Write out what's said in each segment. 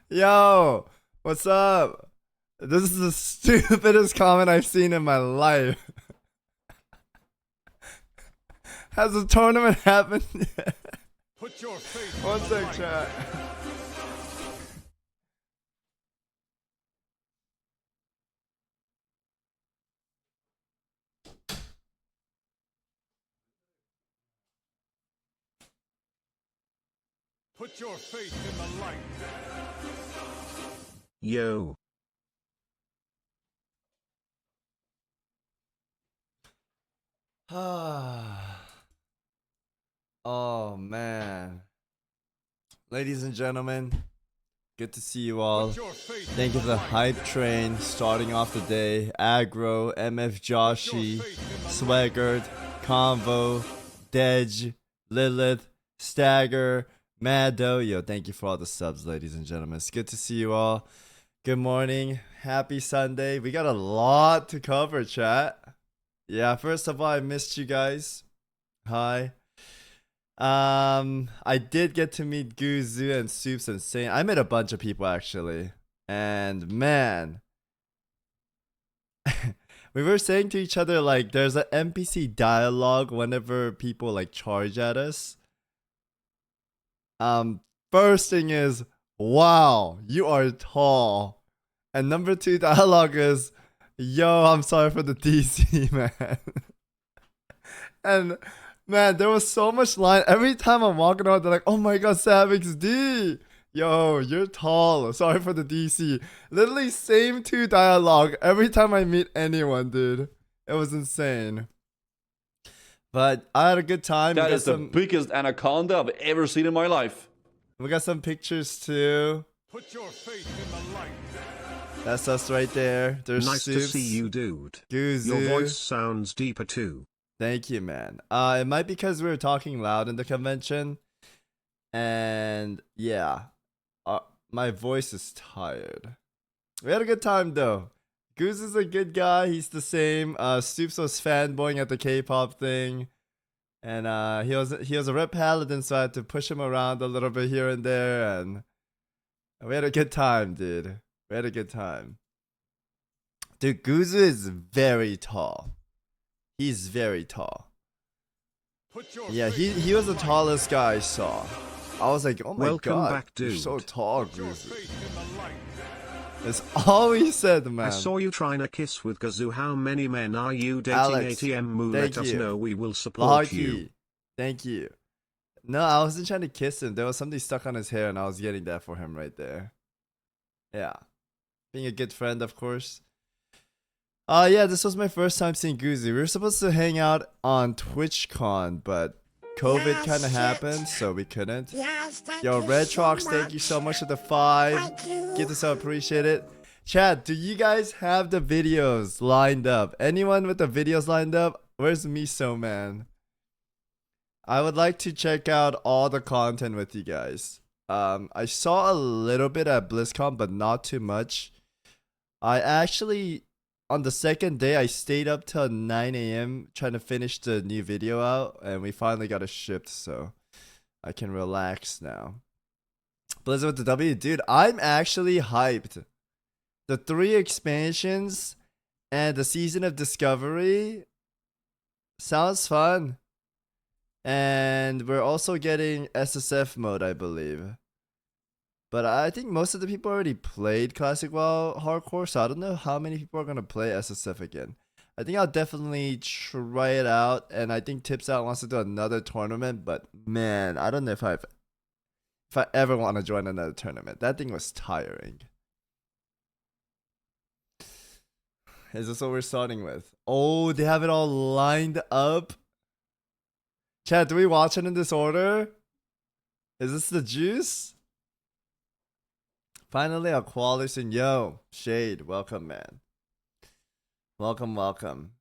Yo, what's up? This is the stupidest comment I've seen in my life. Has the tournament happened yet? Put your faith One in the sec, light. chat. Put your faith in the light. Yo. Oh man. Ladies and gentlemen, good to see you all. Put your faith in Thank you for the light. hype train starting off the day. Aggro, MF Joshi, Swaggart, Convo, Dej, Lilith, Stagger, Mado. Yo, thank you for all the subs, ladies and gentlemen. It's good to see you all. Good morning. Happy Sunday. We got a lot to cover, chat. Yeah, first of all, I missed you guys. Hi. I did get to meet Guzu and Soups and Saint. I met a bunch of people actually. And man, we were saying to each other like there's an NPC dialogue whenever people like charge at us. First thing is, wow, you are tall. And number two dialogue is, yo, I'm sorry for the DC, man. And man, there was so much line. Every time I'm walking out, they're like, oh my god, Savix D. Yo, you're tall. Sorry for the DC. Literally same two dialogue every time I meet anyone, dude. It was insane. But I had a good time. That is the biggest anaconda I've ever seen in my life. We got some pictures too. Put your faith in the light. That's us right there. There's Nice to Soups, see you, dude. Guzu. Your voice sounds deeper too. Thank you, man. It might be because we were talking loud in the convention. And yeah, my voice is tired. We had a good time though. Goose is a good guy. He's the same. Stoops was fanboying at the K-pop thing. And he was a red paladin, so I had to push him around a little bit here and there. And we had a good time, dude. We had a good time. Dude, Guzu is very tall. He's very tall. Put your Yeah, faith he was the tallest guy I saw. I was like, oh my Welcome god, back, you're dude. so tall, Put your Guzu. faith in the light. That's all he said, man. I saw you trying to kiss with Gazoo. How many men are you dating? Alex, ATM Moo, thank let us you. know. We will support Lucky. you. Thank you. No, I wasn't trying to kiss him. There was something stuck on his hair, and I was getting that for him right there. Yeah. Being a good friend, of course. Yeah, this was my first time seeing Guzu. We were supposed to hang out on TwitchCon, but COVID kind of happened, so we couldn't. Yo, Red Trox, thank you so much for the 5. Get this up, appreciate it. Chat, do you guys have the videos lined up? Anyone with the videos lined up? Where's Miso, man? I would like to check out all the content with you guys. I saw a little bit at Blizzcon, but not too much. I actually, on the second day, I stayed up till 9 a.m. trying to finish the new video out, and we finally got it shipped, so I can relax now. Blizzard with the W, dude, I'm actually hyped. The 3 expansions and the season of Discovery sounds fun. And we're also getting SSF mode, I believe. But I think most of the people already played Classic WoW Hardcore, so I don't know how many people are going to play SSF again. I think I'll definitely try it out, and I think Tips Out wants to do another tournament, but man, I don't know if I ever want to join another tournament. That thing was tiring. Is this what we're starting with? Oh, they have it all lined up. Chat, do we watch it in this order? Is this the juice? Finally, a Qualis, yo, Shade, welcome, man. Welcome, welcome.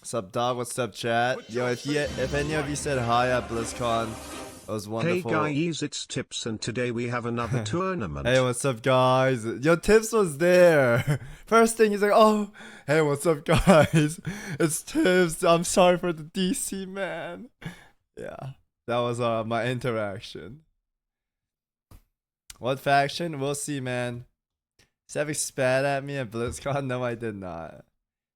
Sup, dog? What's up, chat? Yo, if any of you said hi at BlizzCon, it was wonderful. Hey guys, it's Tips, and today we have another tournament. Hey, what's up, guys? Yo, Tips was there. First thing, he's like, oh, hey, what's up, guys? It's Tips. I'm sorry for the DC, man. Yeah. That was my interaction. What faction? We'll see, man. Savix spat at me at Blizzcon. No, I did not.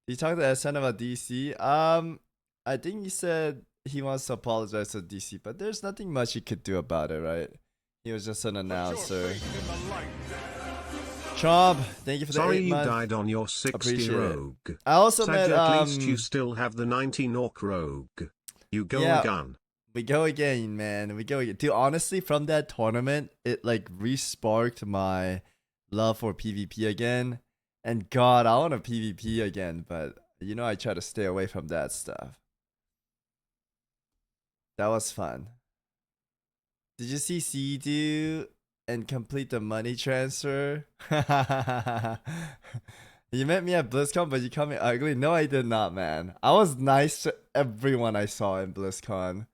Did you talk to SN about DC? I think he said he wants to apologize to DC, but there's nothing much he could do about it, right? He was just an Put your announcer. faith in the light. Chomp, thank you for the Sorry 8 you months. died on your 60 Appreciate it. rogue. I also Sad met at least you still have the 90 Nork rogue. You go Yeah. again. We go again, man. We go again. Dude, honestly, from that tournament, it like re-sparked my love for PvP again. And God, I want to PvP again, but you know I try to stay away from that stuff. That was fun. Did you see C and complete the money transfer? You met me at BlizzCon, but you called me ugly? No, I did not, man. I was nice to everyone I saw in BlizzCon.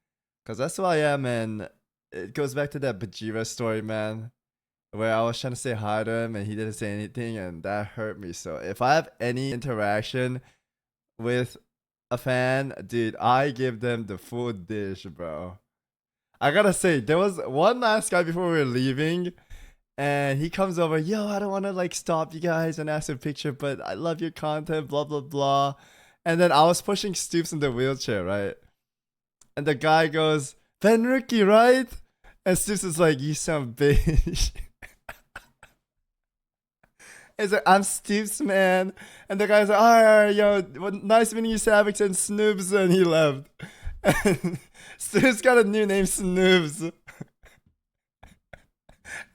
Because that's who I am, and it goes back to that Bajira story, man. Where I was trying to say hi to him, and he didn't say anything, and that hurt me. So if I have any interaction with a fan, dude, I give them the full dish, bro. I gotta say, there was one last guy before we were leaving, and he comes over, yo, I don't want to like stop you guys and ask a picture, but I love your content, blah, blah, blah. And then I was pushing Stoops in the wheelchair, right? And the guy goes, Ben Ricky, right? And Stoops is like, you sound bitch. He's like, I'm Stoops, man. And the guy's like, all right, yo, well, nice meeting you, Savix and Snoobs. And he left. And Stoops got a new name, Snoobs.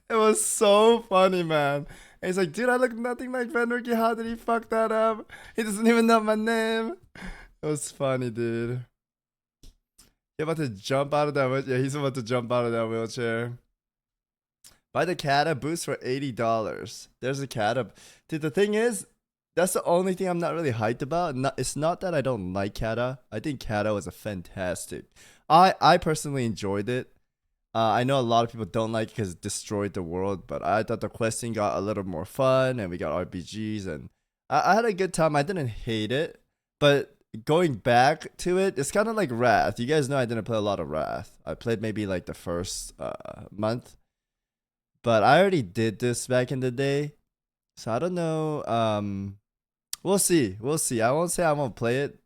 It was so funny, man. And he's like, dude, I look nothing like Ben Ricky. How did he fuck that up? He doesn't even know my name. It was funny, dude. You're about to jump out of that wheelchair. Yeah, he's about to jump out of that wheelchair. Buy the Kata boost for $80. There's a Kata. Dude, the thing is, that's the only thing I'm not really hyped about. It's not that I don't like Kata. I think Kata was a fantastic. I personally enjoyed it. I know a lot of people don't like it because it destroyed the world, but I thought the questing got a little more fun, and we got RPGs, and I had a good time. I didn't hate it, but going back to it, it's kind of like Wrath. You guys know I didn't play a lot of Wrath. I played maybe like the first month, but I already did this back in the day, so I don't know. We'll see. I won't say I won't play it,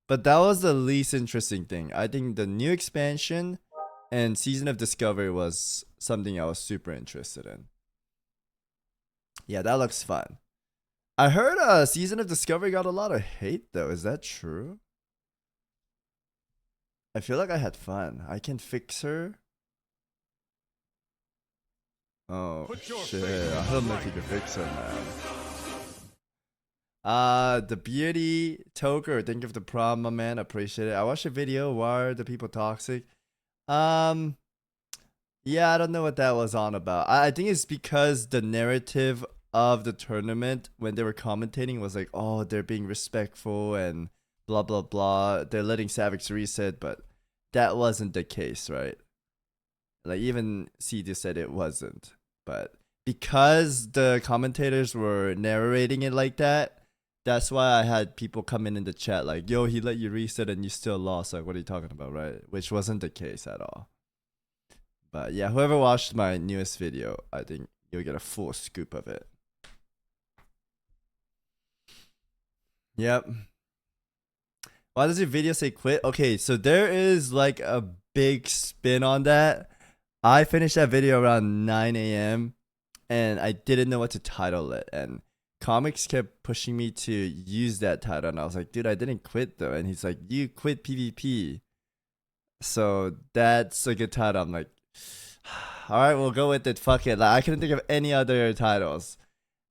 but that was the least interesting thing. I think the new expansion and Season of Discovery was something I was super interested in. Yeah, that looks fun. I heard Season of Discovery got a lot of hate though. Is that true? I feel like I had fun. I can fix her. Oh Put your shit. faith in I the don't know if you light. can fix her, man. The beauty Toker, thank you for the prom, my man. Appreciate it. I watched a video. Why are the people toxic? Yeah, I don't know what that was on about. I think it's because the narrative of the tournament when they were commentating was like, oh, they're being respectful and blah blah blah. They're letting Savix reset, but that wasn't the case, right? Like even CD said it wasn't. But because the commentators were narrating it like that, that's why I had people come in the chat like, yo, he let you reset and you still lost. Like, what are you talking about, right? Which wasn't the case at all. But yeah, whoever watched my newest video, I think you'll get a full scoop of it. Yep. Why does your video say quit? Okay, so there is like a big spin on that. I finished that video around 9 a.m. and I didn't know what to title it. And Comics kept pushing me to use that title. And I was like, dude, I didn't quit though. And he's like, you quit PvP. So that's a good title. I'm like, all right, we'll go with it. Fuck it. Like, I couldn't think of any other titles.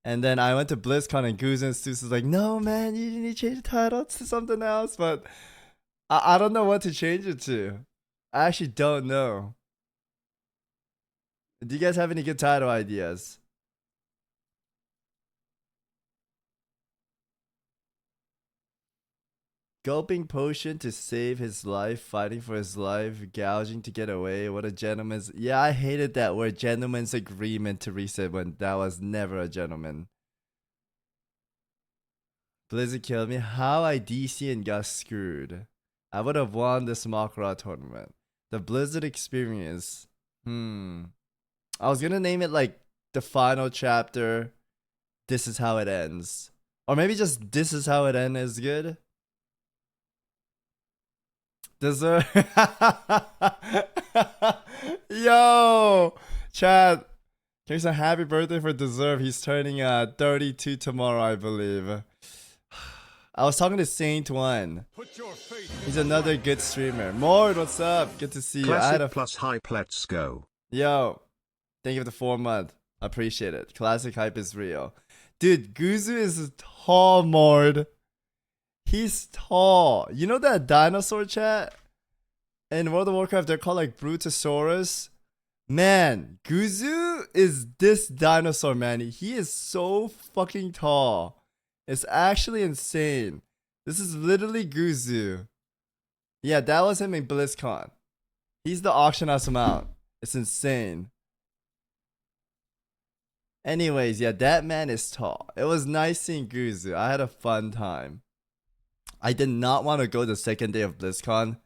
And then I went to BlizzCon and Goose and Seuss was like, no, man, you need to change the title to something else. But I don't know what to change it to. I actually don't know. Do you guys have any good title ideas? Gulping potion to save his life, fighting for his life, gouging to get away. What a gentleman's. Yeah, I hated that word, gentleman's agreement to reset when that was never a gentleman. Blizzard killed me. How I DC and got screwed. I would have won this Makra tournament. The Blizzard experience. I was gonna name it like the final chapter. This is how it ends. Or maybe just this is how it ends is good. Deserve. Yo, Chad. Here's a happy birthday for Deserve. He's turning 32 tomorrow, I believe. I was talking to Saint One. Put your faith He's in the another light. good streamer. Mord, what's up? Good to see you. I had Classic a plus hype, let's go. Yo, thank you for the 4 month. I appreciate it. Classic hype is real. Dude, Guzu is tall, Mord. He's tall. You know that dinosaur chat? In World of Warcraft, they're called like Brutosaurus. Man, Guzu is this dinosaur, man. He is so fucking tall. It's actually insane. This is literally Guzu. Yeah, that was him in BlizzCon. He's the auction house amount. It's insane. Anyways, yeah, that man is tall. It was nice seeing Guzu. I had a fun time. I did not want to go the second day of BlizzCon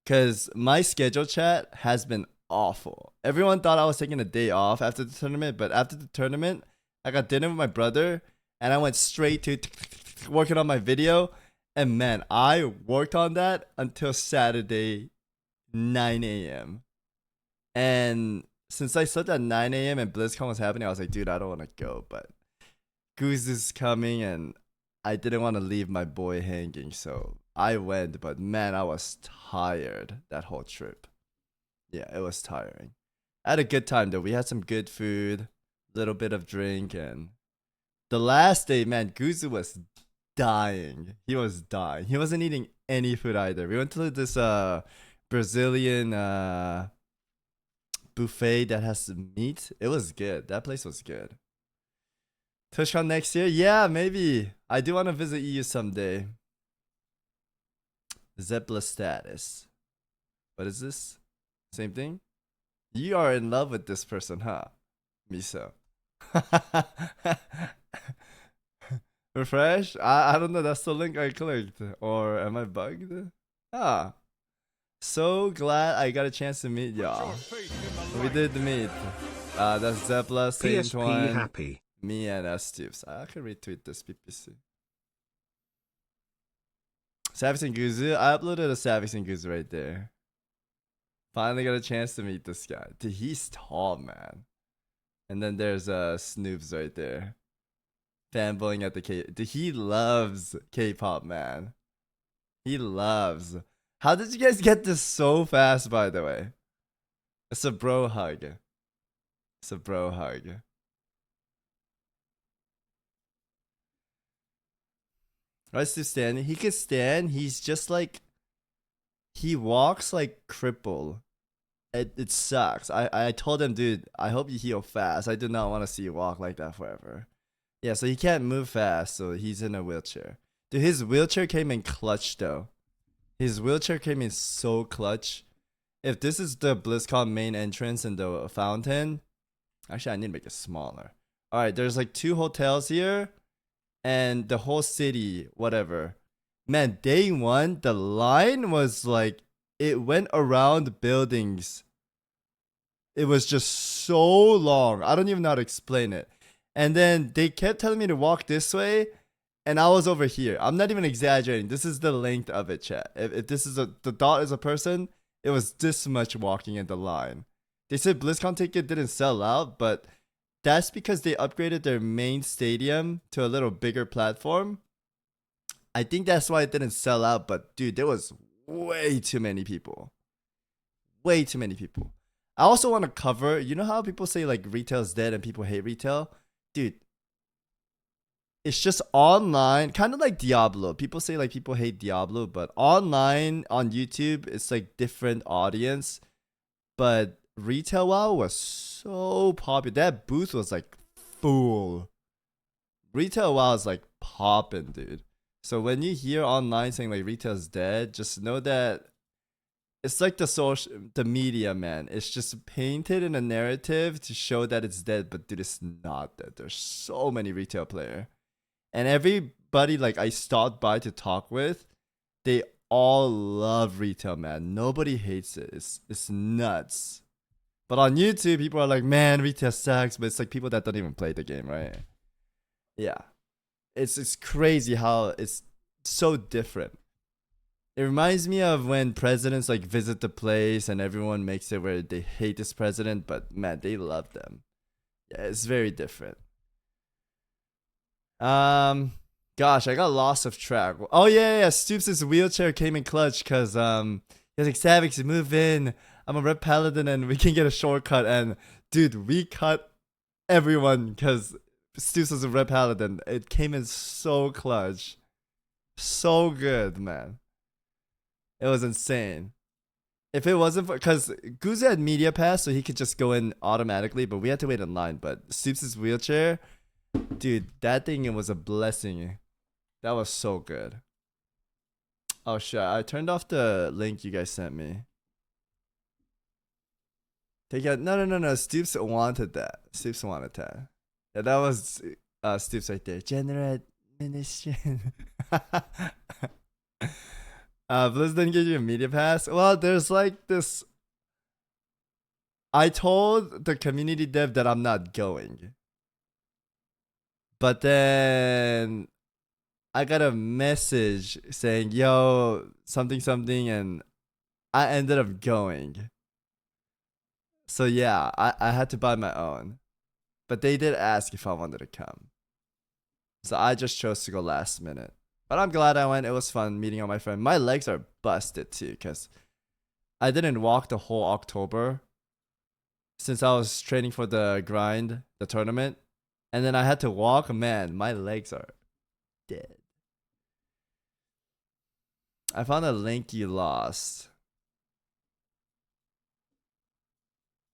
because my schedule chat has been awful. Everyone thought I was taking a day off after the tournament, but after the tournament, I got dinner with my brother and I went straight to working on my video. And man, I worked on that until Saturday, 9 a.m. And since I slept at 9 a.m. and BlizzCon was happening, I was like, dude, I don't want to go. But Goose is coming and I didn't want to leave my boy hanging. So I went, but man, I was tired that whole trip. Yeah, it was tiring. I had a good time though. We had some good food, little bit of drink, and the last day, man, Guzu was dying. He was dying. He wasn't eating any food either. We went to this Brazilian buffet that has some meat. It was good. That place was good. TwitchCon next year? Yeah, maybe. I do want to visit EU someday. Zeppla status. What is this? Same thing? You are in love with this person, huh? Miso. Refresh? I don't know. That's the link I clicked. Or am I bugged? Ah. So glad I got a chance to meet Put your y'all. faith in the We light. did meet. That's Zeppla, Saint PSP One, happy. me, and Stoops. I can retweet this PPC. Savix and Guzu. I uploaded a Savix and Guzu right there. Finally got a chance to meet this guy. Dude, he's tall, man. And then there's Snoops right there. Fanboying at the K. Dude, he loves K-pop, man. He loves. How did you guys get this so fast, by the way? It's a bro hug. It's a bro hug. Right, Steve standing. He could stand. He's just like. He walks like cripple. It sucks. I told him, dude, I hope you heal fast. I do not want to see you walk like that forever. Yeah, so he can't move fast, so he's in a wheelchair. Dude, his wheelchair came in clutch though. His wheelchair came in so clutch. If this is the BlizzCon main entrance and the fountain, actually I need to make it smaller. All right, there's like 2 hotels here, and the whole city, whatever. Man, day 1, the line was like it went around buildings. It was just so long. I don't even know how to explain it. And then they kept telling me to walk this way, and I was over here. I'm not even exaggerating. This is the length of it, chat. If this is the dot is a person, it was this much walking in the line. They said BlizzCon ticket didn't sell out, but that's because they upgraded their main stadium to a little bigger platform. I think that's why it didn't sell out, but dude, there was way too many people. Way too many people. I also want to cover, you know how people say like retail's dead and people hate retail? Dude, it's just online, kind of like Diablo. People say like people hate Diablo, but online on YouTube, it's like different audience. But retail WoW was so popular. That booth was like full. Retail WoW is like popping, dude. So when you hear online saying like retail's dead, just know that it's like the media, man. It's just painted in a narrative to show that it's dead, but dude, it's not dead. There's so many retail players. And everybody like I stopped by to talk with, they all love retail, man. Nobody hates it. It's nuts. But on YouTube, people are like, man, retail sucks. But it's like people that don't even play the game, right? Yeah. It's crazy how it's so different. It reminds me of when presidents like visit the place and everyone makes it where they hate this president, but man, they love them. Yeah, it's very different. Gosh, I got lost of track. Oh yeah. Stoops' wheelchair came in clutch because he was like, Savix, move in. I'm a red paladin and we can get a shortcut. And dude, we cut everyone because Stoops was a red paladin. It came in so clutch, so good, man. It was insane. If it wasn't for, because Guza had media pass, so he could just go in automatically, but we had to wait in line. But Stoops' wheelchair, dude, that thing, it was a blessing. That was so good. Oh shit, I turned off the link you guys sent me. Take out, no. Stoops wanted that. Stoops wanted that. Yeah, that was Stoops right there. General administration. Blizz didn't give you a media pass. Well, there's like this. I told the community dev that I'm not going. But then I got a message saying, yo, something, and I ended up going. So yeah, I had to buy my own. But they did ask if I wanted to come. So I just chose to go last minute. But I'm glad I went. It was fun meeting all my friends. My legs are busted too because I didn't walk the whole October since I was training for the grind, the tournament. And then I had to walk. Man, my legs are dead. I found a link you lost.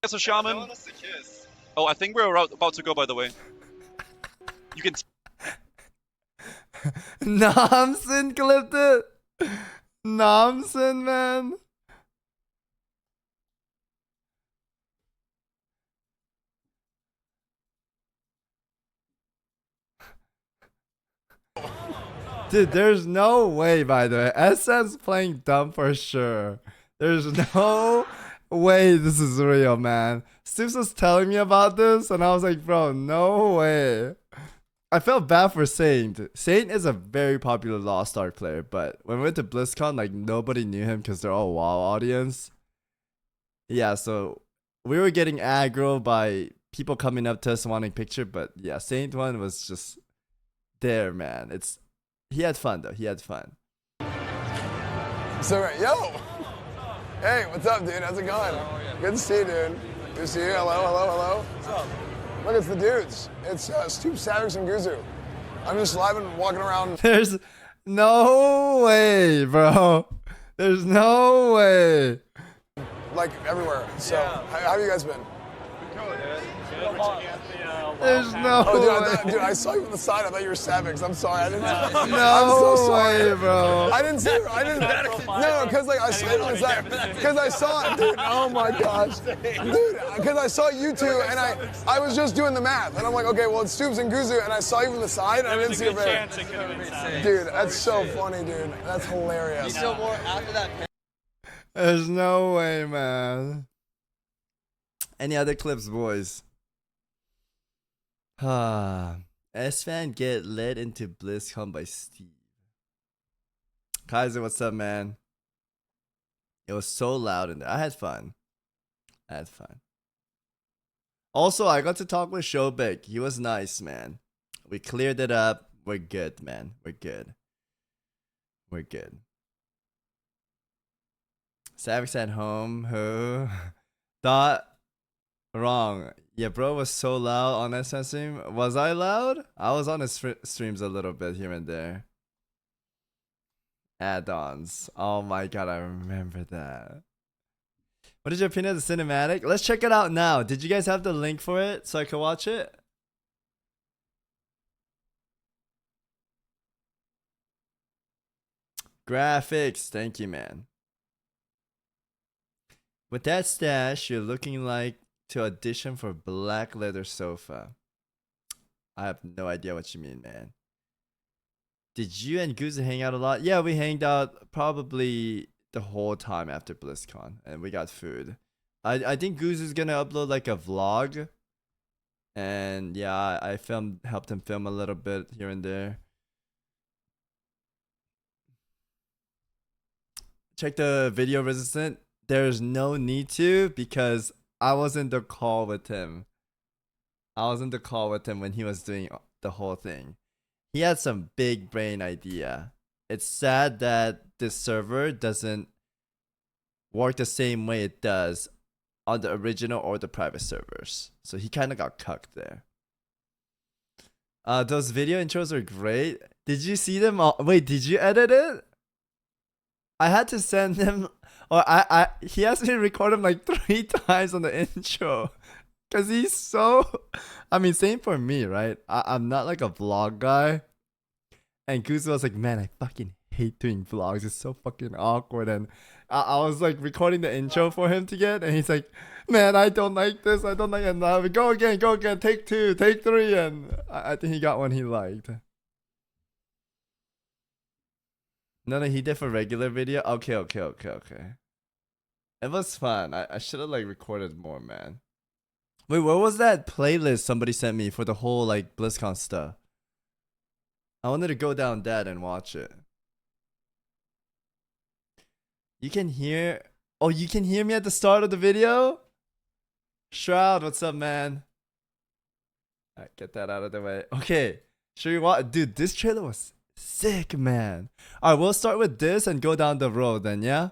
As a shaman. Oh, I think we're about to go, by the way. You can. Nomsen clipped it. Nomsen, man. Dude, there's no way, by the way. SN's playing dumb for sure. There's no way this is real, man. Stoops was telling me about this, and I was like, bro, no way. I felt bad for Saint. Saint is a very popular Lost Ark player, but when we went to BlizzCon, like, nobody knew him because they're all WoW audience. Yeah, so we were getting aggro by people coming up to us wanting picture, but yeah, Saint one was just there, man. He had fun though. He had fun. So, yo! Hey, what's up, dude? How's it going? Good to see you, dude. Good to see you. Hello. What's up? Look, it's the dudes. It's Stoop, Savix, and Guzu. I'm just live and walking around. There's no way, bro. There's no way. Like, everywhere. So, how have you guys been? There's no way. Dude, I saw you on the side. I thought you were Savix. I'm sorry. I didn't. No I'm so sorry. way, bro. I didn't see. No, because like I saw it on the side. Because I saw it, dude. Oh my gosh, dude. Because I saw you two, and I was just doing the math, and I'm like, okay, well it's Stoops and Guzu, and I saw you from the side, and I didn't see your face. Dude, that's so funny, dude. That's hilarious. You feel more after that. There's no way, man. Any other clips, boys? S-Fan get led into BlizzCon by Steve. Kaiser, what's up, man? It was so loud in there. I had fun. Also, I got to talk with Shobek. He was nice, man. We cleared it up. We're good, man. We're good. Savix at home. Who? Thought wrong. Yeah, bro was so loud on SN stream. Was I loud? I was on his streams a little bit here and there. Add-ons. Oh my god, I remember that. What is your opinion of the cinematic? Let's check it out now. Did you guys have the link for it so I could watch it? Graphics. Thank you, man. With that stash, you're looking like to audition for Black Leather Sofa. I have no idea what you mean, man. Did you and Guzu hang out a lot? Yeah, we hanged out probably the whole time after BlizzCon, and we got food. I think Guzu's gonna upload like a vlog, and yeah, I helped him film a little bit here and there. Check the video resistant. There's no need to because I was in the call with him. I was in the call with him when he was doing the whole thing. He had some big brain idea. It's sad that this server doesn't work the same way it does on the original or the private servers. So he kind of got cucked there. Those video intros are great. Did you see them all? Wait, did you edit it? I had to send him, or he has me record him like 3 times on the intro. Cause he's so, I mean, same for me, right? I'm not like a vlog guy. And Guzu was like, man, I fucking hate doing vlogs. It's so fucking awkward. And I was like recording the intro for him to get, and he's like, man, I don't like this. I don't like it. And go again, take 2, take 3. And I think he got one he liked. No, he did for regular video. Okay. It was fun. I should have like recorded more, man. Wait, what was that playlist somebody sent me for the whole like BlizzCon stuff? I wanted to go down that and watch it. You can hear. Oh, you can hear me at the start of the video? Shroud, what's up, man? Alright, get that out of the way. Okay. Should we watch? Dude, this trailer was sick, man. Alright, we'll start with this and go down the road then, yeah?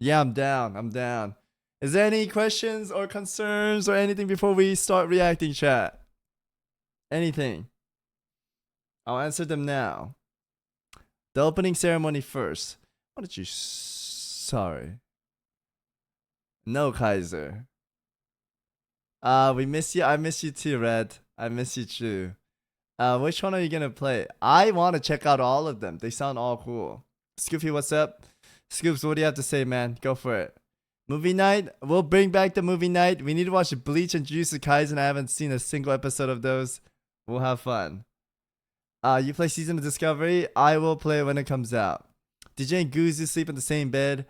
Yeah, I'm down. Is there any questions or concerns or anything before we start reacting, chat? Anything? I'll answer them now. The opening ceremony first. What did you... Sorry. No, Kaiser. We miss you. I miss you too, Red. I miss you too. Which one are you gonna play? I want to check out all of them. They sound all cool. Scoopy, what's up? Scoops, what do you have to say, man? Go for it. Movie night? We'll bring back the movie night. We need to watch Bleach and Jujutsu Kaisen. I haven't seen a single episode of those. We'll have fun. You play Season of Discovery? I will play it when it comes out. Did you and Guzu sleep in the same bed?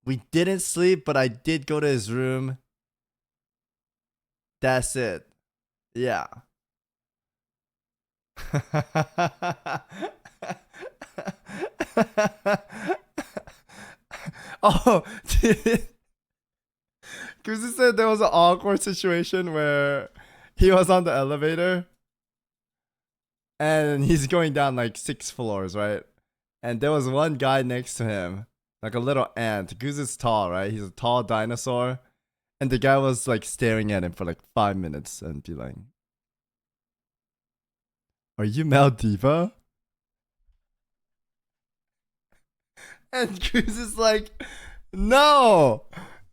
We didn't sleep, but I did go to his room. That's it. Yeah. Oh, dude. Guzu said there was an awkward situation where he was on the elevator and he's going down like 6 floors, right? And there was one guy next to him, like a little ant. Guzu's tall, right? He's a tall dinosaur. And the guy was like staring at him for like 5 minutes and be like, "Are you Maldiva?" And Guzu's like, No,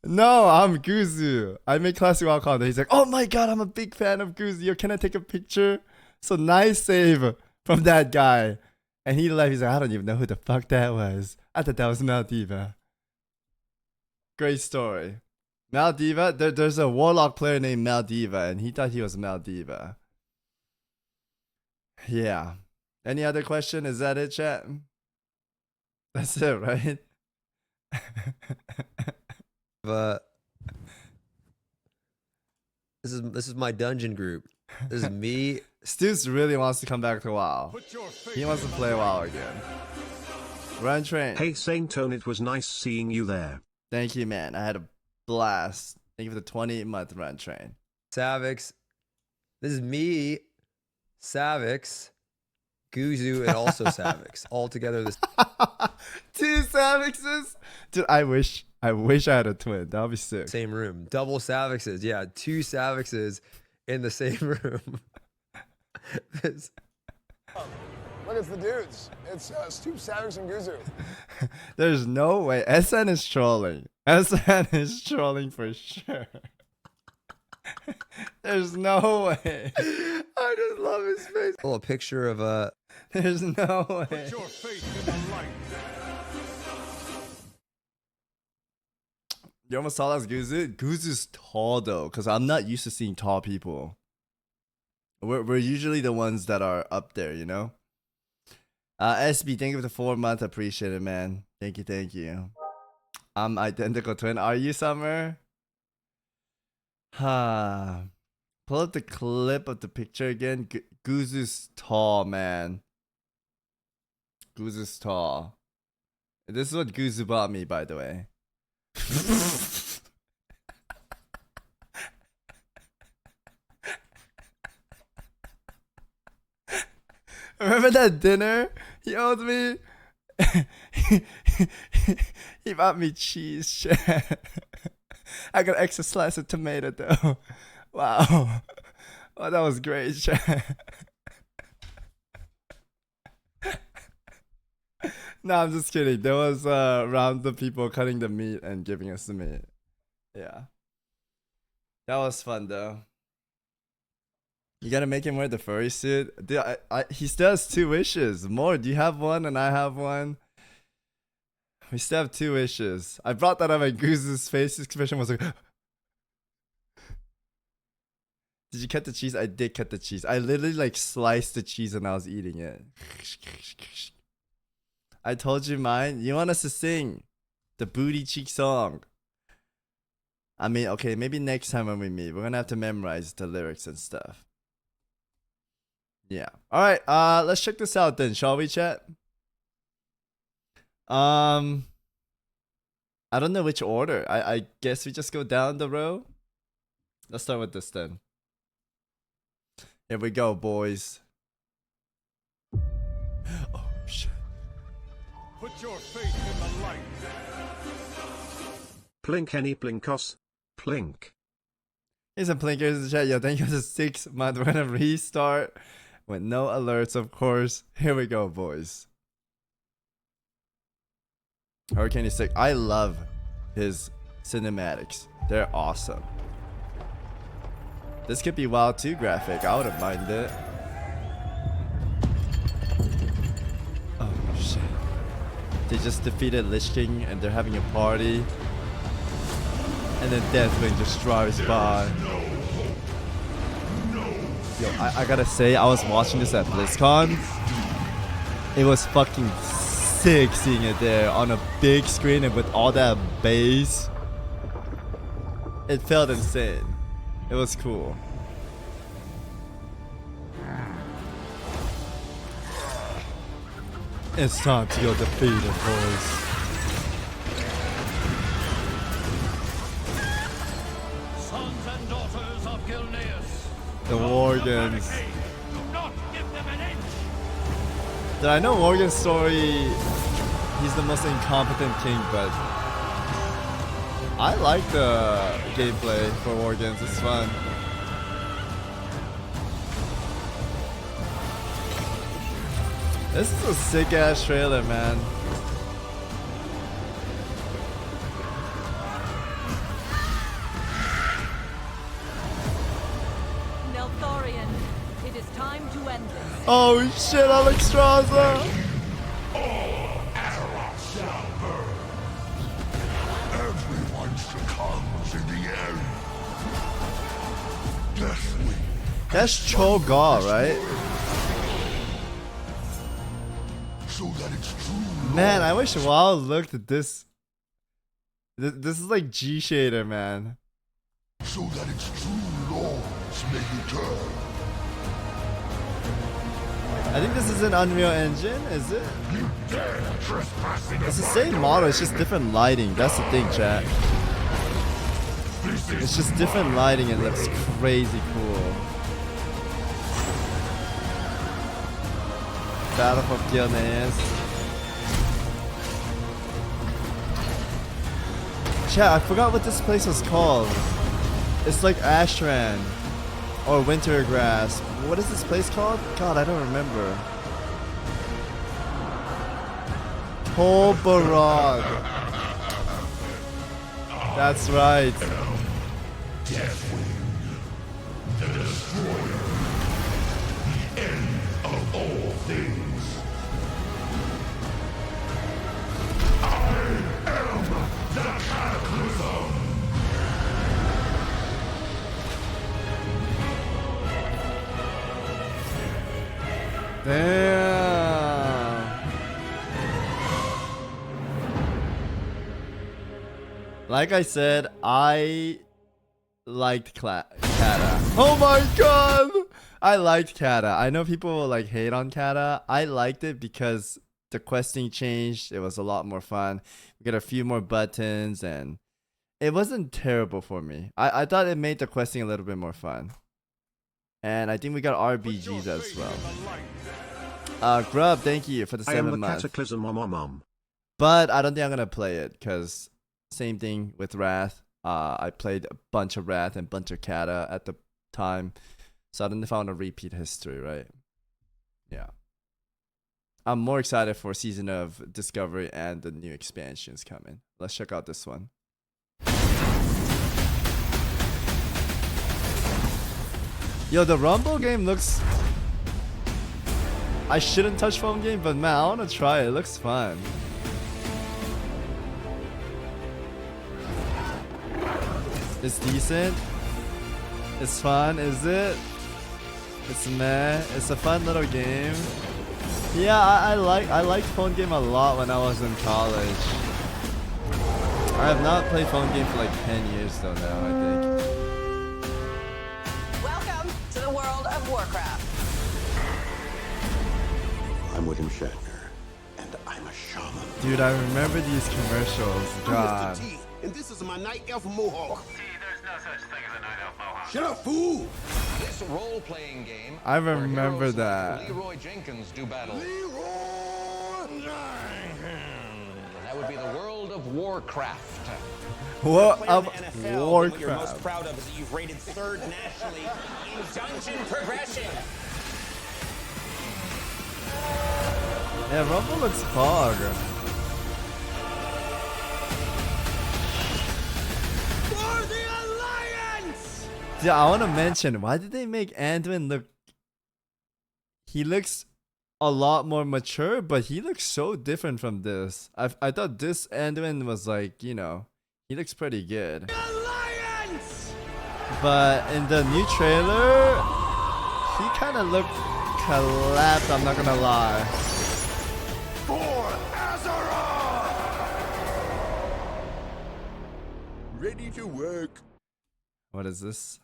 I'm Guzu. I make classic wild content. He's like, oh my god, I'm a big fan of Guzu. Can I take a picture? So nice save from that guy. And he left. He's like, I don't even know who the fuck that was. I thought that was Maldiva. Great story. Maldiva, there's a warlock player named Maldiva, and he thought he was Maldiva. Yeah. Any other question? Is that it, chat? That's it, right? This is my dungeon group. This is me. Stoops really wants to come back to WoW. Put your faith He wants to in the play light. WoW again. Run train. Hey Saint Tone, it was nice seeing you there. Thank you, man. I had a blast. Thank you for the 20-month run train. Savix. This is me, Savix, Guzu, and also Savix. All together this 2 Savixes? Dude, I wish I had a twin. That would be sick. same room. Double Savixes. Yeah, 2 Savixes in the same room. This- Look, it's the dudes. It's Stoop, Savix, and Guzu. There's no way. SN is trolling. SN is trolling for sure. There's no way. I just love his face. Oh, a picture of There's no way. Put your faith in the light. You're almost tall as Guzu? Guzu's tall though, because I'm not used to seeing tall people. We're usually the ones that are up there, you know. SB, thank you for the 4 month. Appreciate it, man. Thank you. I'm identical twin. Are you, Summer? Pull up the clip of the picture again. Guzu's tall, man. Guzu's tall. This is what Guzu bought me, by the way. Remember that dinner he owed me? He bought me cheese. I got extra slice of tomato though. Wow. Oh, that was great. No, I'm just kidding. There was rounds of people cutting the meat and giving us the meat. Yeah. That was fun though. You gotta make him wear the furry suit. Dude, he still has 2 wishes. More, do you have one and I have one? We still have 2 wishes. I brought that up and Goose's face expression was like... Did you cut the cheese? I did cut the cheese. I literally like sliced the cheese and I was eating it. I told you mine. You want us to sing the booty cheek song. I mean, okay, maybe next time when we meet, we're gonna have to memorize the lyrics and stuff. Yeah. Alright, let's check this out then, shall we, chat? I don't know which order. I guess we just go down the row. Let's start with this then. Here we go, boys. Oh shit. Put your faith in the light. Plink any plinkos. Plink. Here's some plinkers in the chat. Yo, thank you for the 6 month. We're gonna restart with no alerts, of course. Here we go, boys. Hurricane is sick. I love his cinematics. They're awesome. This could be wild too graphic. I wouldn't mind it. Oh shit. They just defeated Lich King and they're having a party. And then Deathwing just drives by. Yo, I gotta say, I was watching this at Blizzcon. It was fucking sick seeing it there on a big screen and with all that bass. It felt insane. It was cool. It's time to go defeat it, boys. Sons and daughters of Gilneas. The Worgens. Do not give them an inch. Did I know Worgen's story? He's the most incompetent king, but I like the gameplay for Worgens. It's fun. This is a sick ass trailer, man. Neltharion, it is time to end this. Oh shit, Alexstrasza! Everyone succumbs in the end. Deathwing. That's Cho'Gath, right? So that it's true. Man, I wish WoW looked at this. This is like G shader, man. So that its true lords may return. I think this is an Unreal Engine, is it? You dare trespassing. It's the same model, it's just different lighting. That's the thing, chat. It's just different lighting and it looks crazy cool. Battle for Gilneas. Chat, I forgot what this place was called. It's like Ashran or Wintergrass. What is this place called? God, I don't remember. Tolbarad. That's right. Deathwing, the destroyer, the end of all things. I am the Cataclysm. Like I said, I liked Kata. Oh my god! I liked Kata. I know people will like hate on Kata. I liked it because the questing changed. It was a lot more fun. We got a few more buttons and it wasn't terrible for me. I thought it made the questing a little bit more fun. And I think we got RBGs as well. Grub, thank you for the 7 I am the months. cataclysm, mom. But I don't think I'm gonna play it because same thing with Wrath. I played a bunch of Wrath and a bunch of Kata at the time, so I don't know if I want to repeat history, right? Yeah. I'm more excited for Season of Discovery and the new expansions coming. Let's check out this one. Yo, the Rumble game looks... I shouldn't touch phone game, but man, I want to try it. It looks fun. It's decent. It's fun, is it? It's meh. It's a fun little game. Yeah, I liked phone game a lot when I was in college. I have not played phone game for like 10 years though now, I think. Welcome to the world of Warcraft. I'm William Shatner, and I'm a shaman. Dude, I remember these commercials. God. I'm Mr. T, and this is my night elf mohawk. There's no such thing as a night elf mohawk. Shut up, fool! This role-playing game. I where remember heroes like that. Leroy Jenkins do battle. Leroy! That would be the world of Warcraft. What of What you're most Warcraft? proud of is that you've rated third nationally in dungeon progression. Yeah, Rumble looks fog. For the Alliance! Yeah, I want to mention, why did they make Anduin look... He looks a lot more mature, but he looks so different from this. I thought this Anduin was like, you know, he looks pretty good. Alliance! But in the new trailer, he kind of looked collapsed, I'm not gonna lie. For Azeroth! Ready to work. What is this?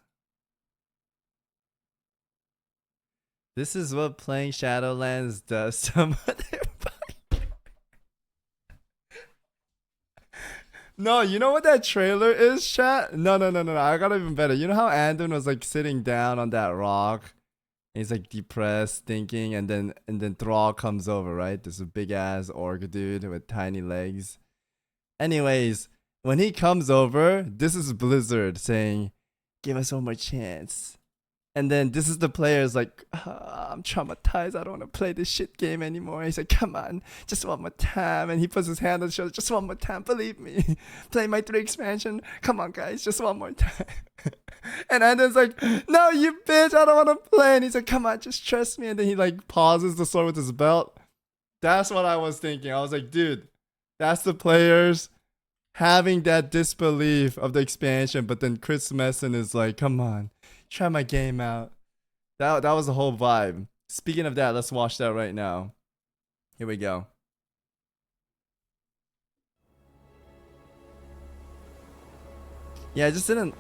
This is what playing Shadowlands does to motherfucker. No, you know what that trailer is, chat? No. I got even better. You know how Anduin was like sitting down on that rock? And he's like depressed, thinking, and then Thrall comes over, right? This big ass orc dude with tiny legs. Anyways, when he comes over, this is Blizzard saying, "Give us one more chance." And then this is the players like, I'm traumatized. I don't want to play this shit game anymore. He's like, come on, just one more time. And he puts his hand on the shoulder, just one more time. Believe me. Play my 3 expansion. Come on, guys, just one more time. And Andon's like, no, you bitch, I don't want to play. And he's like, come on, just trust me. And then he like pauses the sword with his belt. That's what I was thinking. I was like, dude, that's the players having that disbelief of the expansion. But then Chris Messon is like, come on. Try my game out. That was the whole vibe. Speaking of that, let's watch that right now. Here we go. Yeah, I just didn't...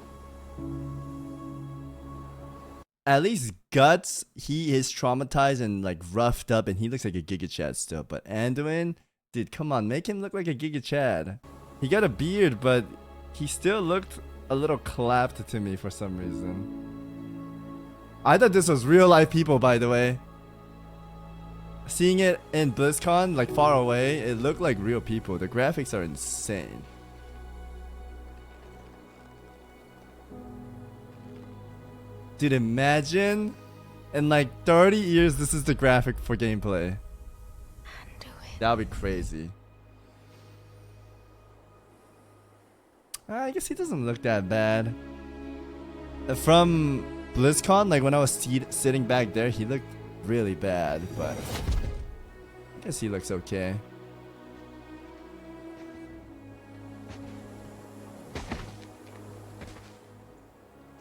At least Guts, he is traumatized and like roughed up and he looks like a Giga Chad still. But Anduin, dude, come on, make him look like a Giga Chad. He got a beard, but he still looked a little clapped to me for some reason. I thought this was real life people, by the way. Seeing it in Blizzcon, like far away, it looked like real people. The graphics are insane. Dude, imagine in like 30 years this is the graphic for gameplay. That would be crazy. I guess he doesn't look that bad. From BlizzCon, like when I was sitting back there, he looked really bad, but I guess he looks okay.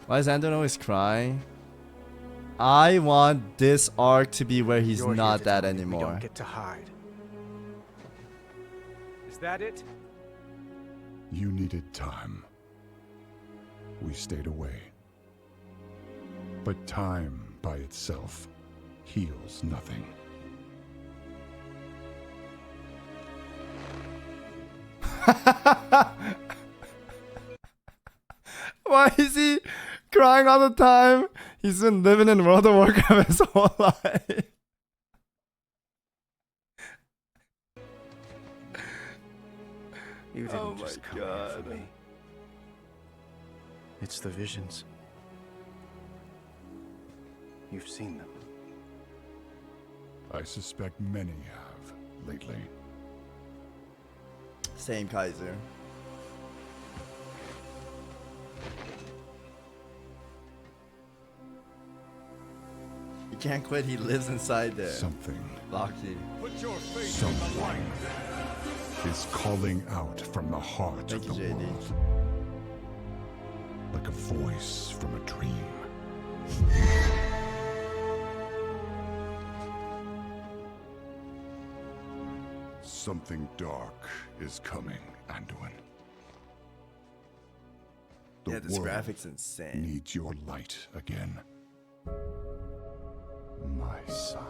Why is Andon always crying? I want this arc to be where he's not that anymore. We don't get to hide. Is that it? You needed time. We stayed away. But time by itself heals nothing. Why is he crying all the time? He's been living in World of Warcraft his whole life. You didn't Oh my just come here God. for me. It's the visions. You've seen them. I suspect many have lately. Same, Kaiser. He can't quit, he lives inside there. Something, Locky. someone is calling out from the heart Thank of you, the JD. world. Like a voice from a dream. Something dark is coming, Anduin. The Yeah, this world graphic's insane. needs your light again. My son.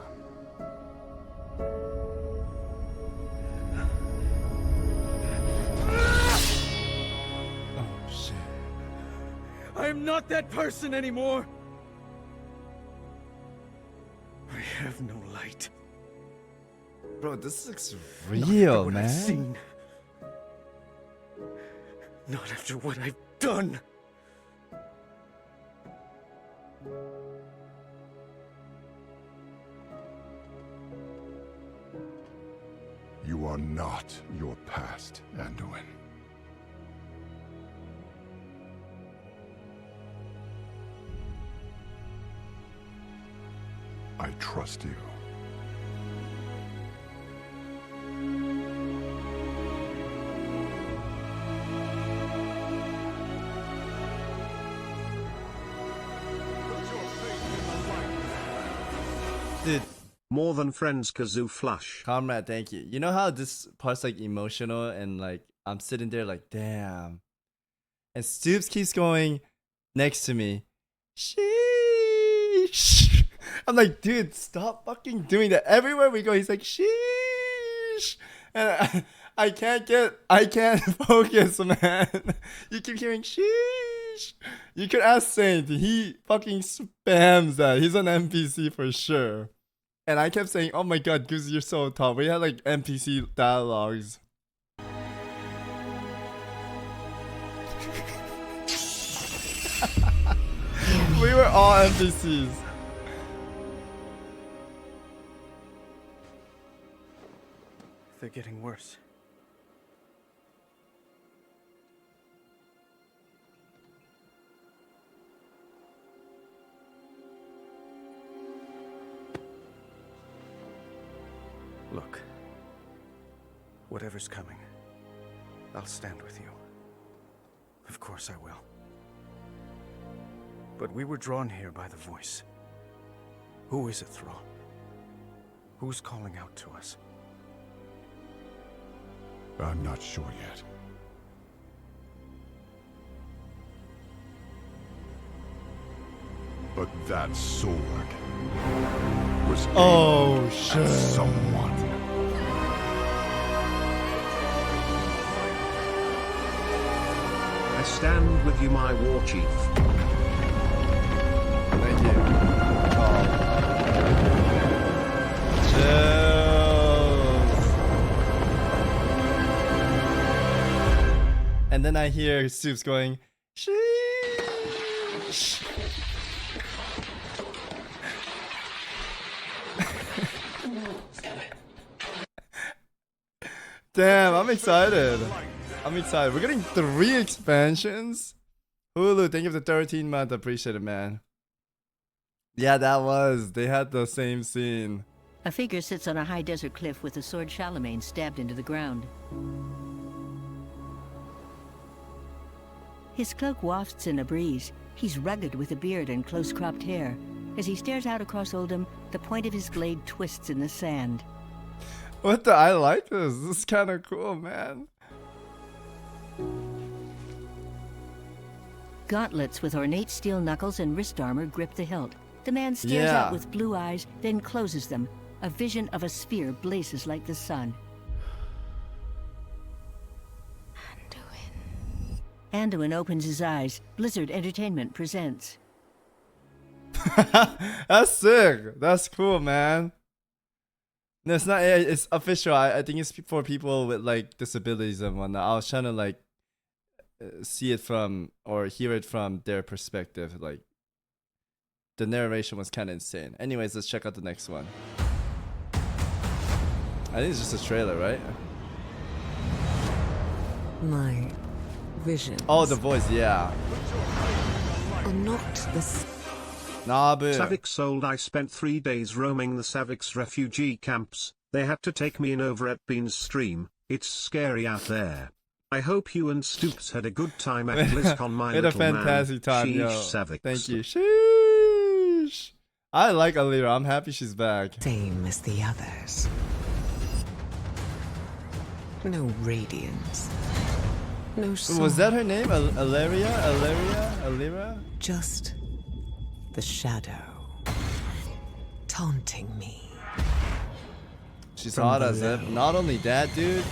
Oh shit. I am not that person anymore. I have no light. Bro, this looks Not after real, what man. I've seen. Not after what I've done. You are not your past, Anduin. I trust you. Dude, More than friends, Kazoo Flush. comrade, thank you. You know how this part's like emotional and like I'm sitting there like, damn. And Stoops keeps going next to me. Sheesh. I'm like, dude, stop fucking doing that. Everywhere we go, he's like, sheesh. And I can't focus, man. You keep hearing sheesh. You could ask Saint. He fucking spams that. He's an NPC for sure. And I kept saying, oh my god, Goose, you're so tough. We had like NPC dialogues. We were all NPCs. They're getting worse. Look, whatever's coming, I'll stand with you. Of course I will. But we were drawn here by the voice. Who is it, Thrall? Who's calling out to us? I'm not sure yet. But that sword was Oh, aimed at shit. someone. I stand with you, my war chief. Thank you. Chills. And then I hear Soups going, sheesh. Damn, I'm excited. I'm excited. We're getting 3 expansions. Hulu, thank you for the 13 month. Appreciate it, man. Yeah, that was. They had the same scene. A figure sits on a high desert cliff with a sword Charlemagne stabbed into the ground. His cloak wafts in a breeze. He's rugged with a beard and close-cropped hair. As he stares out across Oldham, the point of his blade twists in the sand. What the? I like this. This is kind of cool, man. Gauntlets with ornate steel knuckles and wrist armor grip the hilt. The man stares out with blue eyes, then closes them. A vision of a sphere blazes like the sun. Anduin opens his eyes. Blizzard Entertainment presents. That's sick. That's cool, man. No, it's not. It's official. I think it's for people with like disabilities and whatnot. I was trying to like see it from or hear it from their perspective. Like the narration was kind of insane. Anyways, let's check out the next one. I think it's just a trailer, right? My visions. Oh, the voice, yeah. Are not the Nabu. Savix sold. I spent 3 days roaming the Savix refugee camps. They had to take me in over at Bean's stream. It's scary out there. I hope you and Stoops had a good time at Blizzcon, my had little a fantastic man. time, yo. Savix. Thank you. Sheesh. I like Alira. I'm happy she's back. Same as the others. No radiance. No song. Was that her name? Alira? Just the shadow taunting me. She's hot as if. Not only that, dude.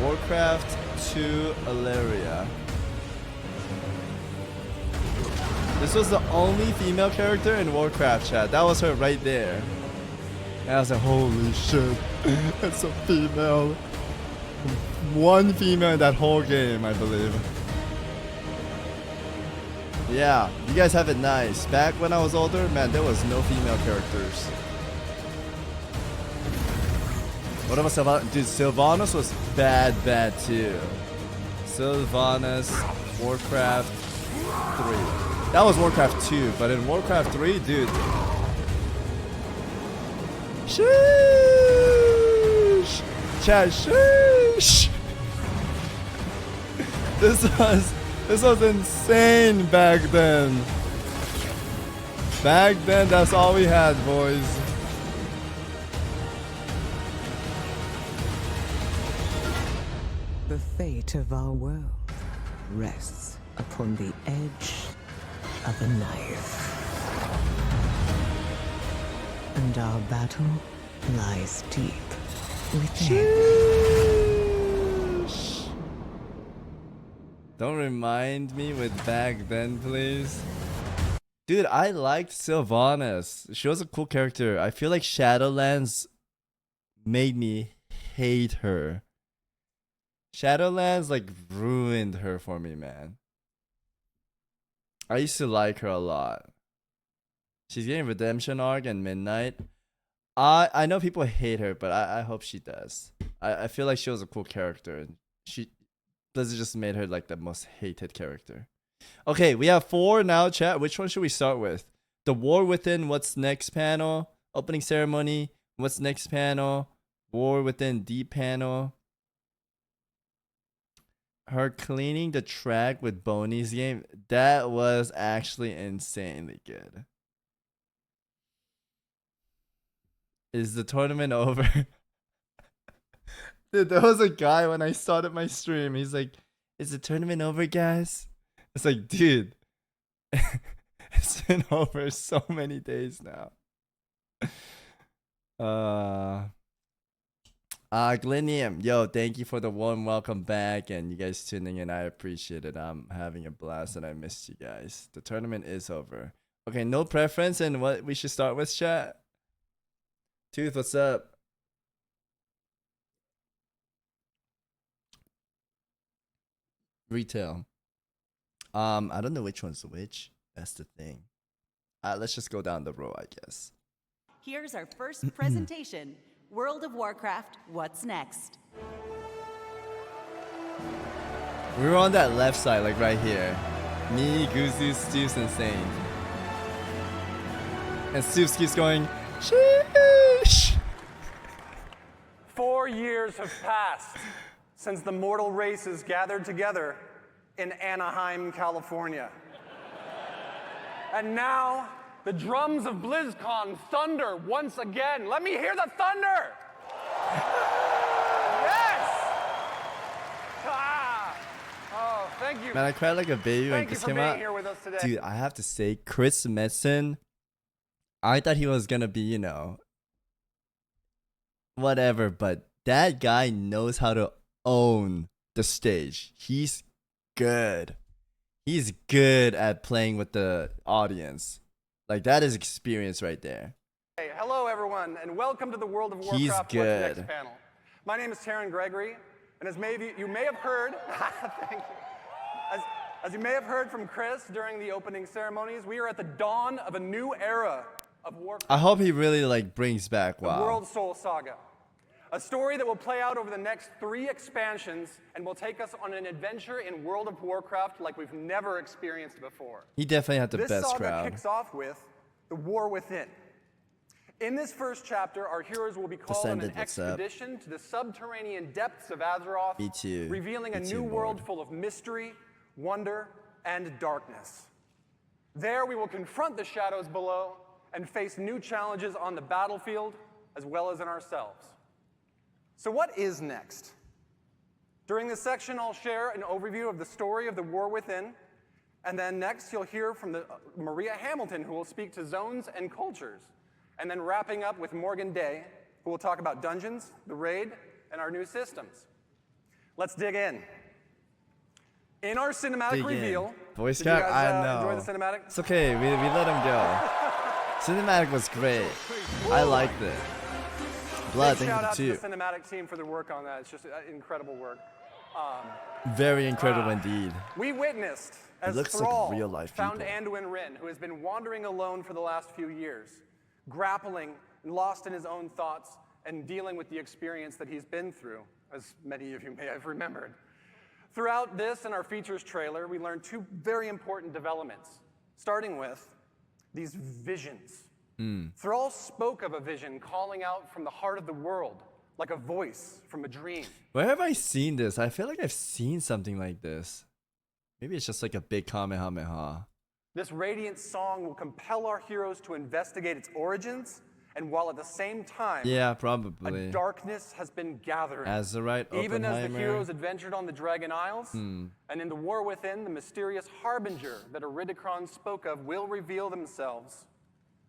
Warcraft 2 Alaria. This was the only female character in Warcraft, chat. That was her right there. And I was like, holy shit. It's a female. One female in that whole game, I believe. Yeah, you guys have it nice. Back when I was older, man, there was no female characters. What about Sylvanas? Dude, Sylvanas was bad too. Sylvanas, Warcraft 3. That was Warcraft 2, but in Warcraft 3, dude. Sheesh! Chat, sheesh! This was insane back then. Back then, that's all we had, boys. The fate of our world rests upon the edge of a knife. And our battle lies deep within. Don't remind me with back then, please. Dude, I liked Sylvanas. She was a cool character. I feel like Shadowlands made me hate her. Shadowlands like ruined her for me, man. I used to like her a lot. She's getting redemption arc and midnight. I know people hate her, but I hope she does. I feel like she was a cool character, and Blizzard just made her like the most hated character. Okay, we have 4 now, chat. Which one should we start with? The War Within What's Next panel, opening ceremony, What's Next panel, War Within Deep panel. Her cleaning the track with Boney's game, that was actually insanely good. Is the tournament over? Dude, there was a guy when I started my stream. He's like, is the tournament over, guys? It's like, dude, it's been over so many days now. Glinium, yo, thank you for the warm welcome back and you guys tuning in. I appreciate it. I'm having a blast and I missed you guys. The tournament is over. Okay, no preference and what we should start with, chat? Tooth, what's up? Retail. I don't know which one's which. That's the thing. Let's just go down the row, I guess. Here's our first presentation. World of Warcraft, what's next? We were on that left side, like right here. Me, Guzu, Stoops, and Sane. And Stoops keeps going, sheesh! 4 years have passed since the mortal races gathered together in Anaheim, California. And now, the drums of Blizzcon thunder once again. Let me hear the thunder! Yes! Ah! Oh, Thank you. Man, I cried like a baby when Thank you this for came being out. here with us today. Dude, I have to say, Chris Metzen, I thought he was gonna be, you know, whatever, but that guy knows how to own the stage. He's good. He's good at playing with the audience. Like, that is experience right there. Hey, hello everyone, and welcome to the World of Warcraft He's What's good. Next panel. My name is Taryn Gregory, and as you may have heard, thank you. As you may have heard from Chris during the opening ceremonies, we are at the dawn of a new era of Warcraft. I hope he really like brings back The World Soul Saga. A story that will play out over the next 3 expansions and will take us on an adventure in World of Warcraft like we've never experienced before. He definitely had the This best saga crowd. kicks off with the War Within. In this first chapter, our heroes will be called on an Descended, what's up? expedition to the subterranean depths of Azeroth, Me too. revealing Me a too, new world Lord. full of mystery, wonder, and darkness. There we will confront the shadows below and face new challenges on the battlefield as well as in ourselves. So what is next? During this section, I'll share an overview of the story of the War Within, and then next you'll hear from Maria Hamilton, who will speak to zones and cultures, and then wrapping up with Morgan Day, who will talk about dungeons, the raid, and our new systems. Let's dig in. In our cinematic reveal, Voice did you crack? guys, I know. enjoy the cinematic? It's okay. We let him go. Cinematic was great. I liked it. Blood, Big shout thank out you to too. the cinematic team for their work on that. It's just incredible work. Very incredible indeed. We witnessed as looks like Thrall real life found people. Anduin Wrynn, who has been wandering alone for the last few years, grappling and lost in his own thoughts and dealing with the experience that he's been through, as many of you may have remembered. Throughout this and our features trailer, we learned 2 very important developments, starting with these visions. Thrall spoke of a vision calling out from the heart of the world, like a voice from a dream. Where have I seen this? I feel like I've seen something like this. Maybe it's just like a big Kamehameha. This radiant song will compel our heroes to investigate its origins, and while at the same time, Yeah, probably. a darkness has been gathering. Azerite, Even as the Oppenheimer. heroes adventured on the Dragon Isles, and in the War Within, the mysterious harbinger that Iridikron spoke of will reveal themselves.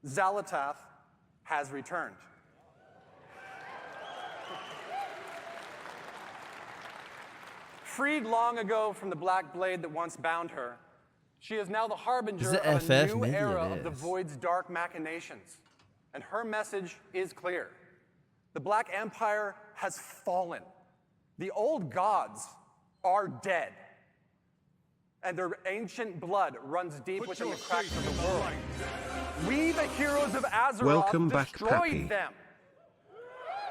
Xalatath has returned. Freed long ago from the black blade that once bound her, she is now the harbinger Is it of a FF? new Maybe era it of the is. Void's dark machinations. And her message is clear. The Black Empire has fallen. The old gods are dead. And their ancient blood runs deep within the cracks of the world. We, the heroes of Azeroth, Welcome back, destroyed Pappy. them.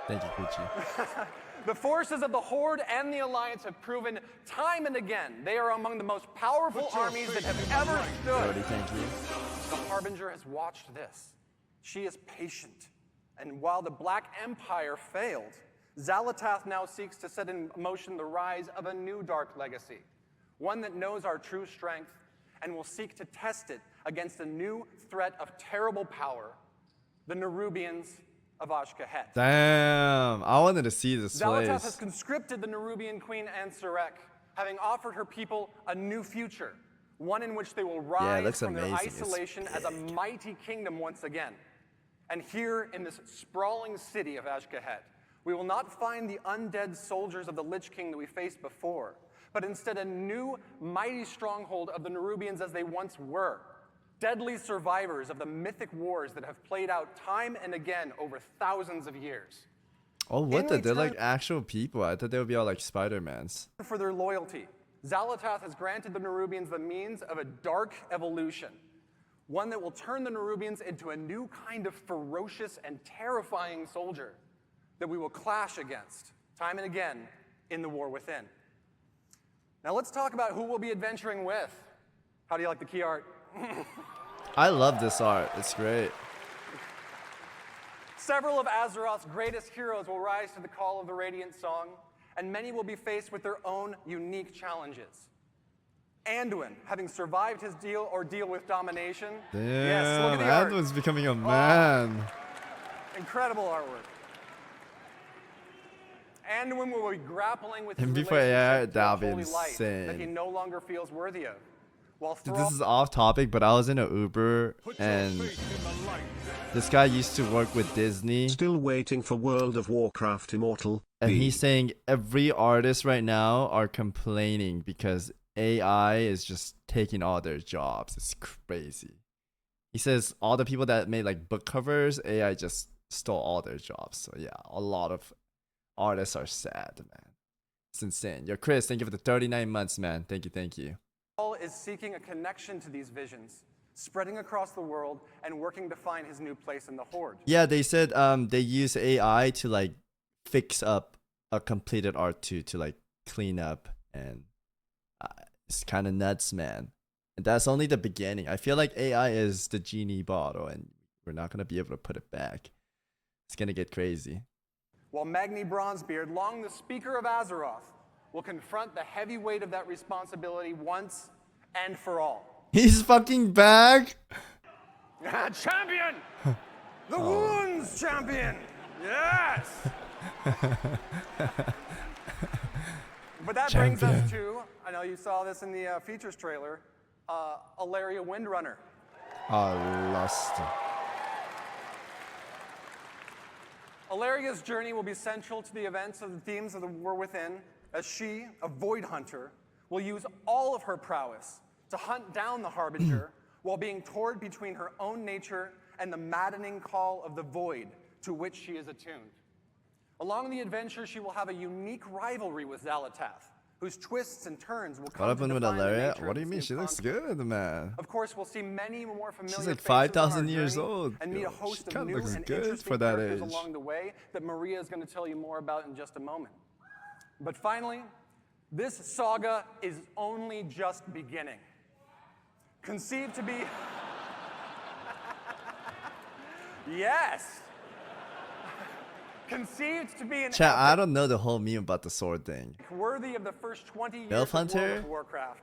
Thank you, Gucci. The forces of the Horde and the Alliance have proven time and again they are among the most powerful armies that have ever Brody, stood. thank you. The Harbinger has watched this. She is patient. And while the Black Empire failed, Xalatath now seeks to set in motion the rise of a new dark legacy, one that knows our true strength and will seek to test it against a new threat of terrible power, the Nerubians of Ashkahet. Damn, I wanted to see this Xalatath has place. conscripted the Nerubian queen Anserek, having offered her people a new future, one in which they will rise looks from their amazing. It's isolation as a mighty kingdom once again. And here in this sprawling city of Ashkahet, we will not find the undead soldiers of the Lich King that we faced before, but instead a new mighty stronghold of the Nerubians as they once were, deadly survivors of the mythic wars that have played out time and again over thousands of years. Oh, what the? They're like return- actual people. I thought they would be all like Spider-Mans. For their loyalty, Xalatath has granted the Nerubians the means of a dark evolution, one that will turn the Nerubians into a new kind of ferocious and terrifying soldier that we will clash against time and again in the War Within. Now let's talk about who we'll be adventuring with. How do you like the key art? I love this art. It's great. Several of Azeroth's greatest heroes will rise to the call of the Radiant Song, and many will be faced with their own unique challenges. Anduin, having survived his ordeal with domination. Damn, Yes, look at the art. Anduin's becoming a man. Incredible artwork. and when we will be grappling with his And before relationship AI, to a that'll be holy light that he insane. no longer feels worthy of. While Dude, this is off topic, but I was in an Uber and this guy used to work with Disney. Still waiting for World of Warcraft Immortal. And he's saying every artist right now are complaining because AI is just taking all their jobs. It's crazy. He says all the people that made like book covers, AI just stole all their jobs. So yeah, a lot of artists are sad, man. It's insane. Yo, Chris, thank you for the 39 months, man. Thank you, thank you. Paul is seeking a connection to these visions, spreading across the world and working to find his new place in the Horde. Yeah, they said they use AI to like fix up a completed art to like clean up, and it's kind of nuts, man. And that's only the beginning. I feel like AI is the genie bottle, and we're not gonna be able to put it back. It's gonna get crazy. While Magni Bronzebeard, long the Speaker of Azeroth, will confront the heavy weight of that responsibility once and for all. He's fucking back. Champion! The Wounds Champion! Yes! But that brings us to, I know you saw this in the features trailer, Alaria Windrunner. Lust. Alaria's journey will be central to the events of the themes of the War Within, as she, a Void Hunter, will use all of her prowess to hunt down the Harbinger while being torn between her own nature and the maddening call of the Void to which she is attuned. Along the adventure, she will have a unique rivalry with Xalatath, whose twists and turns will come What happened to with define the Alaria? nature What of do you this mean? new She looks conflict. good, man. Of course, we'll see many more familiar She's like faces on our 5,000 years journey old. and meet Yo, a host she of kinda new looks and good interesting for that characters age. along the way that Maria is going to tell you more about in just a moment. But finally, this saga is only just beginning. Conceived to be... Yes! Conceived to be an Chat, I epic don't know the whole meme about the sword thing. worthy of the first 20 years Milf of World Hunter? of Warcraft.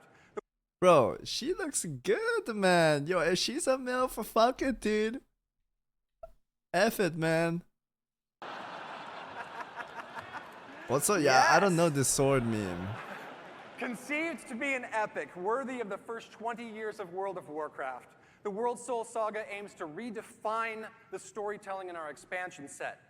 Bro, she looks good, man. Yo, if she's a MILF, fuck it, dude. F it, man. What's up? Yeah, I don't know this sword meme. Conceived to be an epic worthy of the first 20 years of World of Warcraft, the World Soul Saga aims to redefine the storytelling in our expansion set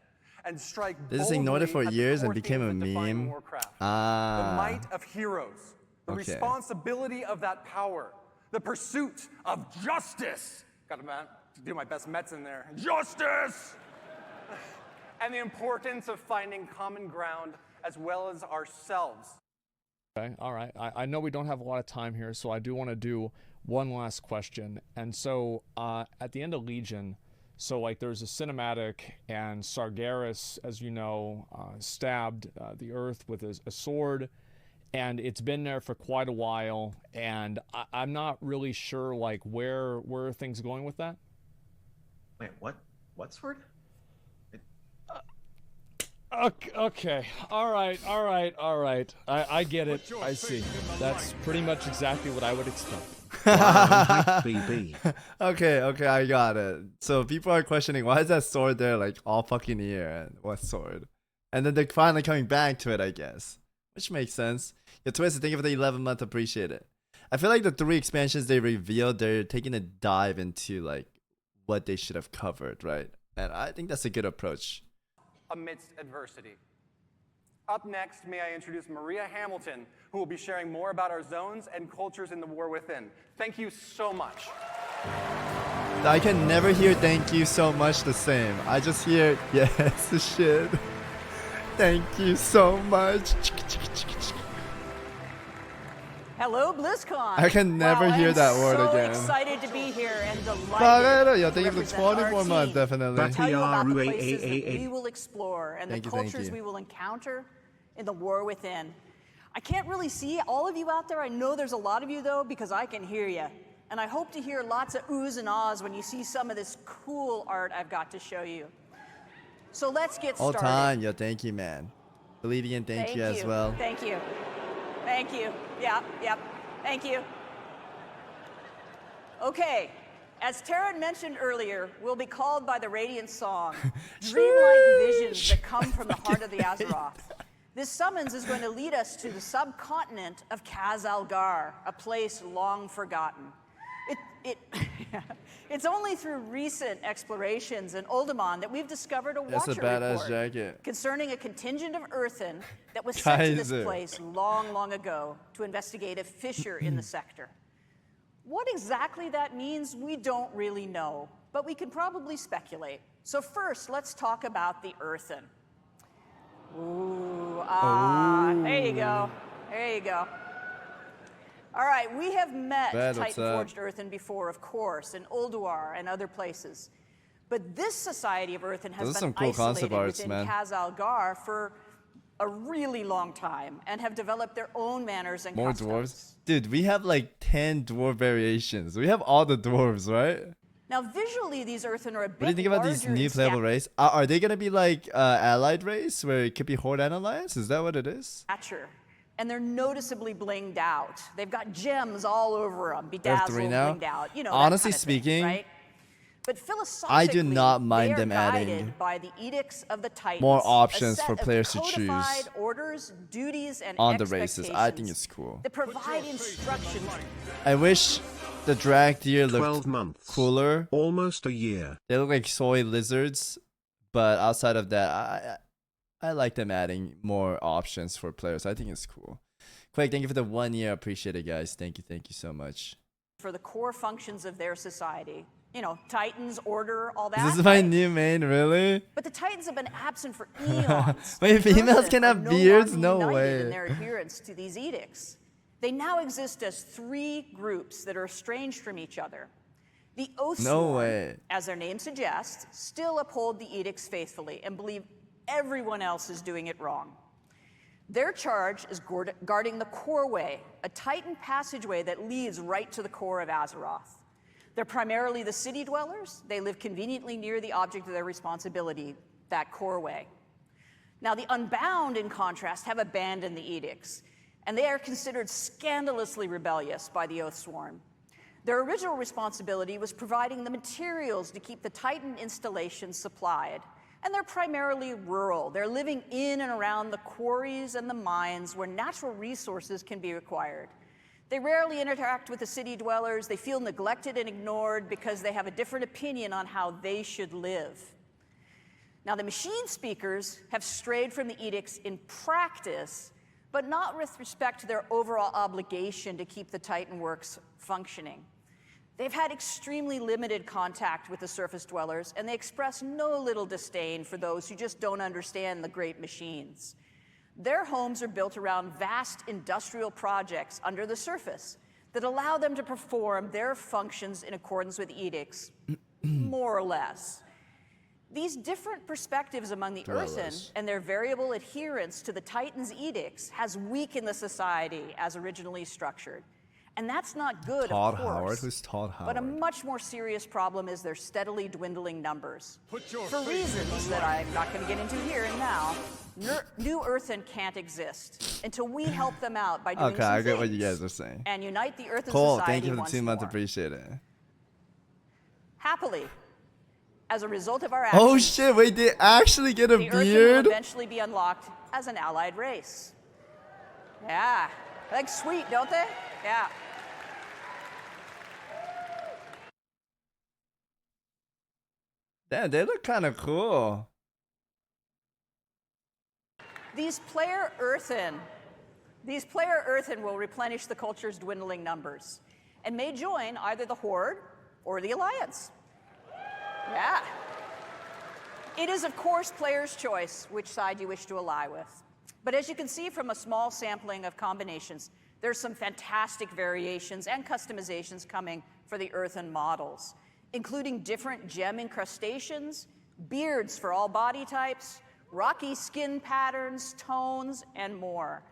and strike They just ignored it for boldly at the years core and became a themes that define meme. Warcraft. The Ah. might of heroes, the Okay. responsibility of that power, the pursuit of justice. Got to do my best Mets in there. Justice! And the importance of finding common ground as well as ourselves. Okay, all right. I know we don't have a lot of time here, so I do want to do one last question. And so at the end of Legion, so like there's a cinematic, and Sargeras, as you know, stabbed the earth with a sword, and it's been there for quite a while, and I'm not really sure like where are things going with that. Wait, what? What sword? Okay. All right. I get it. I see. That's pretty much exactly what I would expect. Okay, I got it. So people are questioning, why is that sword there like all fucking year? And what sword? And then they're finally coming back to it, I guess. Which makes sense. Yo, Twisted, thank you for the 11-month. Appreciate it. I feel like the 3 expansions they revealed, they're taking a dive into like what they should have covered, right? And I think that's a good approach. Amidst adversity. Up next, may I introduce Maria Hamilton, who will be sharing more about our zones and cultures in the War Within. Thank you so much. I can never hear thank you so much the same. I just hear, yes, shit. Thank you so much. Hello, Blizzcon. I can never hear that word so again. Excited to be here and Yo, delighted. thank you for the 24 months, definitely. Tell you about the places that we will explore and Thank the you, thank cultures you. we will encounter in the War Within. I can't really see all of you out there. I know there's a lot of you though, because I can hear you. And I hope to hear lots of oohs and ahs when you see some of this cool art I've got to show you. So let's get All started. time, yo, thank you, man. Believing, thank you as well. Thank you. Thank you. Yep. Thank you. Okay, as Taryn mentioned earlier, we'll be called by the Radiant Song, dreamlike visions that come from the heart of the Azeroth. This summons is going to lead us to the subcontinent of Kaz-Algar, a place long forgotten. It's only through recent explorations in Oldemon that we've discovered a That's a Watcher badass report jacket. concerning a contingent of Earthen that was sent to this Kaiser. place long, long ago to investigate a fissure in the sector. What exactly that means, we don't really know, but we can probably speculate. So first, let's talk about the Earthen. Ooh, there you go. There you go. All right, we have met Titan-forged Earthen before, of course, in Ulduar and other places. But this society of Earthen has been isolated within Kaz-Algar for a really long time and have developed their own manners and More customs. dwarves? Dude, we have like 10 dwarf variations. We have all the dwarves, right? Now, visually, these Earthen are a bit What do you think about these new playable race? Are they gonna be like allied race where it could be Horde and Alliance? Is that what it is? Stature, and they're noticeably blinged out. They've got gems all over them, They have bedazzled, 3 now? blinged out. You know, Honestly that kind of thing, speaking, right? But philosophically, I do not mind they are them adding guided by the edicts of the Titans, more a options set for of players to codified choose orders, duties, and on the races. I think expectations it's cool. that provide instructions. I wish the drag deer 12 looked months. cooler. Almost a year. They look like soy lizards, but outside of that, I like them adding more options for players. I think it's cool. Quake, thank you for the 1 year. Appreciate it, guys. Thank you so much. For the core functions of their society. You know, Titans, order, all that. Is this my new main, really? But the Titans have been absent for eons. Wait, The females Earthen can are have no beards? longer No united way. in their adherence to these edicts. They now exist as 3 groups that are estranged from each other. The Oathsworn, No way. as their name suggests, still uphold the edicts faithfully and believe everyone else is doing it wrong. Their charge is guarding the Core Way, a Titan passageway that leads right to the core of Azeroth. They're primarily the city dwellers. They live conveniently near the object of their responsibility, that Core Way. Now, the Unbound, in contrast, have abandoned the edicts, and they are considered scandalously rebellious by the Oathsworn. Their original responsibility was providing the materials to keep the Titan installations supplied, and they're primarily rural. They're living in and around the quarries and the mines where natural resources can be acquired. They rarely interact with the city dwellers. They feel neglected and ignored because they have a different opinion on how they should live. Now, the machine speakers have strayed from the edicts in practice, but not with respect to their overall obligation to keep the Titan works functioning. They've had extremely limited contact with the surface dwellers, and they express no little disdain for those who just don't understand the great machines. Their homes are built around vast industrial projects under the surface that allow them to perform their functions in accordance with edicts, more or less. These different perspectives among the Earthen and their variable adherence to the Titan's edicts has weakened the society as originally structured. And that's not good, Todd of course. Howard? Who's Todd Howard? But a much more serious problem is their steadily dwindling numbers. For reasons that I'm not going to get into here and now, New Earthen can't exist until we help them out by doing Okay, some I get what things you guys are saying. and unite the Earthen Cool, society thank you for the once 2 months. more. Appreciate it. Happily, as a result of our Oh actions, shit, wait, they actually get a the Earthen will beard? eventually be unlocked as an allied race. Yeah, like sweet, don't they? Yeah. Damn, they look kind of cool. These player Earthen will replenish the culture's dwindling numbers and may join either the Horde or the Alliance. Yeah. It is, of course, player's choice which side you wish to ally with. But as you can see from a small sampling of combinations, there's some fantastic variations and customizations coming for the Earthen models, including different gem incrustations, beards for all body types, rocky skin patterns, tones, and more.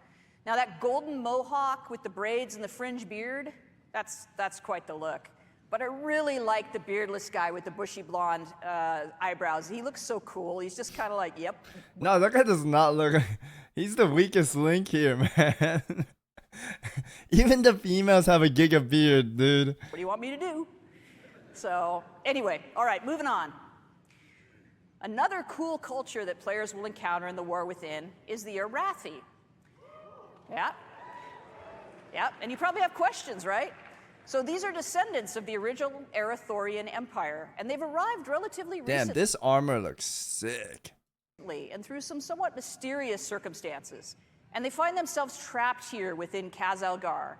Now that golden mohawk with the braids and the fringe beard, that's quite the look. But I really like the beardless guy with the bushy blonde eyebrows. He looks so cool. He's just kind of like, yep. No, that guy does not look. He's the weakest link here, man. Even the females have a giga beard, dude. What do you want me to do? So anyway, all right, moving on. Another cool culture that players will encounter in the War Within is the Arathi. Yeah. Yeah, and you probably have questions, right? So these are descendants of the original Arathorian Empire, and they've arrived relatively recently. Damn, this armor looks sick. And through some somewhat mysterious circumstances. And they find themselves trapped here within Khazalgar.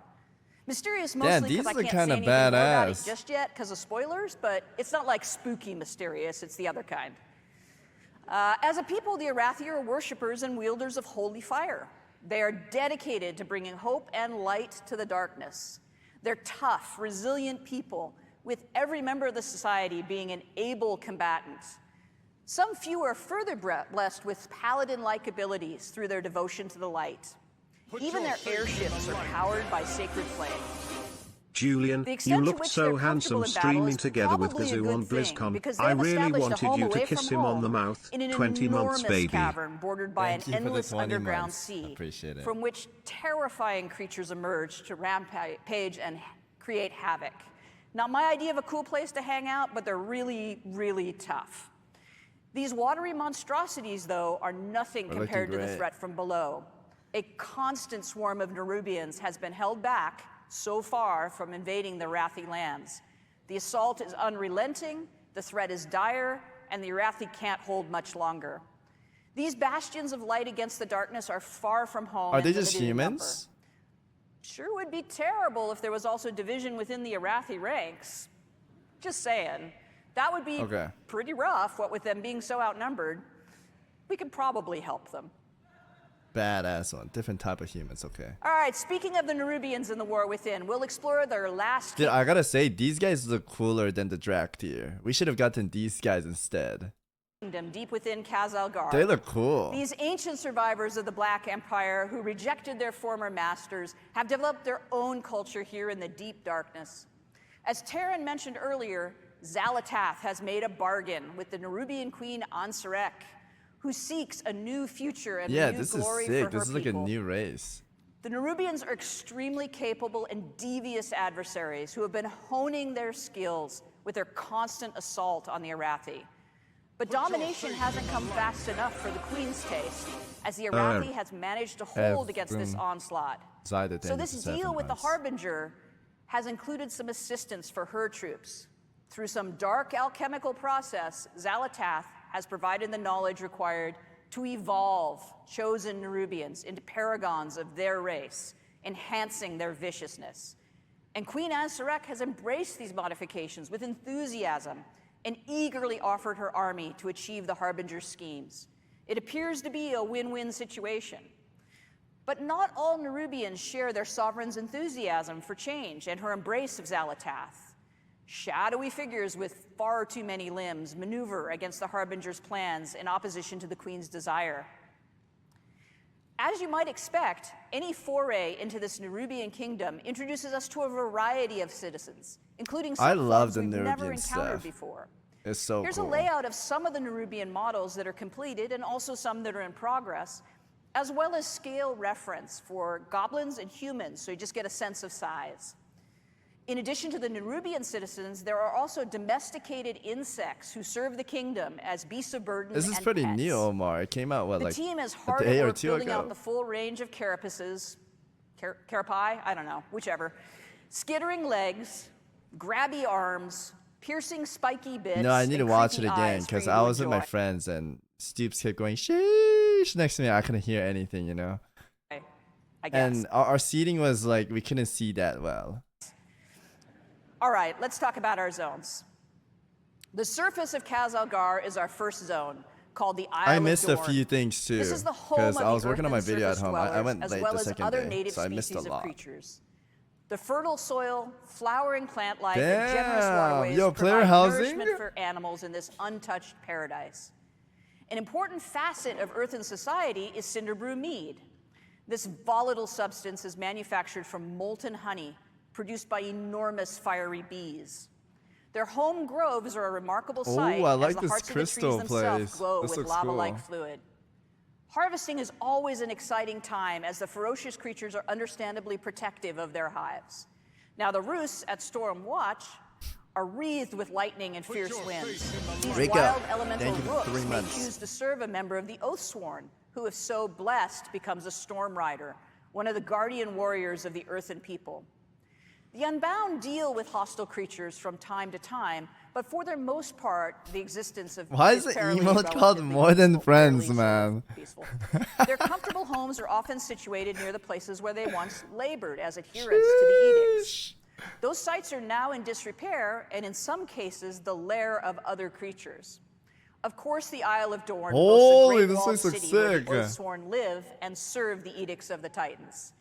Mysterious mostly because I can't say anything more about it just yet because of spoilers, but it's not like spooky mysterious, it's the other kind. As a people, the Arathi are worshippers and wielders of holy fire. They are dedicated to bringing hope and light to the darkness. They're tough, resilient people, with every member of the society being an able combatant. Some few are further blessed with paladin-like abilities through their devotion to the light. Even their airships are powered by sacred flame. Julian, you looked so handsome streaming together with Gazoo on Blizzcon. I really wanted you to kiss him on the mouth. In an 20 months, baby. Cavern bordered by an endless underground sea, Appreciate it. from which terrifying creatures emerge to rampage and create havoc. Not my idea of a cool place to hang out, but they're really, really tough. These watery monstrosities, though, are nothing compared to the threat from below. A constant swarm of Nerubians has been held back so far from invading the Arathi lands. The assault is unrelenting, the threat is dire, and the Arathi can't hold much longer. These bastions of light against the darkness are far from home. Are they just humans? Sure would be terrible if there was also division within the Arathi ranks. Just saying. That would be pretty rough, what with them being so outnumbered. We could probably help them. Badass one. Different type of humans, okay. All right, speaking of the Nerubians in the War Within, we'll explore their last... Dude, I gotta say, these guys look cooler than the Draktyr. We should have gotten these guys instead. ...kingdom deep within Khazalgar. They look cool. These ancient survivors of the Black Empire who rejected their former masters have developed their own culture here in the deep darkness. As Terran mentioned earlier, Xalatath has made a bargain with the Nerubian queen Ansarek, who seeks a new future and a new glory for her people. This is like a new race. The Nerubians are extremely capable and devious adversaries who have been honing their skills with their constant assault on the Arathi. But domination hasn't come fast enough for the Queen's taste, as the Arathi has managed to hold against this onslaught. So this deal with the Harbinger has included some assistance for her troops. Through some dark alchemical process, Xalatath has provided the knowledge required to evolve chosen Nerubians into paragons of their race, enhancing their viciousness. And Queen Ansarek has embraced these modifications with enthusiasm and eagerly offered her army to achieve the Harbinger's schemes. It appears to be a win-win situation. But not all Nerubians share their sovereign's enthusiasm for change and her embrace of Xalatath. Shadowy figures with far too many limbs maneuver against the Harbinger's plans in opposition to the Queen's desire. As you might expect, any foray into this Nerubian kingdom introduces us to a variety of citizens, including some we've never encountered before. It's so Here's cool. a layout of some of the Nerubian models that are completed and also some that are in progress, as well as scale reference for goblins and humans, so you just get a sense of size. In addition to the Nerubian citizens, there are also domesticated insects who serve the kingdom as beasts of burden and pets. This is pretty new, Omar. It came out, what, like the team is hard at work building out the full range of carapaces, carapae, I don't know, whichever, skittering legs, grabby arms, piercing spiky bits. No, I need to watch it again because I was with my friends and Stoops kept going sheesh next to me. I couldn't hear anything, you know. I guess. And our seating was like we couldn't see that well. All right, let's talk about our zones. The surface of Khazalgar is our first zone, called the Isle I missed of a Dorne. few things too This is the home because of I was the working on my earth and video at surface home. I dwellers, went as late well the as second other day, native so I missed a species of lot. creatures. The fertile soil, flowering plant life, and generous waterways Yo, player provide housing? nourishment for animals in this untouched paradise. An important facet of earthen society is Cinderbrew mead. This volatile substance is manufactured from molten honey produced by enormous fiery bees. Their home groves are a remarkable sight I like as the this hearts crystal of the trees themselves place. glow This with looks lava-like cool. fluid. Harvesting is always an exciting time as the ferocious creatures are understandably protective of their hives. Now the roosts at Storm Watch are wreathed with lightning and fierce winds. These Rico, wild elemental thank you for rooks 3 may months. choose to serve a member of the Oathsworn, who, if so blessed, becomes a Storm Rider, one of the guardian warriors of the Earthen people. The Unbound deal with hostile creatures from time to time, but for their most part, the existence of Why is the fairly emote called relatively More Than peaceful, Friends, fairly man? peaceful. Their comfortable homes are often situated near the places where they once labored as adherents to the edicts. Those sites are now in disrepair, and in some cases, the lair of other creatures. Of course, the Isle of Dorne Holy, boasts a this great walled place looks city where the sick. Oathsworn live and serve the edicts of the Titans.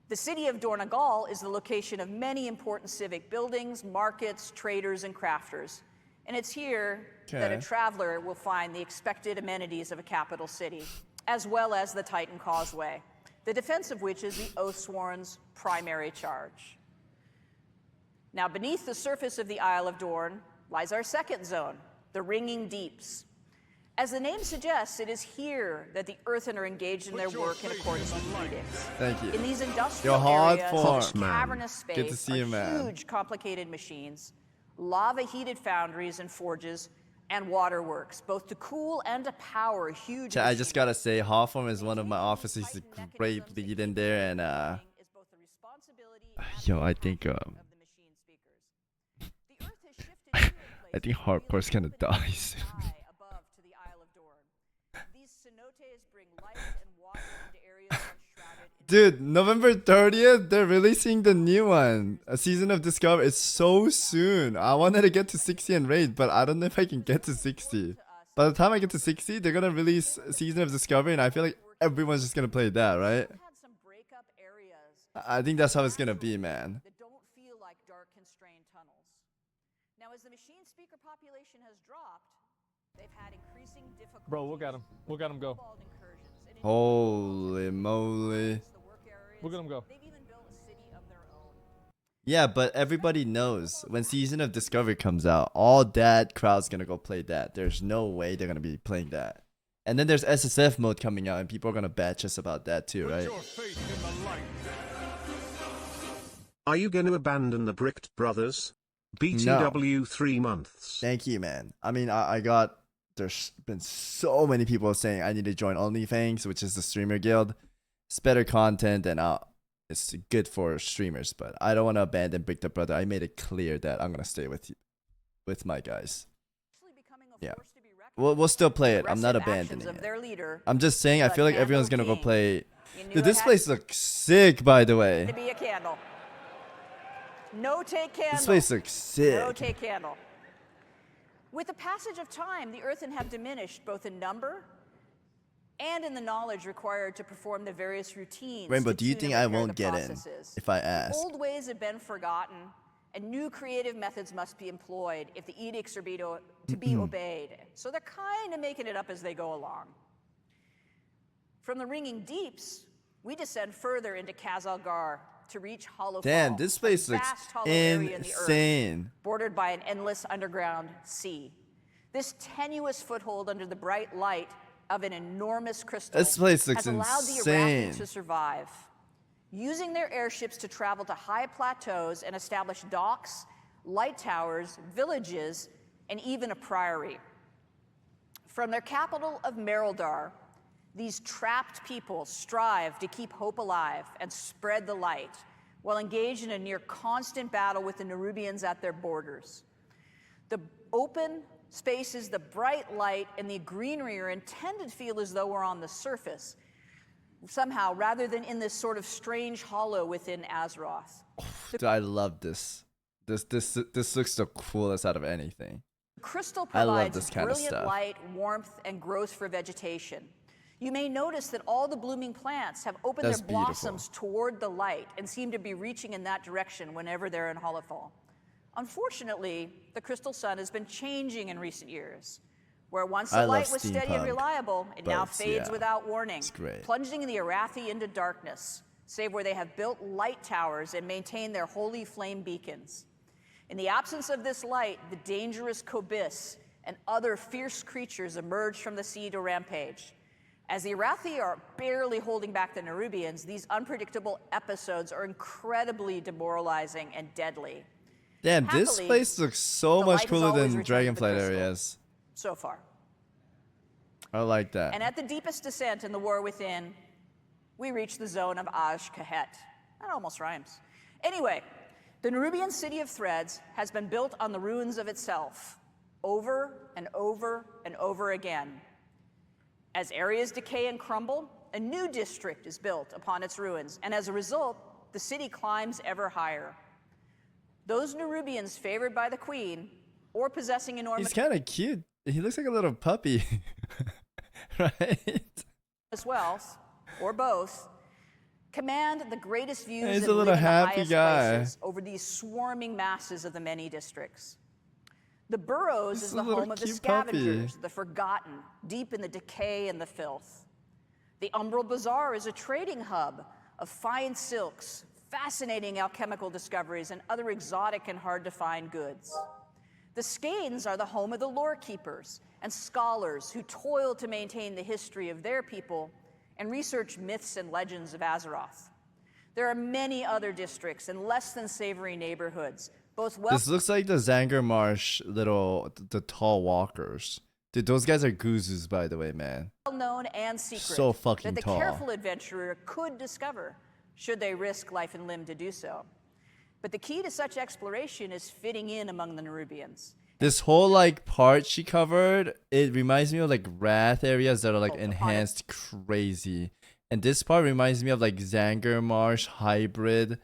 The city of Dornegal is the location of many important civic buildings, markets, traders, and crafters. And it's here that a Okay. traveler will find the expected amenities of a capital city, as well as the Titan Causeway, the defense of which is the Oathsworn's primary charge. Now, beneath the surface of the Isle of Dorne lies our second zone, the Ringing Deeps. As the name suggests, it is here that the Earthen are engaged in their work in accordance with the edicts. Thank you. In these industrial Yo, hard areas, form. this cavernous space Good to see you, are man. huge, complicated machines, lava-heated foundries and forges, and waterworks, both to cool and to power huge I just gotta say, Hawthorne is one of my officers. He's a great lead in there, and yo, I think I think Hardcore's gonna die soon. Dude, November 30th, they're releasing the new one. A Season of Discovery. It's so soon. I wanted to get to 60 and raid, but I don't know if I can get to 60. By the time I get to 60, they're gonna release Season of Discovery, and I feel like everyone's just gonna play that, right? I think that's how it's gonna be, man. Now, as the machine speaker population has dropped, they've had increasing difficulty. Bro, look at him. Look at him go. Holy moly. Look at him go. Yeah, but everybody knows when Season of Discovery comes out, all that crowd's gonna go play that. There's no way they're gonna be playing that. And then there's SSF mode coming out, and people are gonna batch us about that too, right? Are you going to abandon the Bricked Brothers? BTW 3 months. Thank you, man. I mean, I got. There's been so many people saying I need to join OnlyFans, which is the streamer guild. It's better content and it's good for streamers, but I don't want to abandon Brick the Brother. I made it clear that I'm gonna stay with you, with my guys. Yeah, we'll still play it. I'm not abandoning it. I'm just saying I feel like everyone's gonna go play. Dude, this place looks sick, by the way. To be a candle. No take candle. This place looks sick. No take candle. With the passage of time, the Earthen have diminished both in number and in the knowledge required to perform the various routines. Rainbow, to do you tune think and I repair won't the get in processes. if I ask? Old ways have been forgotten, and new creative methods must be employed if the edicts are to be obeyed. So they're kind of making it up as they go along. From the Ringing Deeps, we descend further into Khazalgar to reach Hollowfall. Damn, this place a looks vast hollow area in the earth, insane. bordered by an endless underground sea. This tenuous foothold under the bright light of an enormous crystal This place looks has allowed the insane. Arathi to survive, using their airships to travel to high plateaus and establish docks, light towers, villages, and even a priory. From their capital of Merildar, these trapped people strive to keep hope alive and spread the light, while engaged in a near constant battle with the Nerubians at their borders. The open spaces, the bright light, and the greenery are intended to feel as though we're on the surface, somehow, rather than in this sort of strange hollow within Azeroth. Dude, I love this. This looks the coolest out of anything. Crystal I love provides this kind of brilliant stuff. light, warmth, and growth for vegetation. You may notice that all the blooming plants have opened That's their blossoms toward the light and seem to be reaching in that direction whenever they're in Hollowfall. Unfortunately, the crystal sun has been changing in recent years. Where once I the love light was steady and steampunk reliable, it now boats, fades yeah. without warning, It's great. plunging the Arathi into darkness, save where they have built light towers and maintain their holy flame beacons. In the absence of this light, the dangerous Kobis and other fierce creatures emerge from the sea to rampage. As the Arathi are barely holding back the Nerubians, these unpredictable episodes are incredibly demoralizing and deadly. Damn, this Happily, place looks so the much light has cooler always than returned to the Dragonflight crystal. areas. So far. I like that. And at the deepest descent in the war within, we reach the zone of Aj-Kahet. That almost rhymes. Anyway, the Nerubian city of threads has been built on the ruins of itself over and over and over again. As areas decay and crumble, a new district is built upon its ruins, and as a result, the city climbs ever higher. Those Nerubians favored by the queen or possessing enormous He's kind of cute. He looks like a little puppy. Right? wealth, or both, command the greatest views He's and a little live in the happy highest guy. places over these swarming masses of the many districts. The Burrows This is is the a little home of the cute puppy. scavengers, the forgotten, deep in the decay and the filth. The Umbral Bazaar is a trading hub of fine silks, fascinating alchemical discoveries, and other exotic and hard-to-find goods. The Skeins are the home of the lore keepers and scholars who toil to maintain the history of their people and research myths and legends of Azeroth. There are many other districts and less than savory neighborhoods, both well. This looks like the Zanger Marsh the tall walkers. Dude, those guys are Guzus, by the way, man. Known and secret So fucking that the tall. careful adventurer could discover should they risk life and limb to do so. But the key to such exploration is fitting in among the Nerubians. This whole like part she covered, it reminds me of like Wrath areas that are like enhanced crazy. And this part reminds me of like Zanger Marsh hybrid.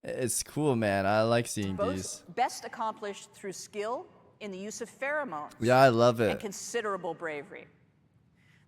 It's cool, man. I like seeing these. Both best accomplished through skill in the use of pheromones. Yeah, I love And it. considerable bravery.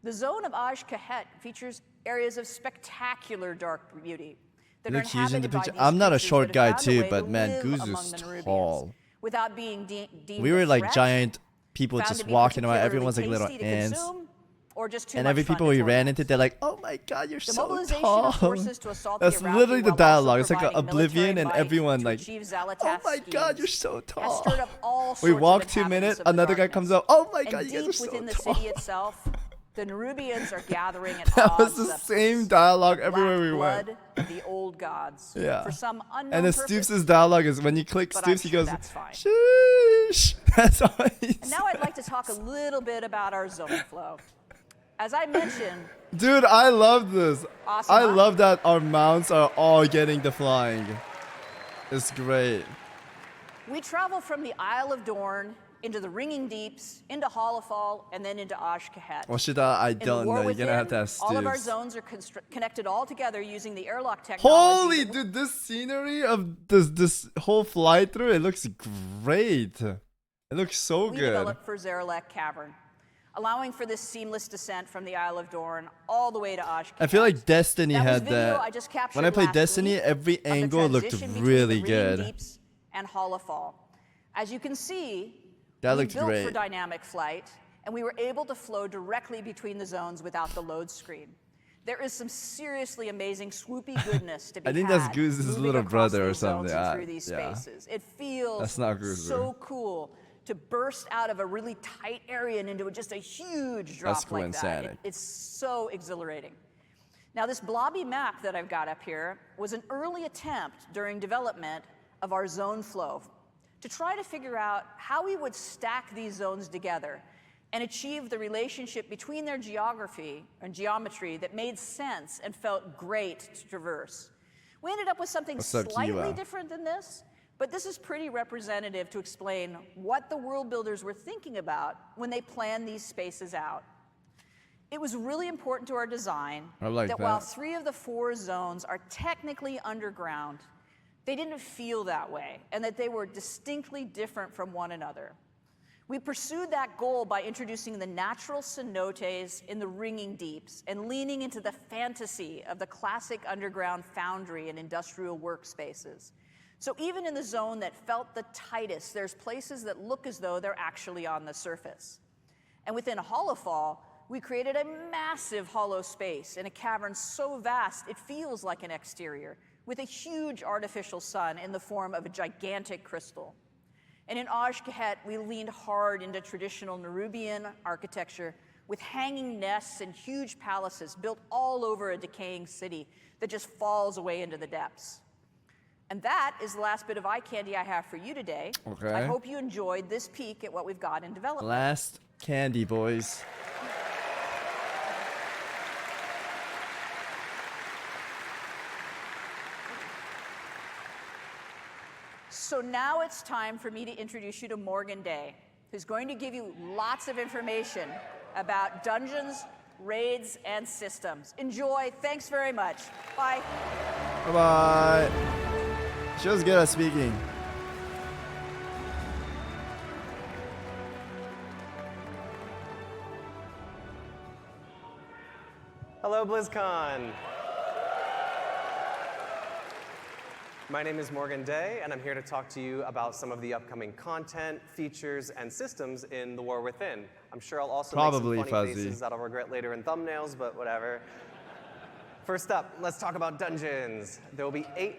The zone of Aj-Kahet features areas of spectacular dark beauty that are Look huge in the inhabited by picture. these I'm not a creatures short that guy have found a too, way but to man, live among Guzu's the Nerubians tall. without being deemed We a were like threat, giant people found just to be walking around. particularly Everyone's like little tasty to ants. consume, or just too And much every fun people to we torment. ran into, they're like, "Oh my god, you're The so mobilization tall." of forces to assault the That's Iraqi literally the while also dialogue. It's like providing Oblivion, and military everyone might like, to achieve "Oh Zalatath's my god, you're schemes so has tall." stirred up all We sorts of walk 2 inhabitants minutes, of the another guy darkness. comes up. "Oh my god, And you guys deep are so within the tall." city itself, the Nerubians are gathering at That was odds the substance, same dialogue everywhere we blood went. of the old gods. Yeah. For some unknown And then purpose. Stoops' dialogue is when you click But I'm Stoops, he sure goes, that's fine. "Sheesh." That's all he And now I'd like to talk a little bit about our zone flow. As I mentioned, Dude, I love this. Awesome, I huh? love that our mounts are all getting the flying. It's great. we travel from the Isle of Dorn into the Ringing Deeps, into Hollowfall, and then into Aj-Kahet. Washida, I In the don't war know. You're gonna have to within, ask all of our Stoops. zones are connected all together using the airlock technology. Holy, dude, this scenery of this whole flight through, it looks great. It looks so we good. developed for Zarelek Cavern, allowing for this seamless descent from the Isle of Dorn all the way to Aj-Kahet. I feel like Destiny That was had video that. I just captured When I played last Destiny, week every of the angle looked transition between really the good. Ringing Deeps and Hollowfall. As you can see, That we looked built for great. dynamic flight, and we were able to flow directly between the zones without the load screen. There is some seriously amazing swoopy goodness to be I think had that's Goose's moving little across brother or these zones something. and through these Yeah. spaces. It feels That's not Goose, so cool to burst out of a really tight area and into just a huge drop That's like that. coincident. It's so exhilarating. Now, this blobby map that I've got up here was an early attempt during development of our zone flow to try to figure out how we would stack these zones together and achieve the relationship between their geography and geometry that made sense and felt great to traverse. We ended up with something What's up, slightly Kiwa? different than this, but this is pretty representative to explain what the world builders were thinking about when they planned these spaces out. It was really important to our design I like that while that. 3 of the 4 zones are technically underground, they didn't feel that way, and that they were distinctly different from one another. We pursued that goal by introducing the natural cenotes in the Ringing Deeps and leaning into the fantasy of the classic underground foundry and industrial workspaces. So even in the zone that felt the tightest, there's places that look as though they're actually on the surface. And within Hollowfall, we created a massive hollow space in a cavern so vast it feels like an exterior, with a huge artificial sun in the form of a gigantic crystal. And in Aj-Kahet, we leaned hard into traditional Nerubian architecture with hanging nests and huge palaces built all over a decaying city that just falls away into the depths. And that is the last bit of eye candy I have for you today. Okay. I hope you enjoyed this peek at what we've got in development. Last candy, boys. So now it's time for me to introduce you to Morgan Day, who's going to give you lots of information about dungeons, raids, and systems. Enjoy. Thanks very much. Bye. Bye-bye. She was good at speaking. Hello, BlizzCon. My name is Morgan Day, and I'm here to talk to you about some of the upcoming content, features, and systems in The War Within. I'm sure I'll also Probably make some funny fuzzy. faces that I'll regret later in thumbnails, but whatever. First up, let's talk about dungeons. There will be 8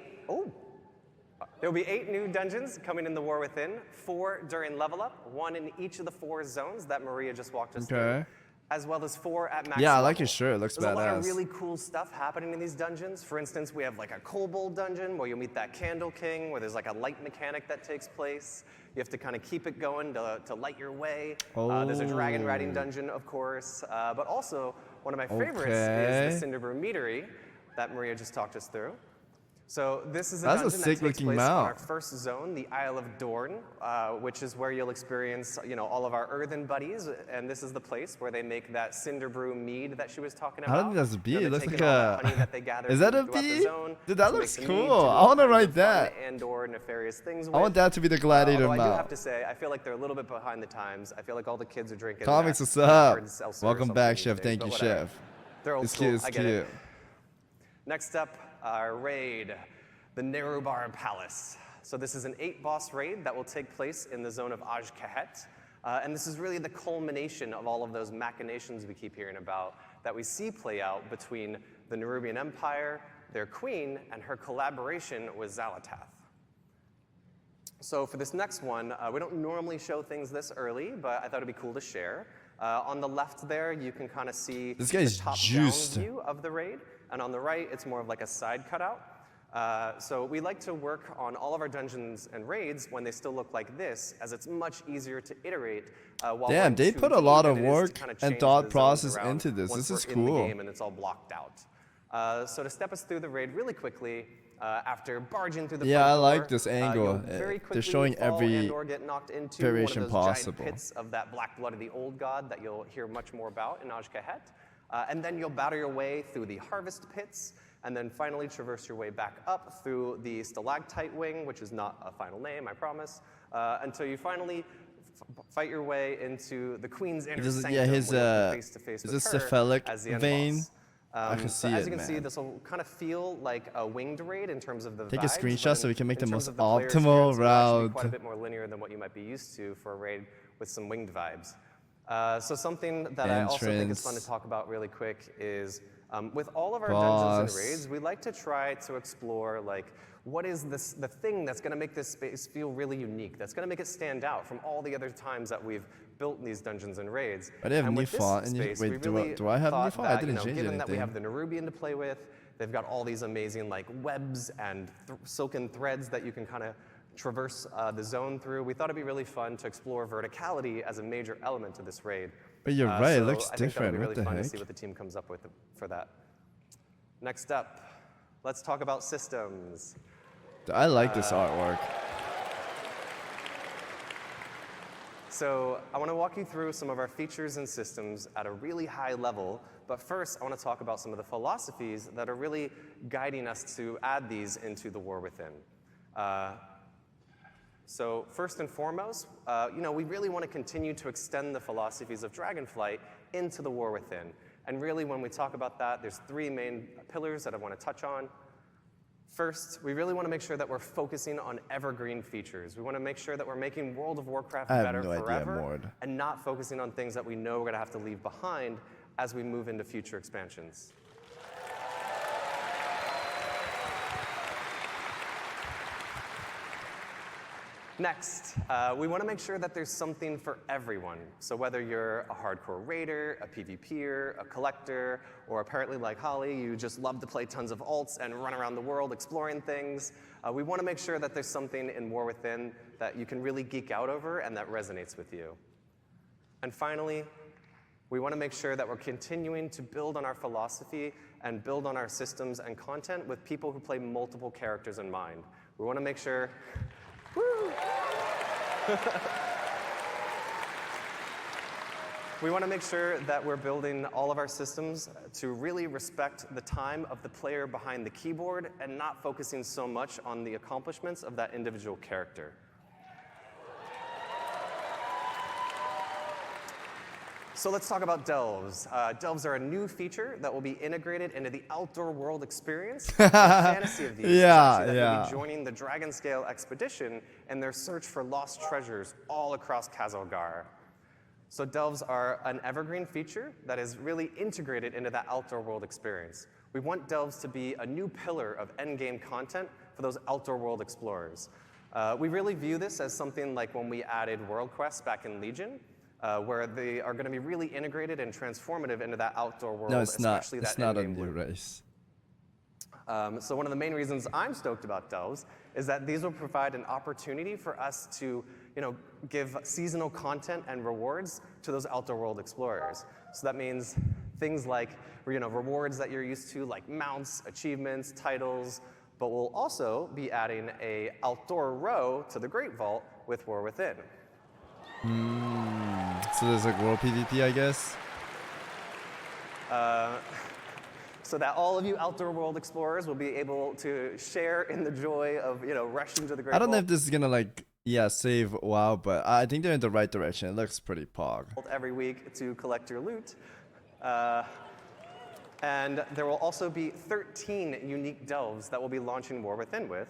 new dungeons coming in The War Within, 4 during level up, 1 in each of the 4 zones that Maria just walked us through, Okay. as well as 4 at max Yeah, I level. like your shirt. It looks There's a lot of badass. really cool stuff happening in these dungeons. For instance, we have like a kobold dungeon where you'll meet that Candle King, where there's like a light mechanic that takes place. You have to kind of keep it going to light your way. There's a dragon riding Oh. dungeon, of course, but also one of my favorites Okay. is the Cinderbrew Meadery that Maria just talked us through. So this is a That's a dungeon that sick takes looking place on mount. our first zone, the Isle of Dorn, which is where you'll experience, all of our earthen buddies, and this is the place where they make that Cinderbrew mead that she was talking I about. don't think that's a bee. they're it looks taking like all that honey a. that they gather Is that a throughout the bee? zone Dude, that to make looks the mead cool. to do I all want to kinds write of that. fun and/or nefarious things I want with. that to be the gladiator Although I do mount. have to say, I feel like they're a little bit behind the times. I feel like all the kids are drinking. Comics, that what's up? hard seltzer or Welcome something back, these Chef. days, Thank but you, whatever. Chef. They're old It's school. cute. It's I get cute. it. Next up, our raid, the Nerubar Palace. So this is an 8-boss raid that will take place in the zone of Aj-Kahet. And this is really the culmination of all of those machinations we keep hearing about that we see play out between the Nerubian Empire, their queen, and her collaboration with Xalatath. So for this next one, we don't normally show things this early, but I thought it'd be cool to share. On the left there, you can kind of see This guy's the top-down juiced. view of the raid, and on the right, it's more of like a side cutout. So we like to work on all of our dungeons and raids when they still look like this, as it's much easier to iterate. While Damn, we're they in put a 2D lot than of it is to work kinda and change thought the zones process around into this. once This is we're in the cool. game and it's all blocked out. So to step us through the raid really quickly, after barging through the Yeah, front I like door, this you'll angle. very They're quickly showing fall every and/or get knocked into variation one of those possible. giant pits of that black blood of the old god that you'll hear much more about in Aj-Kahet. And then you'll battle your way through the harvest pits, and then finally traverse your way back up through the stalactite wing, which is not a final name, I promise, until you finally fight your way into the Queen's inner This is- sanctum, yeah, his, where you'll be is face-to-face this with her cephalic as the end vein? boss. I can So see as it, you can see, man. this will kind of feel like a winged raid in terms of the Take a vibes, screenshot but so we can make in the terms most of the player optimal experience, it'll actually be route. quite a bit more linear than what you might be used to for a raid with some winged vibes. So something that I also think is fun to Entrance. talk about really quick is with all of our Boss. dungeons and raids, we like to try to explore like what is the thing that's going to make this space feel really unique, that's going to make it stand out from all the other times that we've built in these dungeons and raids. But they have And new with this font and space, wait, we do I- really do I have new thought font? I that, didn't change given that we anything. have the Nerubian to play with, they've got all these amazing like webs and silken threads that you can kind of traverse the zone through. We thought it'd be really fun to explore verticality as a major element to this raid. But you're right, it so looks I think that'll different. be What really the fun to heck? see what the team comes up with for that. Next up, let's talk about systems. I like this artwork. So I want to walk you through some of our features and systems at a really high level, but first I want to talk about some of the philosophies that are really guiding us to add these into the War Within. So first and foremost, we really want to continue to extend the philosophies of Dragonflight into the War Within. And really when we talk about that, there's 3 main pillars that I want to touch on. First, we really want to make sure that we're focusing on evergreen features. We want to make sure that we're making World of Warcraft I have better no idea, forever Mord. and not focusing on things that we know we're going to have to leave behind as we move into future expansions. Next, we want to make sure that there's something for everyone. So whether you're a hardcore raider, a PvPer, a collector, or apparently like Holly, you just love to play tons of alts and run around the world exploring things, we want to make sure that there's something in War Within that you can really geek out over and that resonates with you. And finally, we want to make sure that we're continuing to build on our philosophy and build on our systems and content with people who play multiple characters in mind. We want to make sure... Woo! We want to make sure that we're building all of our systems to really respect the time of the player behind the keyboard and not focusing so much on the accomplishments of that individual character. So let's talk about delves. Delves are a new feature that will be integrated into the outdoor world experience. The fantasy of these is actually that they'll be joining the Dragon Scale expedition in their search for lost treasures all across Kazalgar. So delves are an evergreen feature that is really integrated into that outdoor world experience. We want delves to be a new pillar of endgame content for those outdoor world explorers. We really view this as something like when we added world quests back in Legion, where they are going to be really integrated and transformative into that outdoor world, especially that endgame loop. Race. So one of the main reasons I'm stoked about delves is that these will provide an opportunity for us to, give seasonal content and rewards to those outdoor world explorers. So that means things like, rewards that you're used to, like mounts, achievements, titles, but we'll also be adding a outdoor row to the Great Vault with War Within. So there's like world PvP, I guess? So that all of you outdoor world explorers will be able to share in the joy of, rushing to the Great Vault. I don't know if this is gonna save WoW, but I think they're in the right direction. It looks pretty pog. Every week to collect your loot. And there will also be 13 unique delves that we'll be launching War Within with.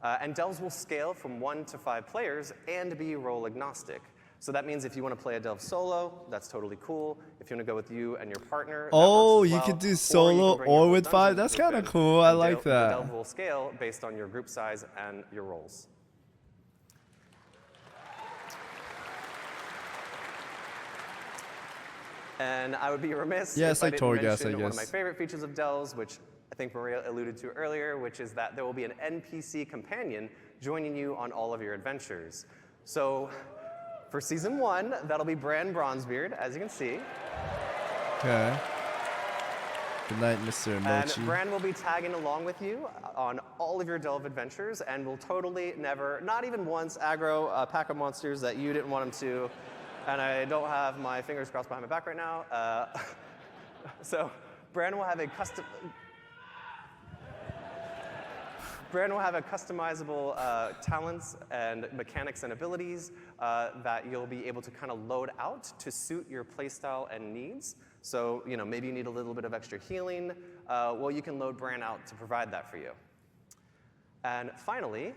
And delves will scale from 1 to 5 players and be role agnostic. So that means if you want to play a delve solo, that's totally cool. If you want to go with you and your partner, you could do solo or with 5? That's kind of cool. I like that. The delve will scale based on your group size and your roles. And I would be remiss if I didn't mention one of my favorite features of delves, which I think Maria alluded to earlier, which is that there will be an NPC companion joining you on all of your adventures. So for Season 1, that'll be Bran Bronzebeard, as you can see. Okay. Good night, Mr. Mochi. And Bran will be tagging along with you on all of your delve adventures and will totally never, not even once, aggro a pack of monsters that you didn't want him to. And I don't have my fingers crossed behind my back right now. So Bran will have a customizable talents and mechanics and abilities that you'll be able to kind of load out to suit your playstyle and needs. So, maybe you need a little bit of extra healing. Well, you can load Bran out to provide that for you. And finally,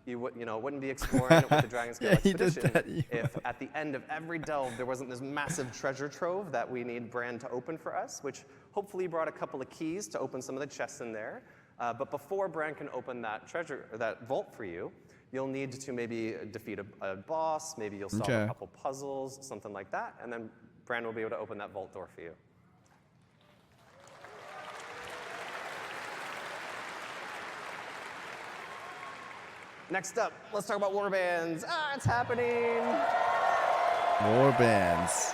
you wouldn't be exploring with the Dragon Scale expedition if at the end of every delve there wasn't this massive treasure trove that we need Bran to open for us, which hopefully brought a couple of keys to open some of the chests in there. But before Bran can open that vault for you, you'll need to maybe defeat a boss, maybe you'll solve a couple puzzles, something like that, and then Bran will be able to open that vault door for you. Next up, let's talk about warbands. It's happening! Warbands.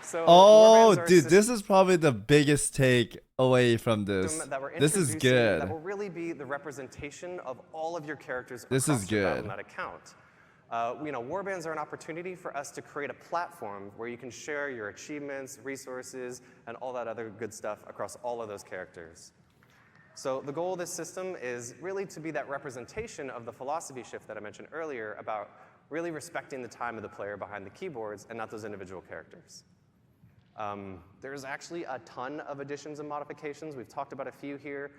So dude, this is probably the biggest take away from this. This is good. That will really be the representation of all of your characters across your Battle.net account. Warbands are an opportunity for us to create a platform where you can share your achievements, resources, and all that other good stuff across all of those characters. So the goal of this system is really to be that representation of the philosophy shift that I mentioned earlier about really respecting the time of the player behind the keyboards and not those individual characters. There's actually a ton of additions and modifications. We've talked about a few here.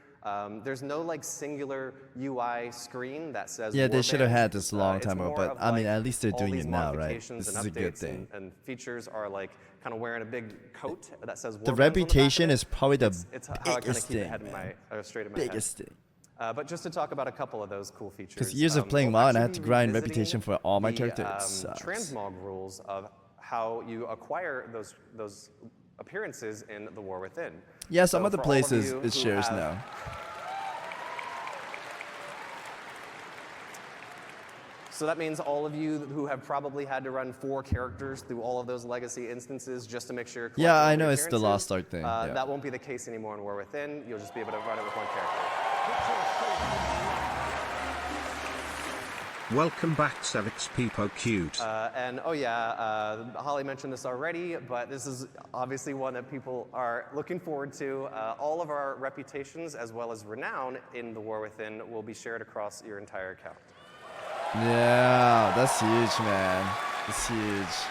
There's no singular UI screen that says they should have had this a long time ago, but I mean, at least they're doing it now, right? This is a good thing. And features are kind of wearing a big coat that says the reputation is probably the biggest thing. Biggest thing. But just to talk about a couple of those cool features. Because years of playing we'll WoW and I had actually to be grind revisiting reputation for all my the, characters. Sucks. transmog rules of how you acquire those appearances in The War Within. Yeah, some So of the for all of places you it who shares have- now. So that means all of you who have probably had to run 4 characters through all of those legacy instances just to make sure. you're collecting Yeah, all I the know it's the appearances, Lost Ark thing. Yeah. That won't be the case anymore in War Within. You'll just be able to run it with 1 character. Welcome back, Savix Peepo Cute. And oh yeah, Holly mentioned this already, but this is obviously one that people are looking forward to. All of our reputations as well as renown in The War Within will be shared across your entire account. Yeah, that's huge, man. It's huge.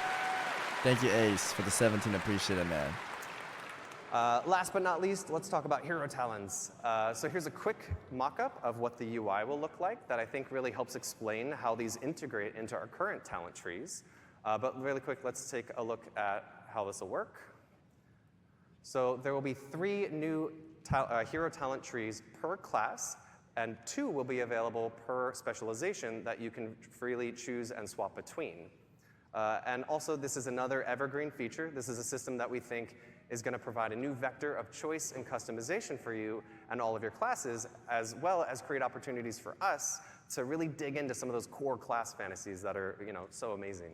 Thank you, Ace, for the 17. Appreciate it, man. Last but not least, let's talk about hero talents. So here's a quick mock-up of what the UI will look like that I think really helps explain how these integrate into our current talent trees. But really quick, let's take a look at how this will work. So there will be 3 new hero talent trees per class, and 2 will be available per specialization that you can freely choose and swap between. And also, this is another evergreen feature. This is a system that we think is going to provide a new vector of choice and customization for you and all of your classes, as well as create opportunities for us to really dig into some of those core class fantasies that are, so amazing.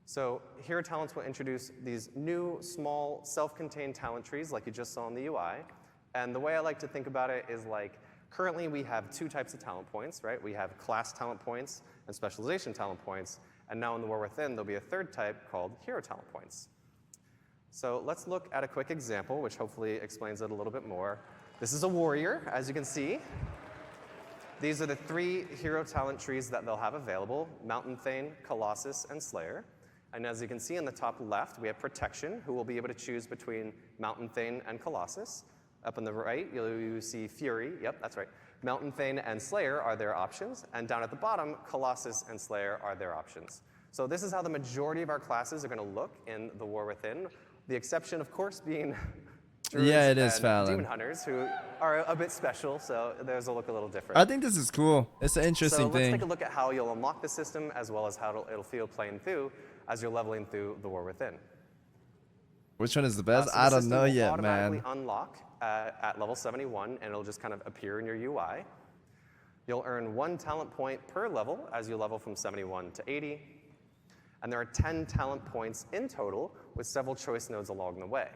So Hero Talents will introduce these new, small, self-contained talent trees like you just saw in the UI. And the way I like to think about it is like, currently we have 2 types of talent points, right? We have class talent points and specialization talent points. And now in the War Within, there'll be a 3rd type called hero talent points. So let's look at a quick example, which hopefully explains it a little bit more. This is a warrior, as you can see. These are the 3 hero talent trees that they'll have available: Mountain Thane, Colossus, and Slayer. And as you can see in the top left, we have Protection, who will be able to choose between Mountain Thane and Colossus. Up on the right, you see Fury. Yep, that's right. Mountain Thane and Slayer are their options. And down at the bottom, Colossus and Slayer are their options. So this is how the majority of our classes are going to look in The War Within. The exception, of course, being druids Yeah, it is and Fallon. demon hunters, who are a bit special, so theirs will look a little different. I think this is cool. It's an interesting so thing. let's take a look at how you'll unlock the system, as well as how it'll feel playing through as you're leveling through The War Within. Which one is the best? So I the don't know system will yet, automatically man. unlock at level 71, and it'll just kind of appear in your UI. You'll earn 1 talent point per level as you level from 71 to 80. And there are 10 talent points in total, with several choice nodes along the way.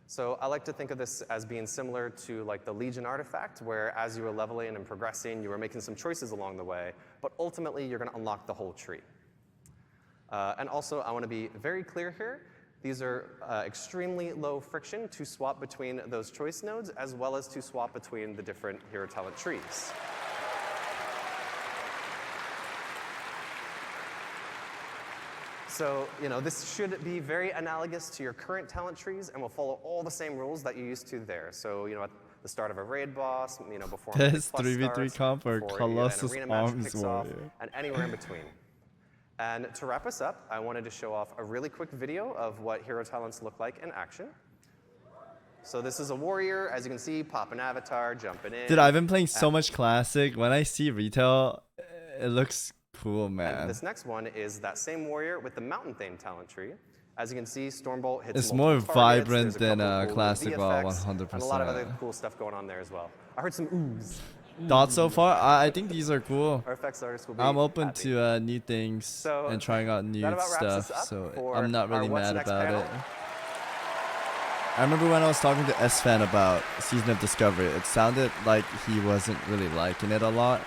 So I like to think of this as being similar to like the Legion artifact, where as you were leveling and progressing, you were making some choices along the way, but ultimately you're going to unlock the whole tree. And also, I want to be very clear here. These are extremely low friction to swap between those choice nodes, as well as to swap between the different hero talent trees. So, this should be very analogous to your current talent trees and will follow all the same rules that you used to there. So, at the start of a raid boss, before This Plus 3v3 starts, comp or before, Colossus an arena match Arms kicks off, Warrior. and anywhere in between. And to wrap us up, I wanted to show off a really quick video of what hero talents look like in action. So this is a warrior, as you can see, pop an avatar, jumping in. Dude, I've been playing so much classic. When I see retail, it looks cool, man. And this next one is that same warrior with the Mountain Thane talent tree. As you can see, Stormbolt hits It's multiple more targets. vibrant There's a than couple of cool classic WoW, effects, 100%. And a lot of other cool stuff going on there as well. I heard some oohs. Thoughts so far? I think these are cool. Our effects artists will be I'm open happy. to new things and trying out new that about wraps us stuff, up so for I'm not our really What's mad Next about panel. it. I remember when I was talking to S-Fan about Season of Discovery, it sounded like he wasn't really liking it a lot.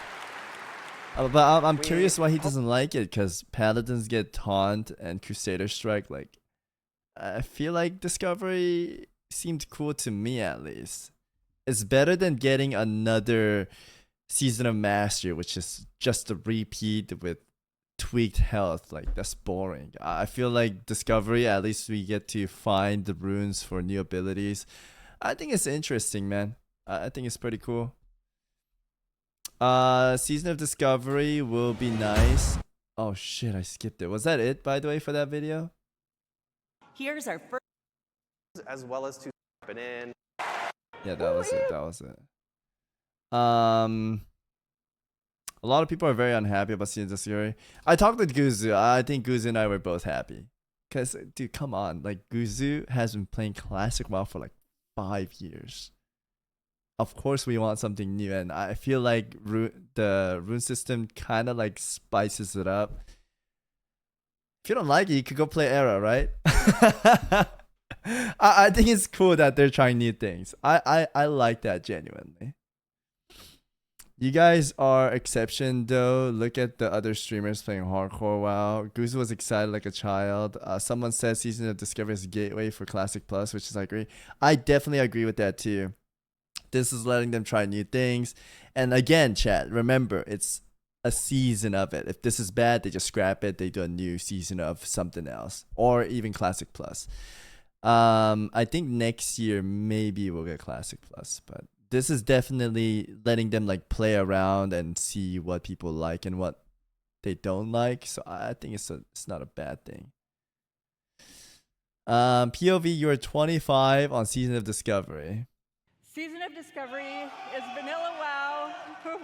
But I'm curious why he doesn't like it, because Paladins get Taunt and Crusader Strike. Like, I feel like Discovery seemed cool to me, at least. It's better than getting another Season of Mastery, which is just a repeat with tweaked health. Like, that's boring. I feel like Discovery, at least we get to find the runes for new abilities. I think it's interesting, man. I think it's pretty cool. Season of Discovery will be nice. Oh shit, I skipped it. Was that it, by the way, for that video? Here's our first. As well as to jump in. Yeah, that was it. That was it. A lot of people are very unhappy about seeing this Discovery. I talked with Guzu. I think Guzu and I were both happy. Cause dude, come on, like Guzu has been playing Classic WoW for like 5 years. Of course, we want something new, and I feel like the rune system kind of like spices it up. If you don't like it, you could go play Era, right? I think it's cool that they're trying new things. I like that genuinely. You guys are exception though. Look at the other streamers playing hardcore WoW. Goose was excited like a child. Someone said Season of Discovery is a gateway for Classic Plus, which is I agree. I definitely agree with that too. This is letting them try new things. And again, chat, remember, it's a season of it. If this is bad, they just scrap it. They do a new season of something else. Or even Classic Plus. I think next year maybe we'll get Classic Plus, but this is definitely letting them like play around and see what people like and what they don't like. So I think it's not a bad thing. POV, you're 25 on Season of Discovery. Season of Discovery is vanilla WoW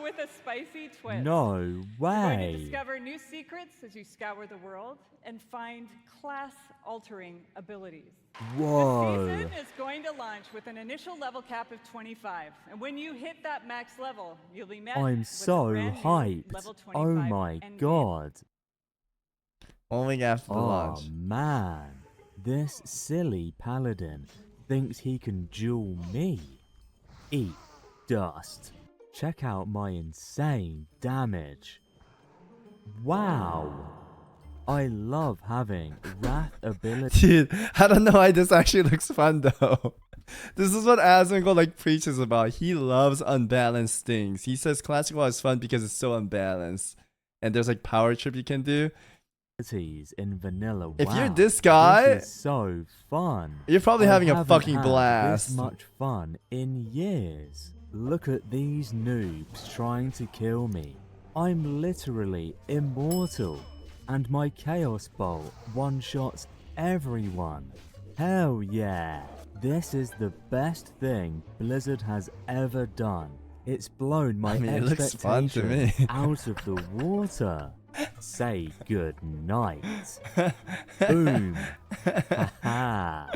with a spicy twist. No You're going to way. discover new secrets as you scour the world and find class-altering abilities. Whoa. The season is going to launch with an initial level cap of 25, and when you hit that max level, you'll be met I'm with so a brand new hyped. level 25 Oh my endgame. god. Only after the Oh launch. man. This silly paladin thinks he can duel me. Eat dust. Check out my insane damage. Wow. I love having wrath ability. Dude, I don't know why this actually looks fun though. This is what Asmongold like preaches about. He loves unbalanced things. He says Classic WoW is fun because it's so unbalanced. And there's like power trip you can do. In vanilla WoW. If you're this guy, this is so fun. you're probably I having a haven't fucking had blast. This much fun in years. Look at these noobs trying to kill me. I'm literally immortal, and my Chaos Bolt one-shots everyone. Hell yeah! This is the best thing Blizzard has ever done. It's blown my I mean, it looks fun to me. expectations out of the water. Say good night. Boom. Haha.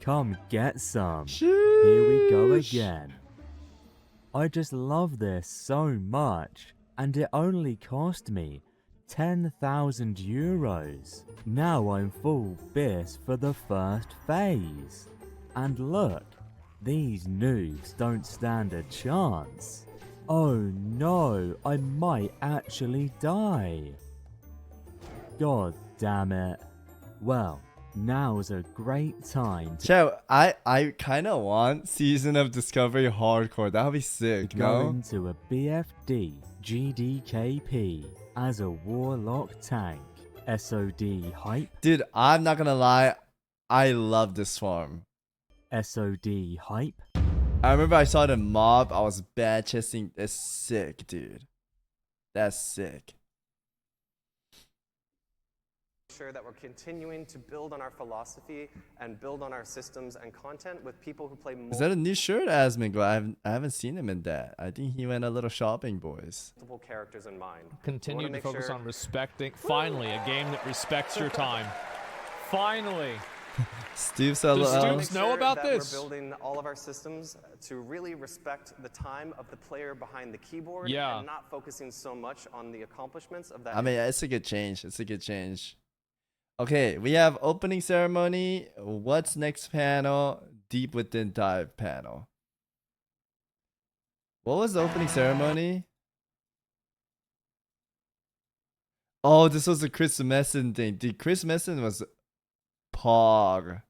Come get some. Here we go again. I just love this so much, and it only cost me 10,000 euros. Now I'm full fierce for the first phase. And look, these noobs don't stand a chance. Oh no, I might actually die. God damn it. Well, now's a great time to Chat, I kind of want Season of Discovery hardcore. That would be sick, go no? into a BFD GDKP as a warlock tank. SOD hype. Dude, I'm not gonna lie. I love this farm. SOD hype. I remember I saw it in Mob. I was bad chesting. That's sick, dude. That's sick. Sure that we're continuing to build on our philosophy and build on our systems and content with people who play Is that a new shirt, Asmongold? I haven't seen him in that. I think he went a little shopping, boys. multiple characters in mind. Continue to make focus sure- on respecting. Finally, a game that respects your time. Finally. Stoops, Does hello. Stoops know about that this? We're building all of our systems to really respect the time of the player behind the keyboard Yeah. and not focusing so much on the accomplishments of that. I mean, it's a good change. It's a good change. Okay, we have opening ceremony. What's next panel? Deep Within Dive panel. What was the opening ceremony? Oh, this was the Chris Messon thing. Dude, Chris Messon was Pog.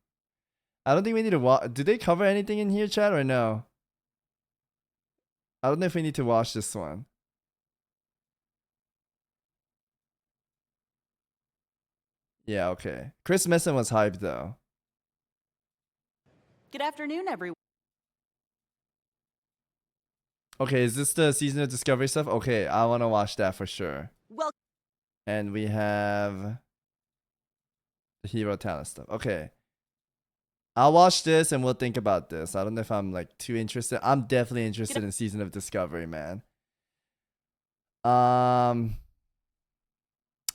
I don't think we need to watch. Did they cover anything in here, chat, or no? I don't know if we need to watch this one. Yeah, okay. Chris Messon was hyped though. Good afternoon, everyone. Okay, is this the Season of Discovery stuff? Okay, I want to watch that for sure. Well, And we have the hero talent stuff. Okay. I'll watch this and we'll think about this. I don't know if I'm like too interested. I'm definitely interested in Season of Discovery, man. I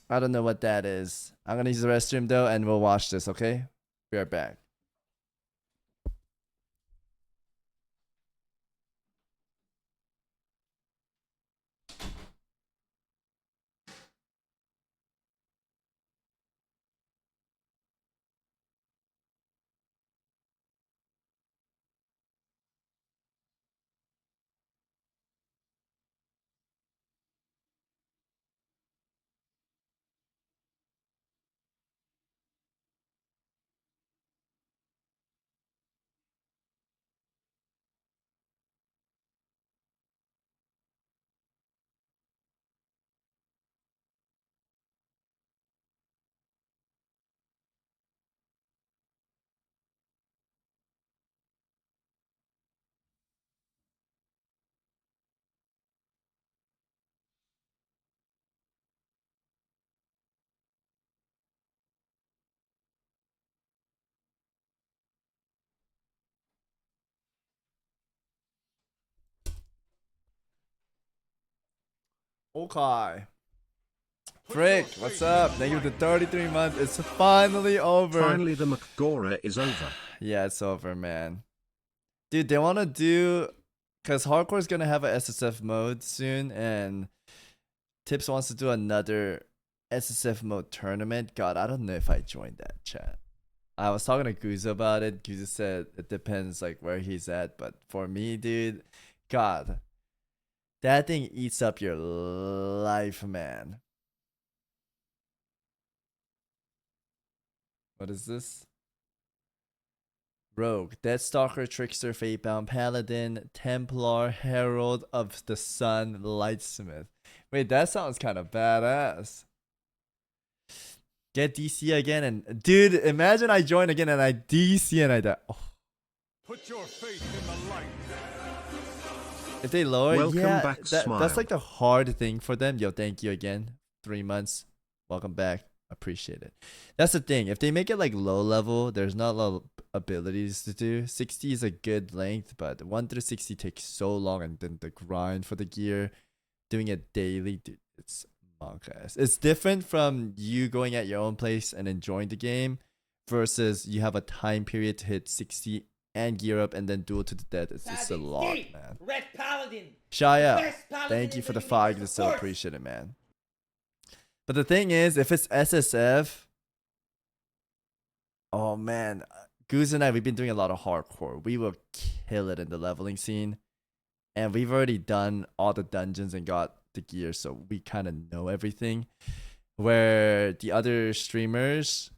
don't know what that is. I'm gonna use the restroom though, and we'll watch this. Okay, be right back. Okay. Frick, what's up? Thank you for the 33 months. It's finally over. Finally, the McGora is over. Yeah, it's over, man. Dude, they want to do... Because Hardcore is going to have a SSF mode soon, and Tips wants to do another SSF mode tournament. God, I don't know if I joined that chat. I was talking to Guzo about it. Guzo said it depends like where he's at, but for me, dude, God, that thing eats up your life, man. What is this? Rogue, Deathstalker, Trickster, Fatebound, Paladin, Templar, Herald of the Sun, Lightsmith. Wait, that sounds kind of badass. Get DC again and... Dude, imagine I join again and I DC and I die. Oh. Put your faith in the light. If they lower, Welcome yeah, back, that's like the hard thing for them. Yo, thank you again. 3 months. Welcome back. Appreciate it. That's the thing. If they make it like low level, there's not a lot of abilities to do. 60 is a good length, but 1 through 60 takes so long, and then the grind for the gear, doing it daily, dude, it's monk ass. It's different from you going at your own pace and enjoying the game versus you have a time period to hit 60 and gear up and then duel to the death. It's just a lot, man. Red Paladin. Shaya, thank you for the 5. I so appreciate it, man. But the thing is, if it's SSF, oh man, Goose and I, we've been doing a lot of hardcore. We will kill it in the leveling scene. And we've already done all the dungeons and got the gear, so we kind of know everything. Where the other streamers,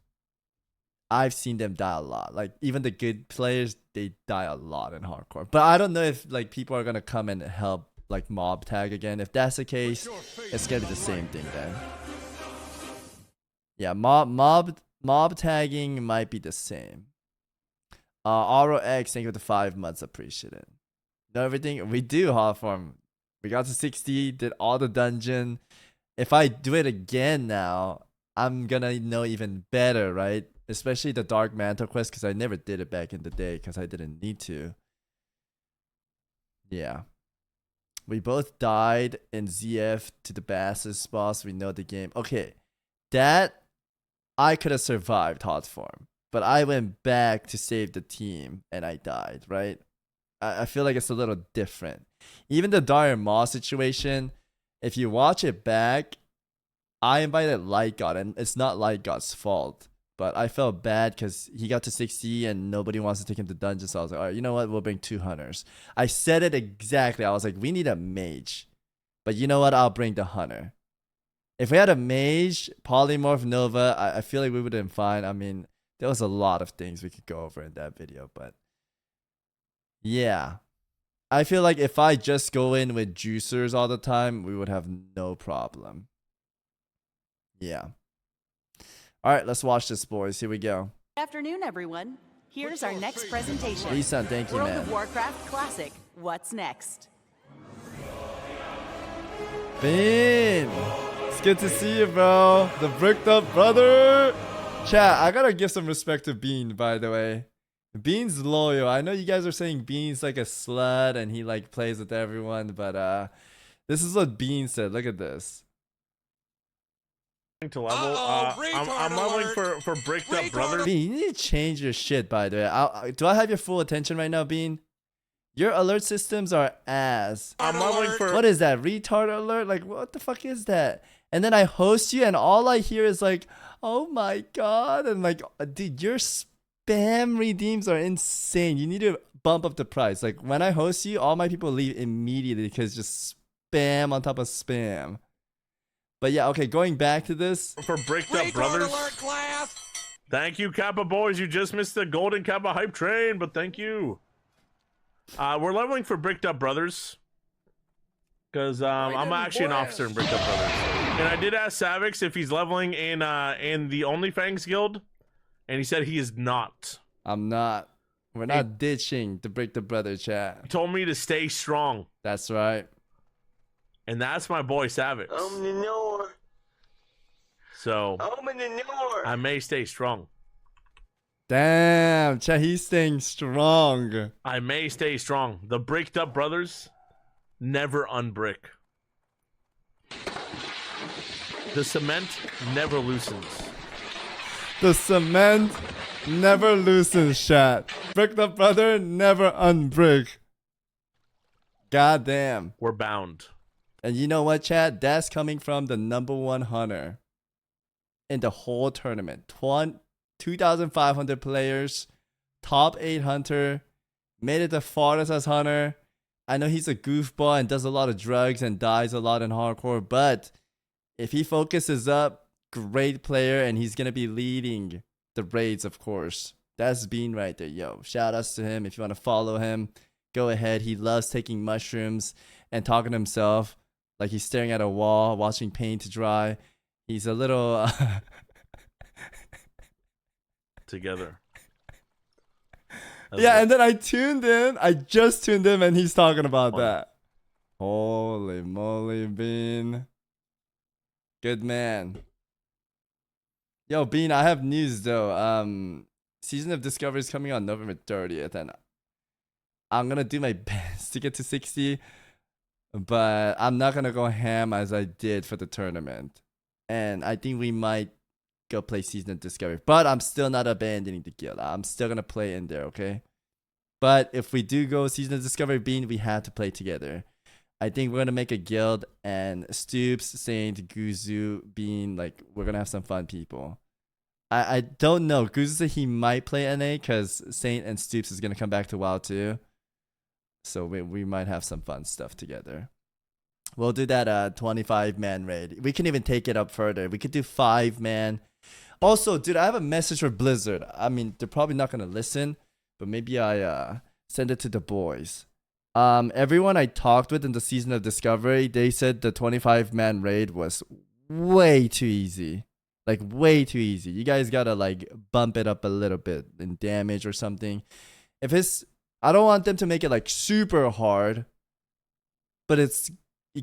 I've seen them die a lot. Like, even the good players, they die a lot in hardcore. But I don't know if like people are going to come and help like mob tag again. If that's the case, it's going to be the same thing then. Yeah, mob tagging might be the same. Aro X, thank you for the 5 months. Appreciate it. Know everything? We do, Hawthorne. We got to 60, did all the dungeon. If I do it again now, I'm gonna know even better, right? Especially the Dark Mantle quest, because I never did it back in the day because I didn't need to. Yeah. We both died in ZF to the Basses boss. We know the game. Okay. That I could have survived hot form, but I went back to save the team and I died, right? I feel like it's a little different. Even the Dire Maw situation, if you watch it back, I invited Light God, and it's not Light God's fault, but I felt bad because he got to 60 and nobody wants to take him to dungeon, so I was like, all right, you know what, we'll bring 2 hunters. I said it exactly. I was like, we need a mage, but you know what, I'll bring the hunter. If we had a mage, polymorph, Nova, I feel like we would have been fine. I mean, there was a lot of things we could go over in that video, but yeah. I feel like if I just go in with juicers all the time, we would have no problem. Yeah. All right, let's watch this, boys. Here we go. Good afternoon, everyone. Here's our next presentation. Lee-san, thank you, World man. of Warcraft Classic. What's next? Bean! It's good to see you, bro. The bricked up brother. Chat, I gotta give some respect to Bean, by the way. Bean's loyal. I know you guys are saying Bean's like a slut and he like plays with everyone, but this is what Bean said. Look at this. To level. I'm leveling for Bricked Up Brothers. Bean, you need to change your shit, by the way. Do I have your full attention right now, Bean? Your alert systems are ass. I'm leveling for. What is that? Retard alert? Like, what the fuck is that? And then I host you, and all I hear is like, oh my god. And like, dude, your spam redeems are insane. You need to bump up the price. Like, when I host you, all my people leave immediately because just spam on top of spam. But yeah, okay, going back to this. For Bricked Up Brothers. Thank you, Kappa boys. You just missed the golden Kappa hype train, but thank you. We're leveling for Bricked Up Brothers. Because I'm actually an officer in Bricked Up Brothers. And I did ask Savix if he's leveling in the OnlyFangs guild. And he said he is not. I'm not. We're not ditching the Bricked Up Brother chat. He told me to stay strong. That's right. And that's my boy Savix. So I may stay strong. Damn, chat, he's staying strong. I may stay strong. The Bricked Up Brothers never unbrick. The cement never loosens. The cement never loosens, chat. Bricked Up Brother never unbrick. God damn. We're bound. And you know what, chat? That's coming from the #1 hunter in the whole tournament. 2,500 players, top 8 hunter, made it the farthest as hunter. I know he's a goofball and does a lot of drugs and dies a lot in hardcore, but if he focuses up, great player, and he's going to be leading the raids, of course. That's Bean right there, yo. Shout outs to him. If you want to follow him, go ahead. He loves taking mushrooms and talking to himself like he's staring at a wall, watching paint dry. He's a little... Together. Yeah, and then I tuned in. I just tuned in and he's talking about that. Holy moly, Bean. Good man. Yo, Bean, I have news though. Season of Discovery is coming on November 30th, and I'm gonna do my best to get to 60, but I'm not gonna go ham as I did for the tournament. And I think we might go play Season of Discovery, but I'm still not abandoning the guild. I'm still gonna play in there, okay? But if we do go Season of Discovery, Bean, we have to play together. I think we're gonna make a guild, and Stoops, Saint, Guzu, Bean, like, we're gonna have some fun people. I don't know. Guzu said he might play NA because Saint and Stoops is gonna come back to WoW too. So we might have some fun stuff together. We'll do that 25-man raid. We can even take it up further. We could do 5-man. Also, dude, I have a message for Blizzard. I mean, they're probably not gonna listen, but maybe I send it to the boys. Everyone I talked with in the Season of Discovery, they said the 25-man raid was way too easy. Like, way too easy. You guys gotta, like, bump it up a little bit in damage or something. If it's... I don't want them to make it, like, super hard. But it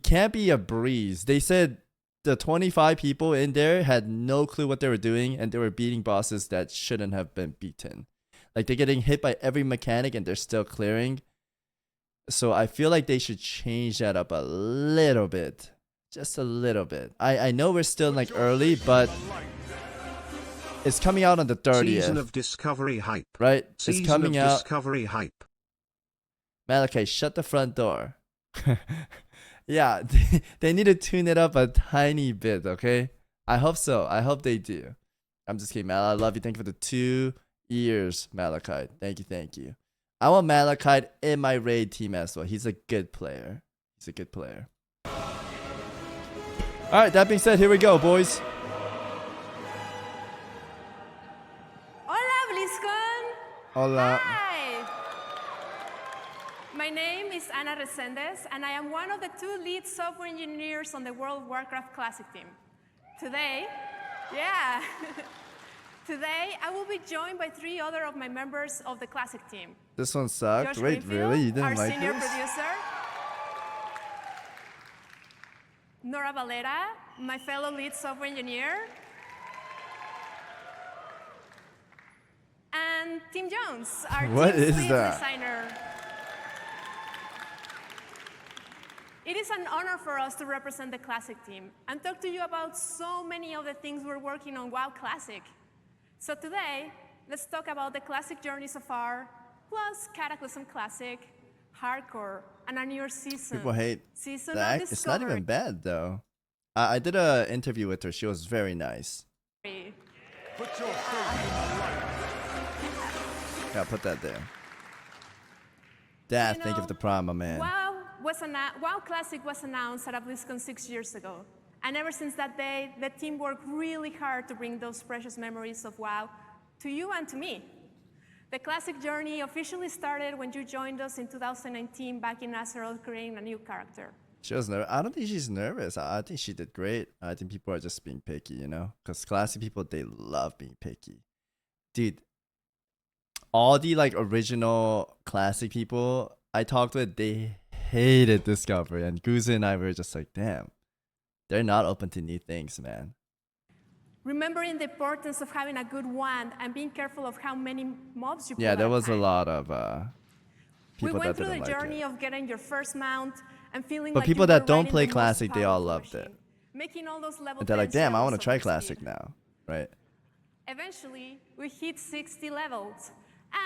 can't be a breeze. They said the 25 people in there had no clue what they were doing, and they were beating bosses that shouldn't have been beaten. Like, they're getting hit by every mechanic, and they're still clearing. So I feel like they should change that up a little bit. Just a little bit. I know we're still like early, but it's coming out on the 30th. Season of Discovery hype. Right? Season it's coming of out. Discovery hype. Malachi, shut the front door. Yeah, they need to tune it up a tiny bit, okay? I hope so. I hope they do. I'm just kidding, Mal. I love you. Thank you for the 2 years, Malachi. Thank you, thank you. I want Malachite in my raid team as well. He's a good player. He's a good player. Alright, that being said, here we go, boys. Hola, Blizzcon. Hola. Hi. My name is Ana Resendes, and I am one of the 2 lead software engineers on the World of Warcraft Classic team. Today, Today, I will be joined by 3 other of my members of the Classic team. This one sucked. Josh Wait, Greenfield, really? You didn't our like senior this? producer. Nora Valera, my fellow lead software engineer. And Tim Jones, our What team's is lead that? designer. It is an honor for us to represent the Classic team and talk to you about so many of the things we're working on WoW Classic. So today, let's talk about the Classic journey so far, plus Cataclysm Classic, Hardcore, and a newer season. People hate Season the of act. It's not Discovery. even bad though. I did a interview with her. She was very nice. Put your faith in the light. Yeah, put that there. Dad, think of the prime, my man. WoW Classic was announced at Blizzcon 6 years ago. And ever since that day, the team worked really hard to bring those precious memories of WoW to you and to me. The Classic journey officially started when you joined us in 2019 back in Azeroth creating a new character. She was nervous. I don't think she's nervous. I think she did great. I think people are just being picky, you know? Because Classic people, they love being picky. Dude, all the like original Classic people I talked with, they hated Discovery. And Guza and I were just like, damn, they're not open to new things, man. Remembering the importance of having a good wand and being careful of how many mobs you pull Yeah, there at was a time. lot of We people went that through the didn't like journey it. of getting your first mount and feeling But like people you that were don't riding play the most Classic, they all powerful loved machine, it. making all those level And they're like, 10 damn, I shells want to of try your Classic speed. now, right? Eventually, we hit 60 levels,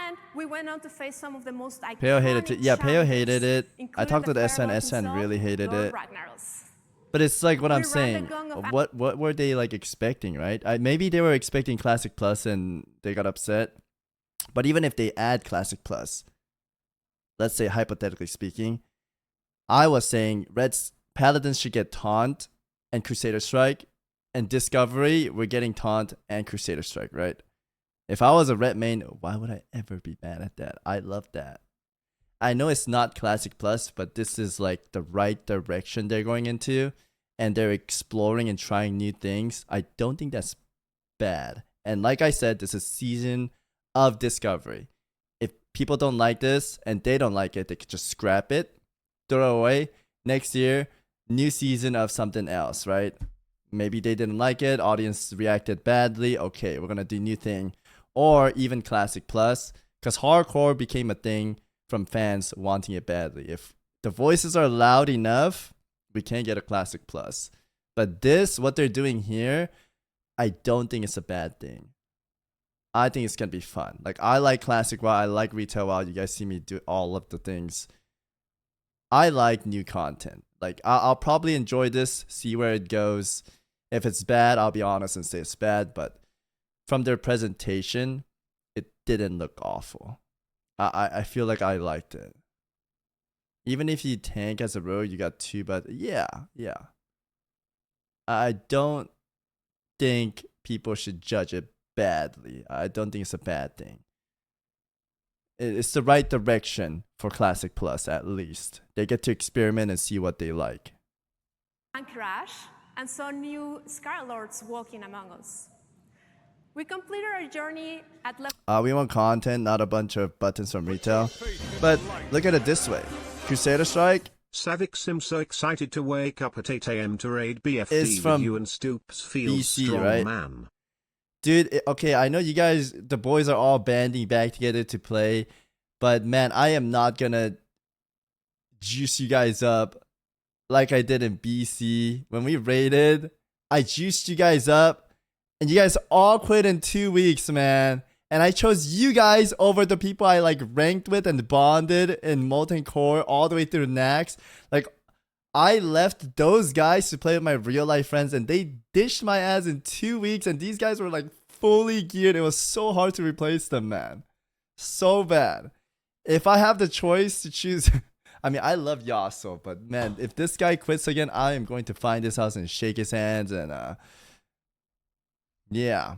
and we went on to face some of the most iconic Peo hated it. Yeah, Peo hated it. I including talked the with SN. Firewalk SN himself, really hated Lord it. Ragnaros. But it's like what We I'm ran the saying. gang of What were they like expecting, right? Maybe they were expecting Classic Plus and they got upset. But even if they add Classic Plus, let's say hypothetically speaking, I was saying Paladins should get Taunt and Crusader Strike, and Discovery, we're getting Taunt and Crusader Strike, right? If I was a Red main, why would I ever be mad at that? I love that. I know it's not Classic Plus, but this is like the right direction they're going into, and they're exploring and trying new things. I don't think that's bad. And like I said, this is season of Discovery. If people don't like this and they don't like it, they could just scrap it, throw it away. Next year, new season of something else, right? Maybe they didn't like it, audience reacted badly. Okay, we're gonna do new thing. Or even Classic Plus, because hardcore became a thing from fans wanting it badly. If the voices are loud enough, we can get a Classic Plus. But this, what they're doing here, I don't think it's a bad thing. I think it's gonna be fun. Like, I like Classic WoW, I like Retail WoW. You guys see me do all of the things. I like new content. Like, I'll probably enjoy this, see where it goes. If it's bad, I'll be honest and say it's bad. But from their presentation, it didn't look awful. I feel like I liked it. Even if you tank as a rogue, you got 2, but yeah. I don't think people should judge it badly. I don't think it's a bad thing. It's the right direction for Classic Plus, at least. They get to experiment and see what they like. And Crash, and saw new Scarlords walking among us. We completed our journey at level. We want content, not a bunch of buttons from retail. But look at it this way. Crusader Strike. Savix seems so excited to wake up at 8 a.m. to raid BFD is from with you and Stoops feels BC, strong, right? man. Dude, okay, I know you guys, the boys are all banding back together to play. But man, I am not gonna juice you guys up like I did in BC. When we raided, I juiced you guys up. And you guys all quit in 2 weeks, man. And I chose you guys over the people I like ranked with and bonded in Molten Core all the way through Nax. Like, I left those guys to play with my real life friends and they dished my ass in 2 weeks. And these guys were like fully geared. It was so hard to replace them, man. So bad. If I have the choice to choose, I mean, I love Yasuo, but man, if this guy quits again, I am going to find his house and shake his hands and yeah.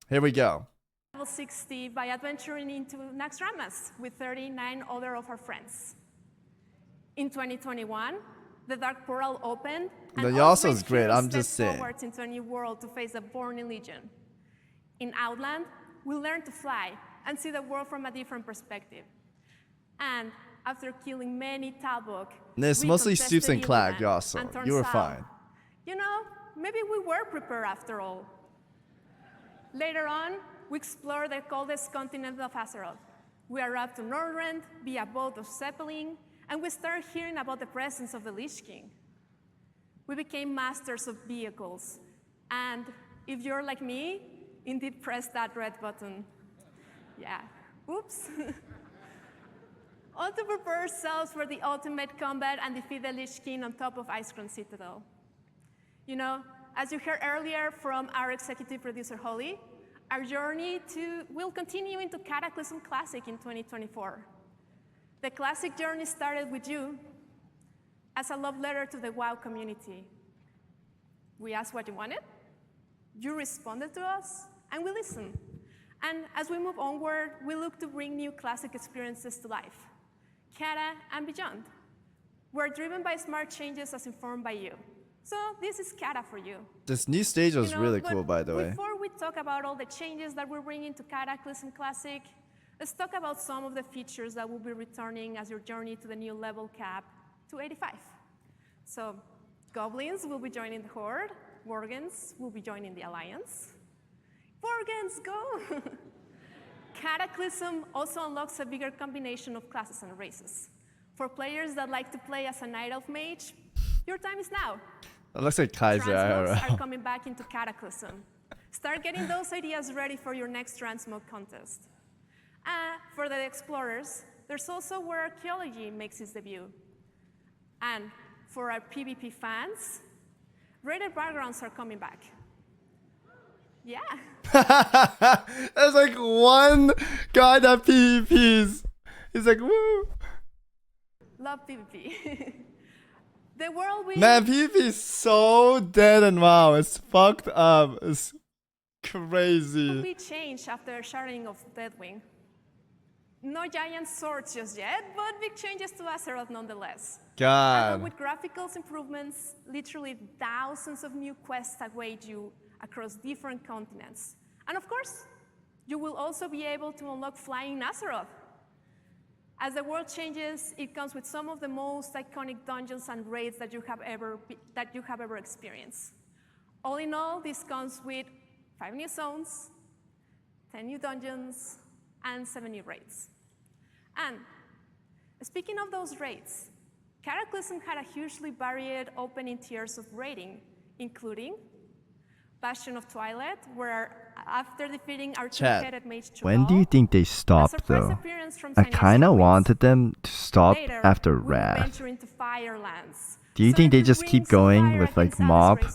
Here we go. Level 60 by adventuring into Naxxramas with 39 other of our friends. In 2021, the Dark Portal opened, and The all Yasuo's great, heroes I'm just stepped saying. forwards into a new world to face the Born Legion. In Outland, we learned to fly and see the world from a different perspective. And after killing many Talbot, It's we mostly contested Stoops and Clack, Illidan, Yasuo. and turns You were out, fine. You know, maybe we were prepared after all. Later on, we explore the coldest continent of Azeroth. We arrive to Northrend via boat of Zeppelin, and we start hearing about the presence of the Lich King. We became masters of vehicles, and if you're like me, indeed press that red button. Yeah, oops. All to prepare ourselves for the ultimate combat and defeat the Lich King on top of Icecrown Citadel. You know, as you heard earlier from our executive producer, Holly, our journey will continue into Cataclysm Classic in 2024. The Classic journey started with you as a love letter to the WoW community. We asked what you wanted, you responded to us, and we listened. And as we move onward, we look to bring new Classic experiences to life, Cata and beyond. We're driven by smart changes as informed by you. So this is Cata for you. This new stage was really cool, by the way. Before we talk about all the changes that we're bringing to Cataclysm Classic, let's talk about some of the features that will be returning as your journey to the new level cap to 85. So Goblins will be joining the Horde, Worgens will be joining the Alliance. Worgens, go! Cataclysm also unlocks a bigger combination of classes and races. For players that like to play as a Night Elf Mage, your time is now. That looks like Kaiser Transmogs are coming back into Cataclysm. Start getting those ideas ready for your next Transmog contest. For the Explorers, there's also where Archaeology makes its debut. And for our PvP fans, Raided Backgrounds are coming back. Yeah. There's like one guy that PvPs. He's like, woo. Love PvP. The world we Man, PvP is so dead and WoW. It's fucked up. It's crazy. will be changed after Sharding of Deathwing. No giant swords just yet, but big changes to Azeroth nonetheless. God. And with graphical improvements, literally thousands of new quests await you across different continents. And of course, you will also be able to unlock flying Azeroth. As the world changes, it comes with some of the most iconic dungeons and raids that you have ever experienced. All in all, this comes with 5 new zones, 10 new dungeons, and 7 new raids. And speaking of those raids, Cataclysm had a hugely varied opening tiers of raiding, including Bastion of Twilight, where after defeating our two-headed mage When do you think they stopped, though? I kind of wanted them to stop after Wrath. Do you think they just keep going with like Mob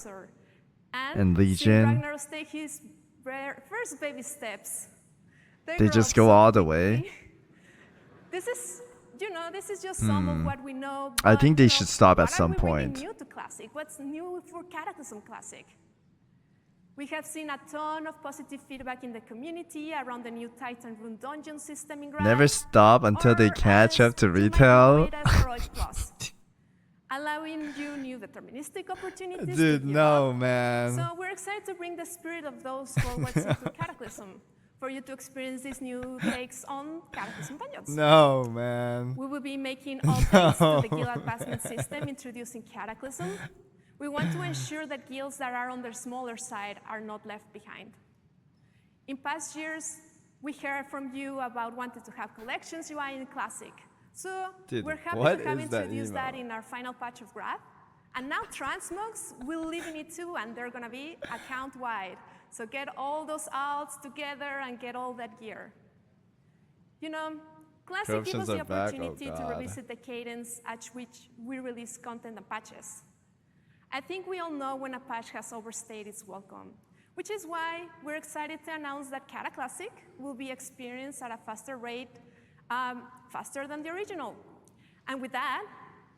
and Legion? Take his first baby steps. They just go all the way? This is, this is just some of what we know. I think they should stop at some point. What are we bringing new to Classic? What's new for Cataclysm Classic? We have seen a ton of positive feedback in the community around the new Titan Rune dungeon system in Wrath. Never stop until they catch up to retail. Allowing you new deterministic opportunities. Dude, no, man. So we're excited to bring the spirit of those forwards into Cataclysm for you to experience these new takes on Cataclysm dungeons. No, man. We will be making updates to the guild advancement system introducing Cataclysm. We want to ensure that guilds that are on the smaller side are not left behind. In past years, we heard from you about wanting to have collections UI in Classic. So we're happy to have introduced that in our final patch of Wrath. And now Transmogs will live in it too, and they're going to be account-wide. So get all those alts together and get all that gear. Classic gives us the opportunity to revisit the cadence at which we release content and patches. I think we all know when a patch has overstayed its welcome, which is why we're excited to announce that Cata Classic will be experienced at a faster rate, faster than the original. And with that,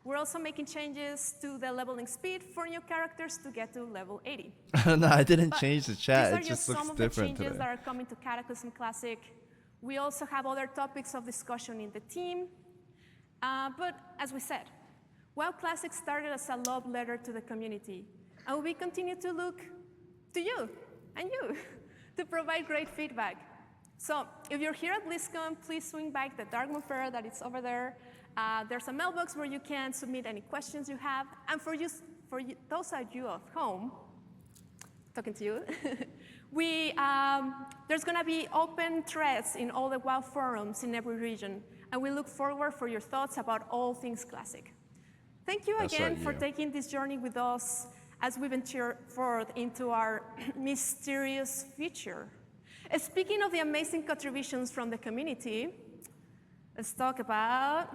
we're also making changes to the leveling speed for new characters to get to level 80. No, I didn't change the chat. It just looks some of different the changes today. that are coming to Cataclysm Classic. We also have other topics of discussion in the team. But as we said, WoW Classic started as a love letter to the community, and we continue to look to you and you to provide great feedback. So if you're here at Blizzcon, please swing by the Dark Moon Fair that is over there. There's a mailbox where you can submit any questions you have. And for those of you at home, talking to you, There's going to be open threads in all the WoW forums in every region, and we look forward for your thoughts about all things classic. Thank you again for taking this journey with us as we venture forth into our mysterious future. Speaking of the amazing contributions from the community, let's talk about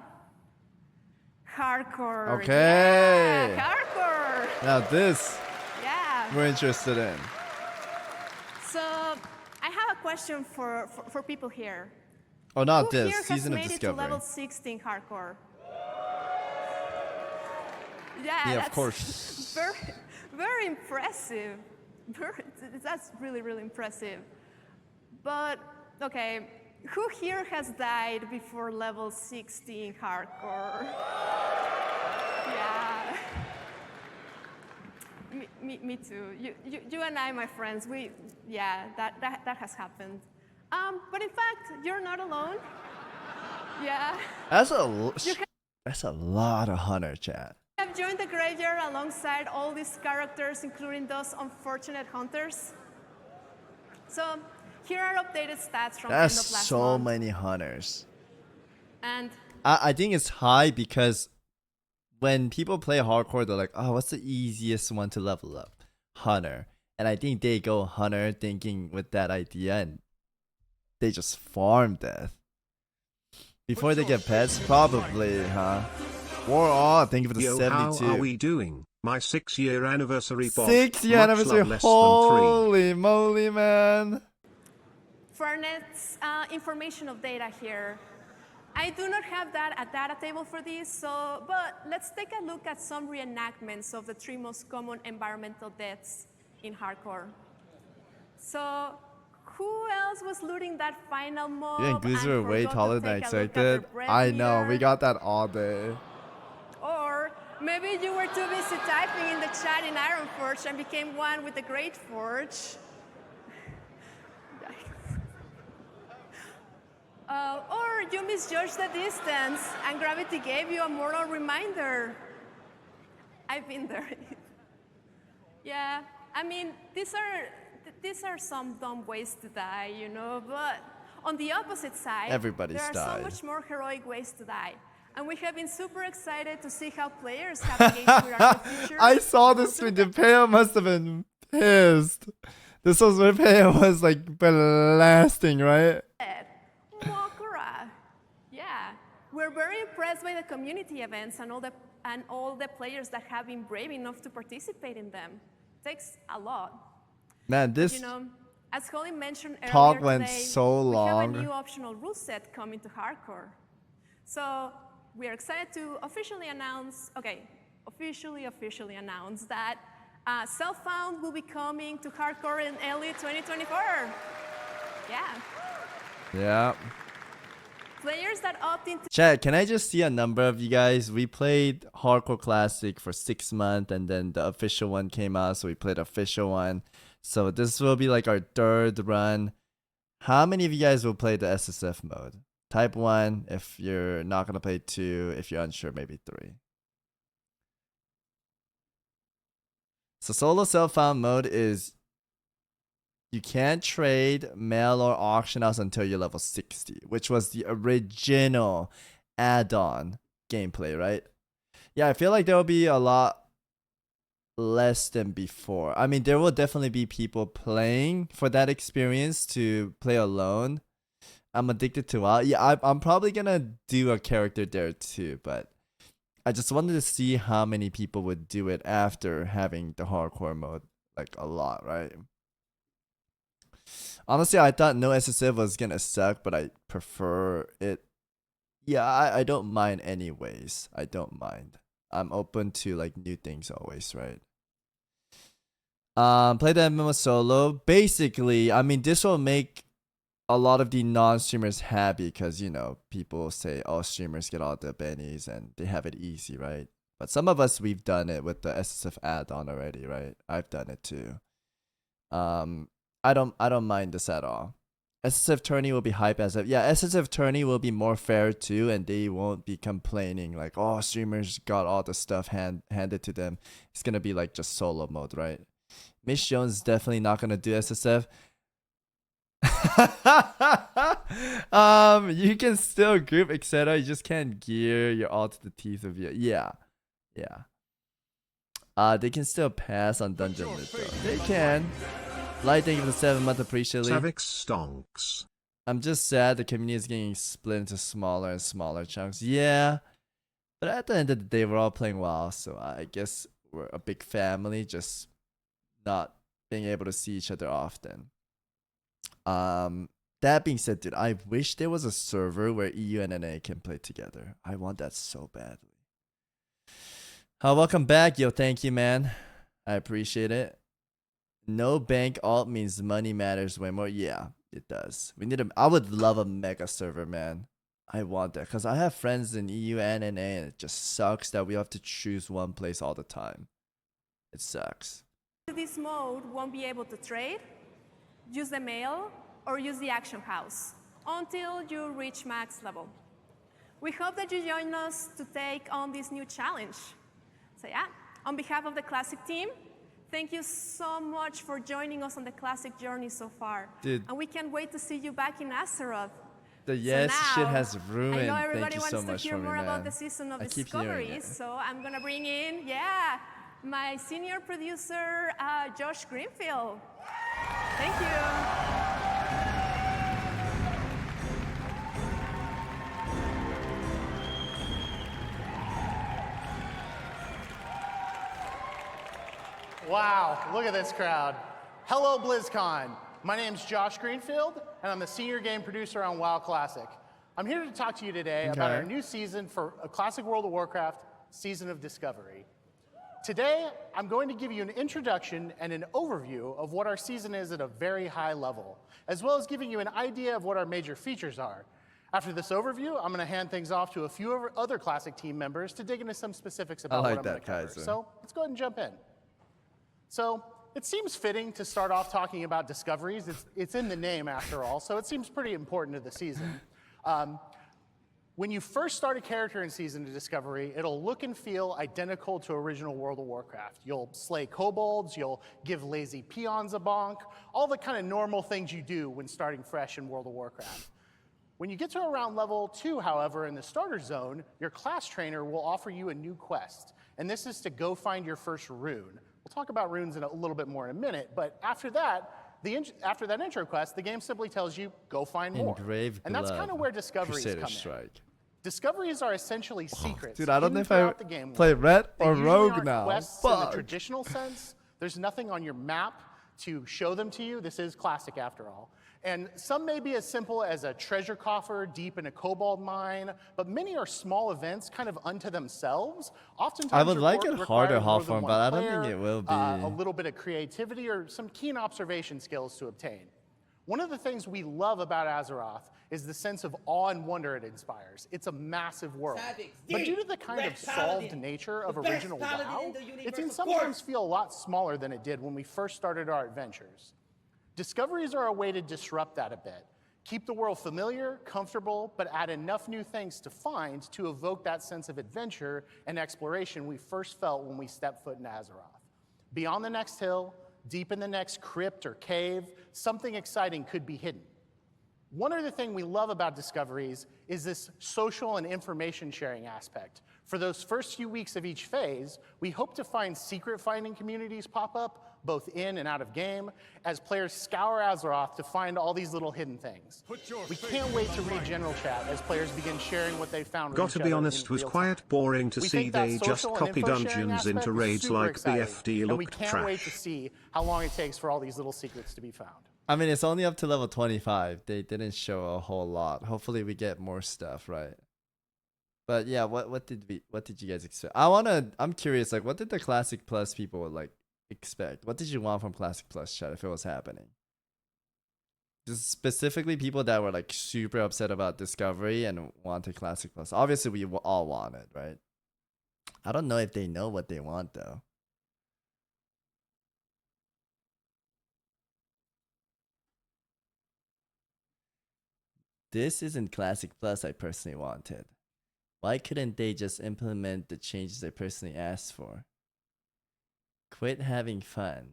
hardcore. Okay. Yeah, hardcore. Now this, yeah, we're interested in. So I have a question for people here. Oh, not Who this. here Season of has made it to Discovery. level 16 hardcore? Yeah, Yeah, of course. Very impressive. That's really, really impressive. But, okay, who here has died before level 16 hardcore? Yeah. Me too. You and I, my friends, that has happened. But in fact, you're not alone. Yeah. That's a lot of hunter chat. Have joined the graveyard alongside all these characters, including those unfortunate hunters. So here are updated stats from That's end of last so month. many hunters. And I think it's high because when people play hardcore, they're like, oh, what's the easiest one to level up? Hunter. And I think they go hunter thinking with that idea, and they just farm death. Before they get pets, probably, huh? War on, thank you for the Yo, 72. how are we doing? My 6-year anniversary bot. 6-year Much anniversary, love, less than 3. holy moly, man. for our next information of data here, I do not have a data table for this, but let's take a look at some reenactments of the 3 most common environmental deaths in hardcore. So, who else was looting that final mob? You and Goose are way forgot taller to than I take a look at expected. their breath I know, meter? we got that all day. Or maybe you were too busy typing in the chat in Ironforge and became one with the Great Forge. Or you misjudged the distance and gravity gave you a moral reminder. I've been there. Yeah, I mean, these are some dumb ways to die, you know, but on the opposite side, Everybody's there are died. so much more heroic ways to die. And we have been super excited to see how players have engaged with our future. I saw this tweet. Peo must have been pissed. This was where Peo was like blasting, right? Wakura. Yeah, we're very impressed by the community events and all the players that have been brave enough to participate in them. Takes a lot. Man, this You know, as Holly mentioned earlier talk went today, so long. we have a new optional rule set coming to hardcore. So we are excited to officially announce that Self-Found will be coming to hardcore in early 2024. Yeah. Yeah. Players that opt into Chat, can I just see a number of you guys? We played Hardcore Classic for 6 months, and then the official one came out, so we played official one. So this will be like our 3rd run. How many of you guys will play the SSF mode? Type 1 if you're not going to play 2. If you're unsure, maybe 3. So solo self-found mode is you can't trade, mail, or auction house until you're level 60, which was the original add-on gameplay, right? Yeah, I feel like there will be a lot less than before. I mean, there will definitely be people playing for that experience to play alone. I'm addicted to WoW. Yeah, I'm probably gonna do a character there too, but I just wanted to see how many people would do it after having the hardcore mode, like a lot, right? Honestly, I thought no SSF was gonna suck, but I prefer it. Yeah, I don't mind anyways. I don't mind. I'm open to like new things always, right? Play the MMO solo. Basically, I mean, this will make a lot of the non-streamers happy because, you know, people say, oh, streamers get all the bennies and they have it easy, right? But some of us, we've done it with the SSF add-on already, right? I've done it too. I don't mind this at all. SSF tourney will be hype as of SSF tourney will be more fair too, and they won't be complaining like, oh, streamers got all the stuff handed to them. It's gonna be like just solo mode, right? Miss Jones is definitely not gonna do SSF. You can still group, etc. You just can't gear your all to the teeth of your yeah. They can still pass on dungeon lit though. They can. Light, thank you for the 7 month, appreciate it. Savix stonks. I'm just sad the community is getting split into smaller and smaller chunks. Yeah. But at the end of the day, we're all playing WoW, so I guess we're a big family, just not being able to see each other often. That being said, dude, I wish there was a server where EU and NA can play together. I want that so badly. Welcome back, yo. Thank you, man. I appreciate it. No bank alt means money matters way more. Yeah, it does. We need a. I would love a mega server, man. I want that because I have friends in EU and NA, and it just sucks that we have to choose one place all the time. It sucks. This mode won't be able to trade, use the mail, or use the action house until you reach max level. We hope that you join us to take on this new challenge. So yeah, on behalf of the Classic team, thank you so much for joining us on the Classic journey so far. Dude. And we can't wait to see you back in Azeroth. The yes shit has ruined. I know everybody Thank you wants so much to hear for me, more man. about the season of I keep hearing discoveries, it. so I'm gonna bring in, my senior producer, Josh Greenfield. Thank you. Wow, look at this crowd. Hello, Blizzcon. My name's Josh Greenfield, and I'm the senior game producer on WoW Classic. I'm here to talk to you today about our new season for Classic World of Warcraft, Season of Discovery. Today, I'm going to give you an introduction and an overview of what our season is at a very high level, as well as giving you an idea of what our major features are. After this overview, I'm going to hand things off to a few other Classic team members to dig into some specifics about what I'm going to cover. So let's go ahead and jump in. So it seems fitting to start off talking about discoveries. It's in the name after all, so it seems pretty important to the season. When you first start a character in Season of Discovery, it'll look and feel identical to original World of Warcraft. You'll slay kobolds, you'll give lazy peons a bonk, all the kind of normal things you do when starting fresh in World of Warcraft. When you get to around level 2, however, in the starter zone, your class trainer will offer you a new quest, and this is to go find your first rune. We'll talk about runes in a little bit more in a minute, but after that intro quest, the game simply tells you, go find more. And that's kind of where discoveries come in. Discoveries are essentially secrets. Dude, I don't know if I play Red or Rogue now. Quests in the traditional sense. There's nothing on your map to show them to you. This is Classic after all. And some may be as simple as a treasure coffer deep in a kobold mine, but many are small events kind of unto themselves. Oftentimes I would like it harder, Hawthorne, but I don't think it will be. A little bit of creativity or some keen observation skills to obtain. One of the things we love about Azeroth is the sense of awe and wonder it inspires. It's a massive world. But due to the kind of solved nature of original WoW, it can sometimes feel a lot smaller than it did when we first started our adventures. Discoveries are a way to disrupt that a bit. Keep the world familiar, comfortable, but add enough new things to find to evoke that sense of adventure and exploration we first felt when we stepped foot in Azeroth. Beyond the next hill, deep in the next crypt or cave, something exciting could be hidden. One other thing we love about Discoveries is this social and information sharing aspect. For those first few weeks of each phase, we hope to find secret finding communities pop up, both in and out of game, as players scour Azeroth to find all these little hidden things. We can't wait to read general chat as players begin sharing what they found. Got to be honest, was quite boring to see they just copy dungeons into raids like BFD and we looked can't wait to trash. see how long it takes for all these little secrets to be found. I mean, it's only up to level 25. They didn't show a whole lot. Hopefully we get more stuff, right? But yeah, what did you guys expect? I'm curious, like, what did the Classic Plus people like expect? What did you want from Classic Plus chat if it was happening? Just specifically people that were like super upset about Discovery and wanted Classic Plus. Obviously we all want it, right? I don't know if they know what they want though. This isn't Classic Plus I personally wanted. Why couldn't they just implement the changes I personally asked for? Quit having fun.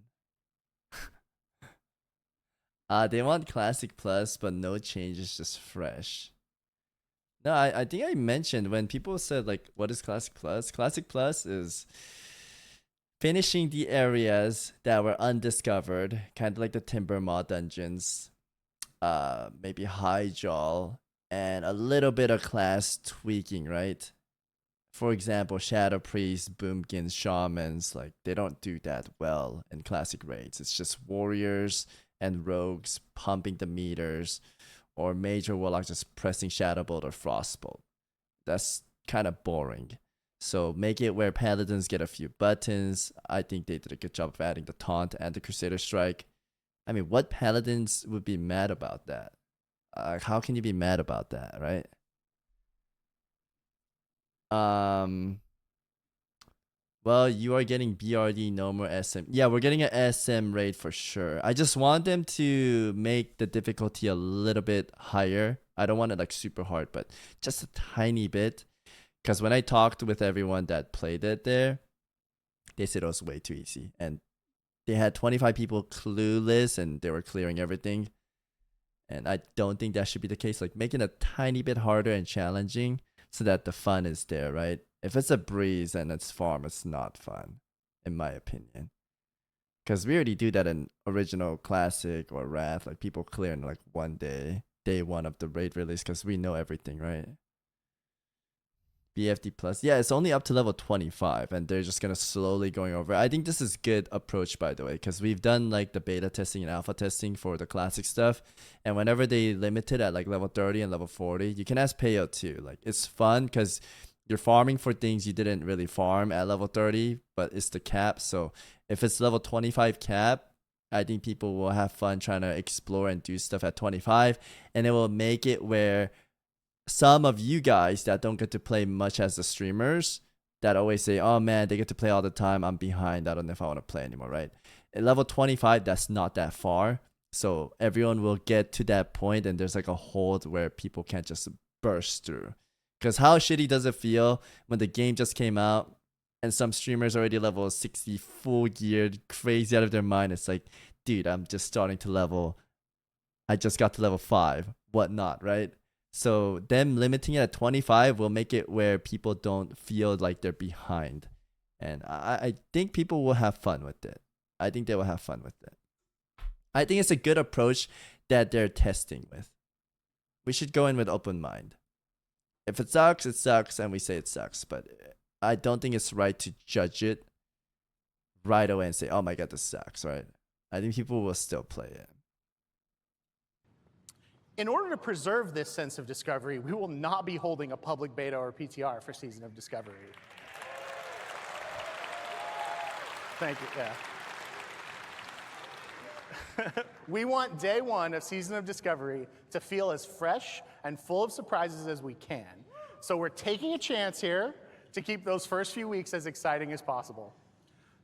They want Classic Plus, but no changes, just fresh. No, I think I mentioned when people said like, what is Classic Plus? Classic Plus is finishing the areas that were undiscovered, kind of like the Timber Maw dungeons, maybe Hyjal, and a little bit of class tweaking, right? For example, Shadow Priests, Boomkins, Shamans, like they don't do that well in classic raids. It's just warriors and rogues pumping the meters, or major warlock just pressing Shadowbolt or Frostbolt. That's kind of boring. So make it where paladins get a few buttons. I think they did a good job of adding the taunt and the Crusader Strike. I mean, what paladins would be mad about that? How can you be mad about that, right? Well, you are getting BRD, no more SM. Yeah, we're getting an SM raid for sure. I just want them to make the difficulty a little bit higher. I don't want it like super hard, but just a tiny bit. Because when I talked with everyone that played it there, they said it was way too easy. And they had 25 people clueless and they were clearing everything. And I don't think that should be the case. Like making it a tiny bit harder and challenging so that the fun is there, right? If it's a breeze and it's farm, it's not fun, in my opinion. Because we already do that in original classic or Wrath, like people clear in like one day, day one of the raid release, because we know everything, right? BFD plus, yeah, it's only up to level 25, and they're just gonna slowly going over. I think this is good approach, by the way, because we've done like the beta testing and alpha testing for the classic stuff, and whenever they limit it at like level 30 and level 40, you can ask payout too. Like it's fun because you're farming for things you didn't really farm at level 30, but it's the cap. So if it's level 25 cap, I think people will have fun trying to explore and do stuff at 25, and it will make it where some of you guys that don't get to play much as the streamers that always say, oh man, they get to play all the time, I'm behind, I don't know if I want to play anymore, right? At level 25, that's not that far. So everyone will get to that point, and there's like a hold where people can't just burst through. Because how shitty does it feel when the game just came out and some streamers already level 60, full geared, crazy out of their mind? It's like, dude, I'm just starting to level. I just got to level 5, whatnot, right? So them limiting it at 25 will make it where people don't feel like they're behind. And I think people will have fun with it. I think they will have fun with it. I think it's a good approach that they're testing with. We should go in with open mind. If it sucks, and we say it sucks. But I don't think it's right to judge it right away and say, oh my god, this sucks, right? I think people will still play it. In order to preserve this sense of discovery, we will not be holding a public beta or PTR for Season of Discovery. Thank you, yeah. We want day one of Season of Discovery to feel as fresh and full of surprises as we can. So we're taking a chance here to keep those first few weeks as exciting as possible.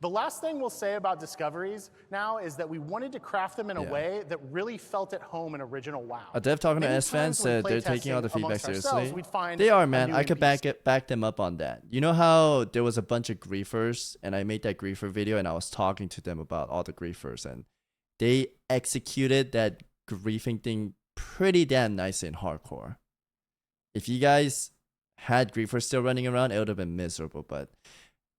The last thing we'll say about discoveries now is that we wanted to craft them in a way that really felt at home in original WoW. A dev talking to S-Fan said they're taking all the feedback seriously. They are, man. I could back them up on that. You know how there was a bunch of griefers, and I made that griefer video, and I was talking to them about all the griefers, and they executed that griefing thing pretty damn nicely in hardcore. If you guys had griefers still running around, it would have been miserable, but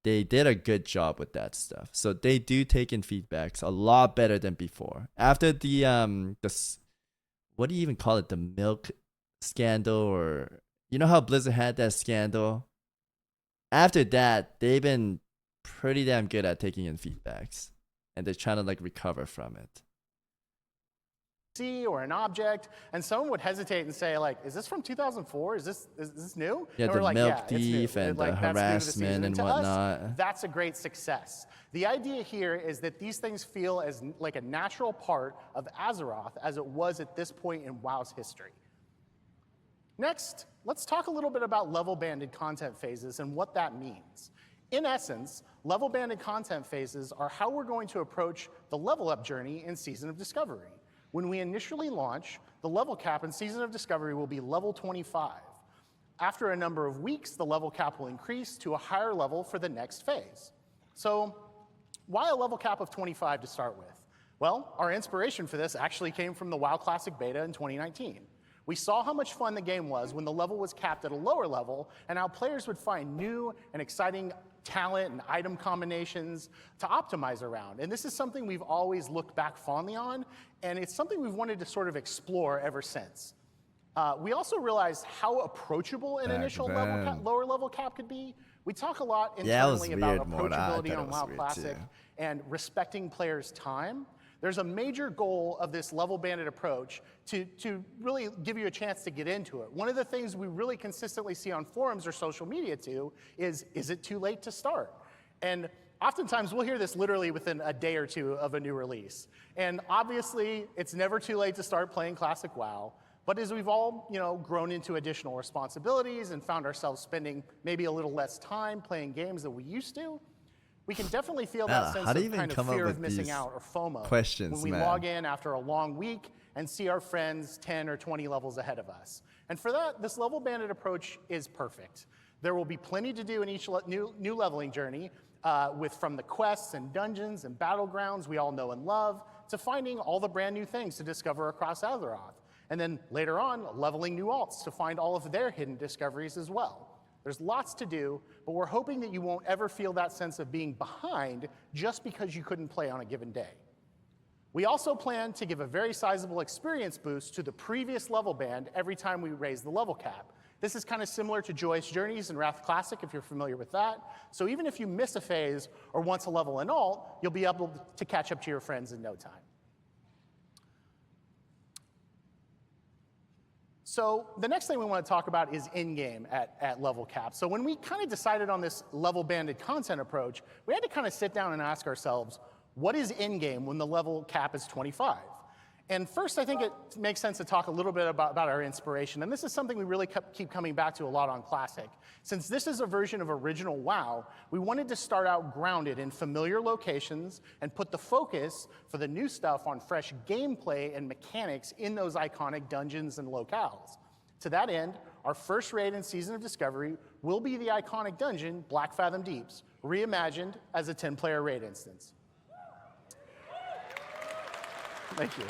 they did a good job with that stuff. So they do take in feedbacks a lot better than before. After the what do you even call it? The milk scandal, or you know how Blizzard had that scandal? After that, they've been pretty damn good at taking in feedbacks, and they're trying to like recover from it. Or an object, and someone would hesitate and say, like, is this from 2004? Is this new? Yeah, and the we're like, milk yeah, thief and like, the harassment and whatnot. Us, that's a great success. The idea here is that these things feel as like a natural part of Azeroth as it was at this point in WoW's history. Next, let's talk a little bit about level-banded content phases and what that means. In essence, level-banded content phases are how we're going to approach the level-up journey in Season of Discovery. When we initially launch, the level cap in Season of Discovery will be level 25. After a number of weeks, the level cap will increase to a higher level for the next phase. So why a level cap of 25 to start with? Well, our inspiration for this actually came from the WoW Classic beta in 2019. We saw how much fun the game was when the level was capped at a lower level, and how players would find new and exciting talent and item combinations to optimize around. And this is something we've always looked back fondly on, and it's something we've wanted to sort of explore ever since. We also realized how approachable an initial lower level cap could be. We talk a lot internally about approachability on WoW Classic and respecting players' time. There's a major goal of this level banded approach to really give you a chance to get into it. One of the things we really consistently see on forums or social media too is it too late to start? And oftentimes we'll hear this literally within a day or two of a new release. And obviously it's never too late to start playing Classic WoW. But as we've all, grown into additional responsibilities and found ourselves spending maybe a little less time playing games than we used to, we can definitely feel that sense of kind of fear of missing out or FOMO when we log in after a long week and see our friends 10 or 20 levels ahead of us. And for that, this level banded approach is perfect. There will be plenty to do in each new leveling journey, from the quests and dungeons and battlegrounds we all know and love, to finding all the brand new things to discover across Azeroth. And then later on, leveling new alts to find all of their hidden discoveries as well. There's lots to do, but we're hoping that you won't ever feel that sense of being behind just because you couldn't play on a given day. We also plan to give a very sizable experience boost to the previous level band every time we raise the level cap. This is kind of similar to Joyous Journeys and Wrath Classic, if you're familiar with that. So even if you miss a phase or want to level an alt, you'll be able to catch up to your friends in no time. So the next thing we want to talk about is in-game at level cap. So when we kind of decided on this level banded content approach, we had to kind of sit down and ask ourselves, what is in-game when the level cap is 25? And first, I think it makes sense to talk a little bit about our inspiration. And this is something we really keep coming back to a lot on Classic. Since this is a version of original WoW, we wanted to start out grounded in familiar locations and put the focus for the new stuff on fresh gameplay and mechanics in those iconic dungeons and locales. To that end, our first raid in Season of Discovery will be the iconic dungeon, Black Fathom Deeps, reimagined as a 10-player raid instance. Thank you.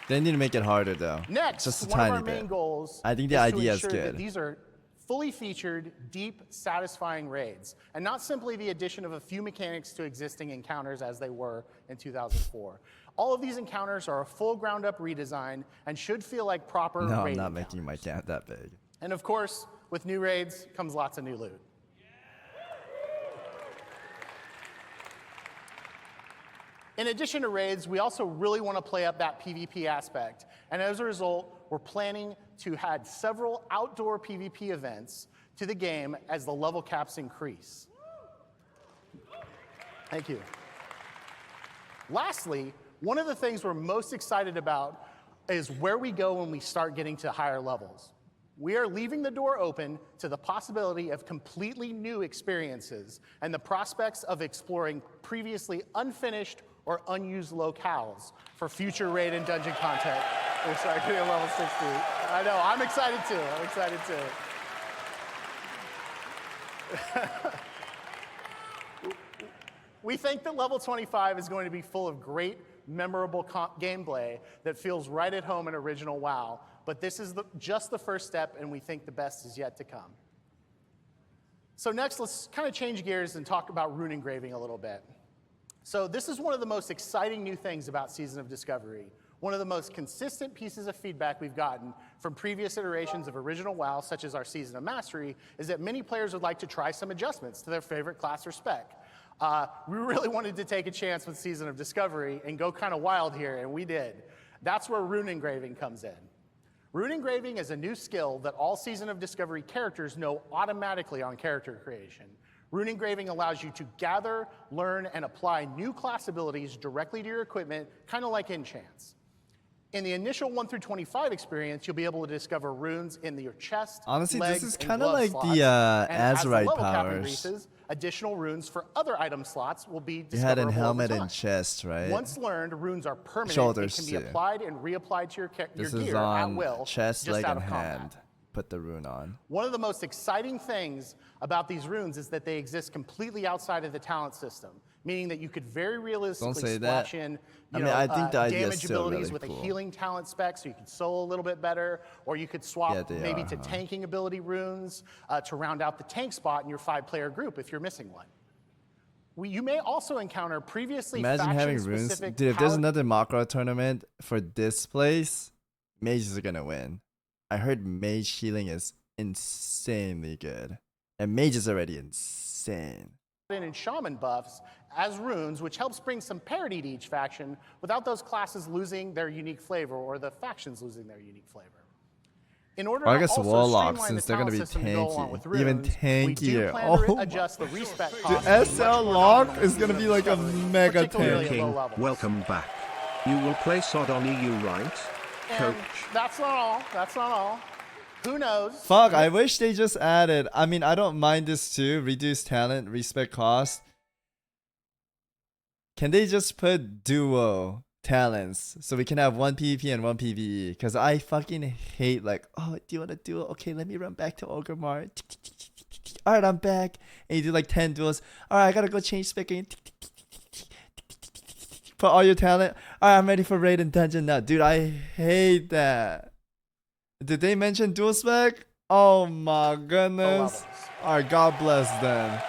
They need to make it harder though. Next, just a one tiny of our bit. main goals I think the is idea to is ensure that good. these are fully featured, deep, satisfying raids, and not simply the addition of a few mechanics to existing encounters as they were in 2004. All of these encounters are a full ground-up redesign and should feel like proper No, raid I'm not encounters. making my camp that big. And of course, with new raids comes lots of new loot. In addition to raids, we also really want to play up that PvP aspect. And as a result, we're planning to add several outdoor PvP events to the game as the level caps increase. Thank you. Lastly, one of the things we're most excited about is where we go when we start getting to higher levels. We are leaving the door open to the possibility of completely new experiences and the prospects of exploring previously unfinished or unused locales for future raid and dungeon content. We're starting at level 60. I know, I'm excited too. I'm excited too. We think that level 25 is going to be full of great, memorable gameplay that feels right at home in original WoW, but this is just the first step, and we think the best is yet to come. So next, let's kind of change gears and talk about rune engraving a little bit. So this is one of the most exciting new things about Season of Discovery. One of the most consistent pieces of feedback we've gotten from previous iterations of original WoW, such as our Season of Mastery, is that many players would like to try some adjustments to their favorite class or spec. We really wanted to take a chance with Season of Discovery and go kind of wild here, and we did. That's where rune engraving comes in. Rune engraving is a new skill that all Season of Discovery characters know automatically on character creation. Rune engraving allows you to gather, learn, and apply new class abilities directly to your equipment, kind of like enchants. In the initial 1 through 25 experience, you'll be able to discover runes in your chest, Honestly, legs, this is and kind of glove like slots. the And as the Azerite level cap powers. increases, additional runes for other item slots will be You had in discoverable helmet over time. and chest, right? Once learned, runes are permanent Shoulders and can be too. applied and reapplied to your This gear is at on will, chest, just leg, out and of combat. hand. put the rune on. One of the most exciting things about these runes is that they exist completely outside of the talent system, meaning that you could very realistically splash in I think the idea is damage still abilities really with cool. a healing talent spec, so you could solo a little bit better, or you could swap maybe to tanking ability runes to round out the tank spot in your 5-player group if you're missing one. You may also encounter previously Imagine having runes. faction-specific Dude, if there's another Makra tournament for this place, mages are gonna win. I heard mage healing is insanely good. And mage is already insane. and shaman buffs as runes, which helps bring some parity to each faction without those classes losing their unique flavor or the factions losing their unique flavor. In order I to guess also warlocks, streamline since the they're gonna talent be system to go along tanky, with even runes, we do tankier. plan Oh to my- adjust the respec Dude, cost to be much SL more lock nominal is in gonna Season be of like a Discovery, mega particularly tank. at low King, levels. welcome back. You will play Sod on EU, right? And Coach. that's not all. That's not all. Who knows? Fuck, I wish they just added. I mean, I don't mind this too. Reduce talent, respect cost. Can they just put duo talents so we can have one PvP and one PvE? Because I fucking hate like, oh, do you want to duo? Okay, let me run back to Ogremar. Alright, I'm back. And you do like 10 duels. Alright, I gotta go change spec again. Put all your talent. Alright, I'm ready for raid and dungeon now. Dude, I hate that. Did they mention dual spec? Oh my goodness. Alright, God bless them.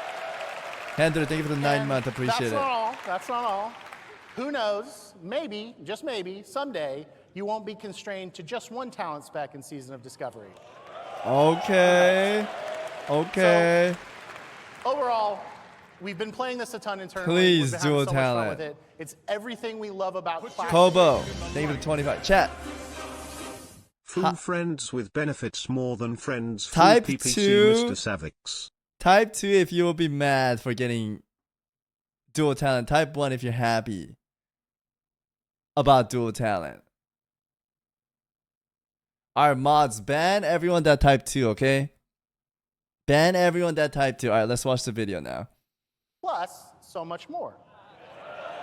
Handler, thank you for the 9 months. Appreciate That's it. not all. That's not all. Who knows? Maybe, just maybe, someday you won't be constrained to just one talent spec in Season of Discovery. Okay. Overall, we've been playing this a ton internally. Please, We've been having dual so much fun talent. with it. It's everything we love about classic. Kobo, thank you for the 25. Chat. Full friends with benefits more than friends. Full Type PPC, 2. Mr. Savix. Type 2 if you will be mad for getting dual talent. Type 1 if you're happy about dual talent. Alright, mods, ban everyone that type 2, okay? Ban everyone that type 2. Alright, let's watch the video now. Plus, so much more.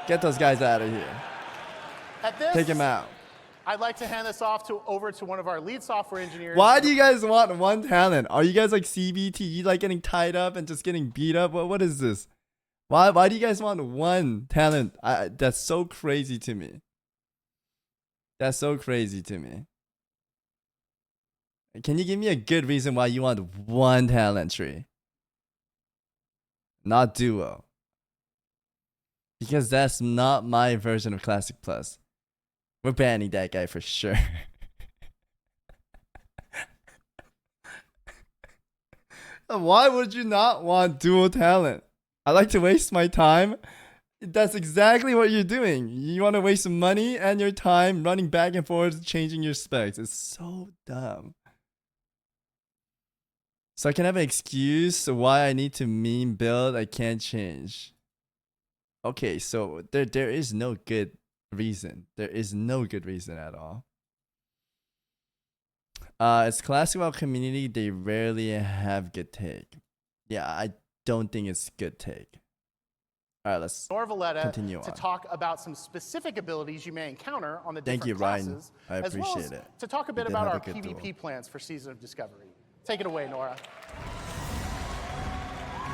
Get those guys out of here. At this, Take them out. I'd like to hand this off over to one of our lead software engineers. Why do you guys want one talent? Are you guys like CBT? You like getting tied up and just getting beat up? What is this? Why do you guys want one talent? That's so crazy to me. That's so crazy to me. Can you give me a good reason why you want one talent tree? Not duo. Because that's not my version of Classic Plus. We're banning that guy for sure. Why would you not want dual talent? I like to waste my time. That's exactly what you're doing. You want to waste some money and your time running back and forth, changing your specs. It's so dumb. So I can have an excuse why I need to meme build I can't change. Okay, so there is no good reason. There is no good reason at all. It's classic about community. They rarely have good take. Yeah, I don't think it's good take. All right, let's continue to on. talk about some specific abilities you may encounter on the Thank different you, Ryan. classes, I as well appreciate as it. to talk a bit You did about have our a good PvP duel. plans for Season of Discovery. Take it away, Nora.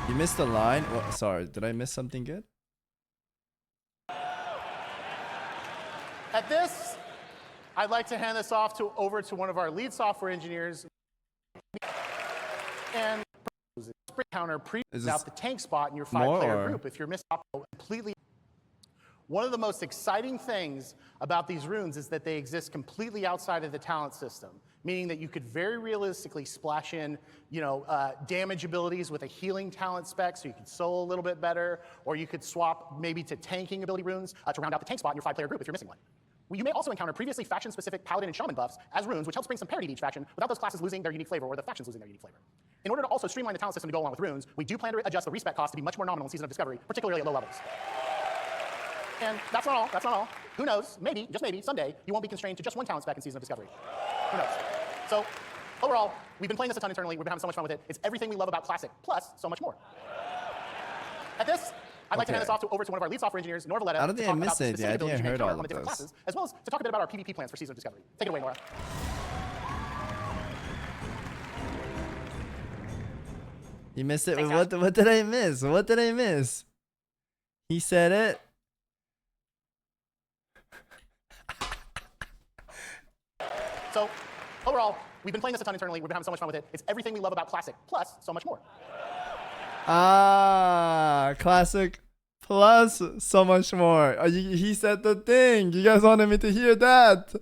You missed the line. Well, sorry, did I miss something good? At this, I'd like to hand this off over to one of our lead software engineers. And sprint counter Is out this the tank spot in your more 5-player or- group if you're missing completely. One of the most exciting things about these runes is that they exist completely outside of the talent system, meaning that you could very realistically splash in, damage abilities with a healing talent spec, so you could solo a little bit better, or you could swap maybe to tanking ability runes to round out the tank spot in your 5-player group if you're missing one. You may also encounter previously faction-specific paladin and shaman buffs as runes, which helps bring some parity to each faction without those classes losing their unique flavor or the factions losing their unique flavor. In order to also streamline the talent system to go along with runes, we do plan to adjust the respec cost to be much more nominal in Season of Discovery, particularly at low levels. And that's not all. That's not all. Who knows? Maybe, just maybe, someday you won't be constrained to just one talent spec in Season of Discovery. Who knows? So, overall, we've been playing this a ton internally. We've been having so much fun with it. It's everything we love about Classic, plus so much more. At this, I'd like to hand this off over to one of our lead software engineers, Nora Valletta, I don't to think I talk about missed the anything. I specific think I abilities you may heard encounter all on the of different this. classes, as well as to talk a bit about our PvP plans for Season of Discovery. Take it away, Nora. You missed it. Thanks, What did I miss? What did I miss? He said it. So, overall, we've been playing this a ton internally. We've been having so much fun with it. It's everything we love about Classic, plus so much more. Classic plus so much more. He said the thing. You guys wanted me to hear that.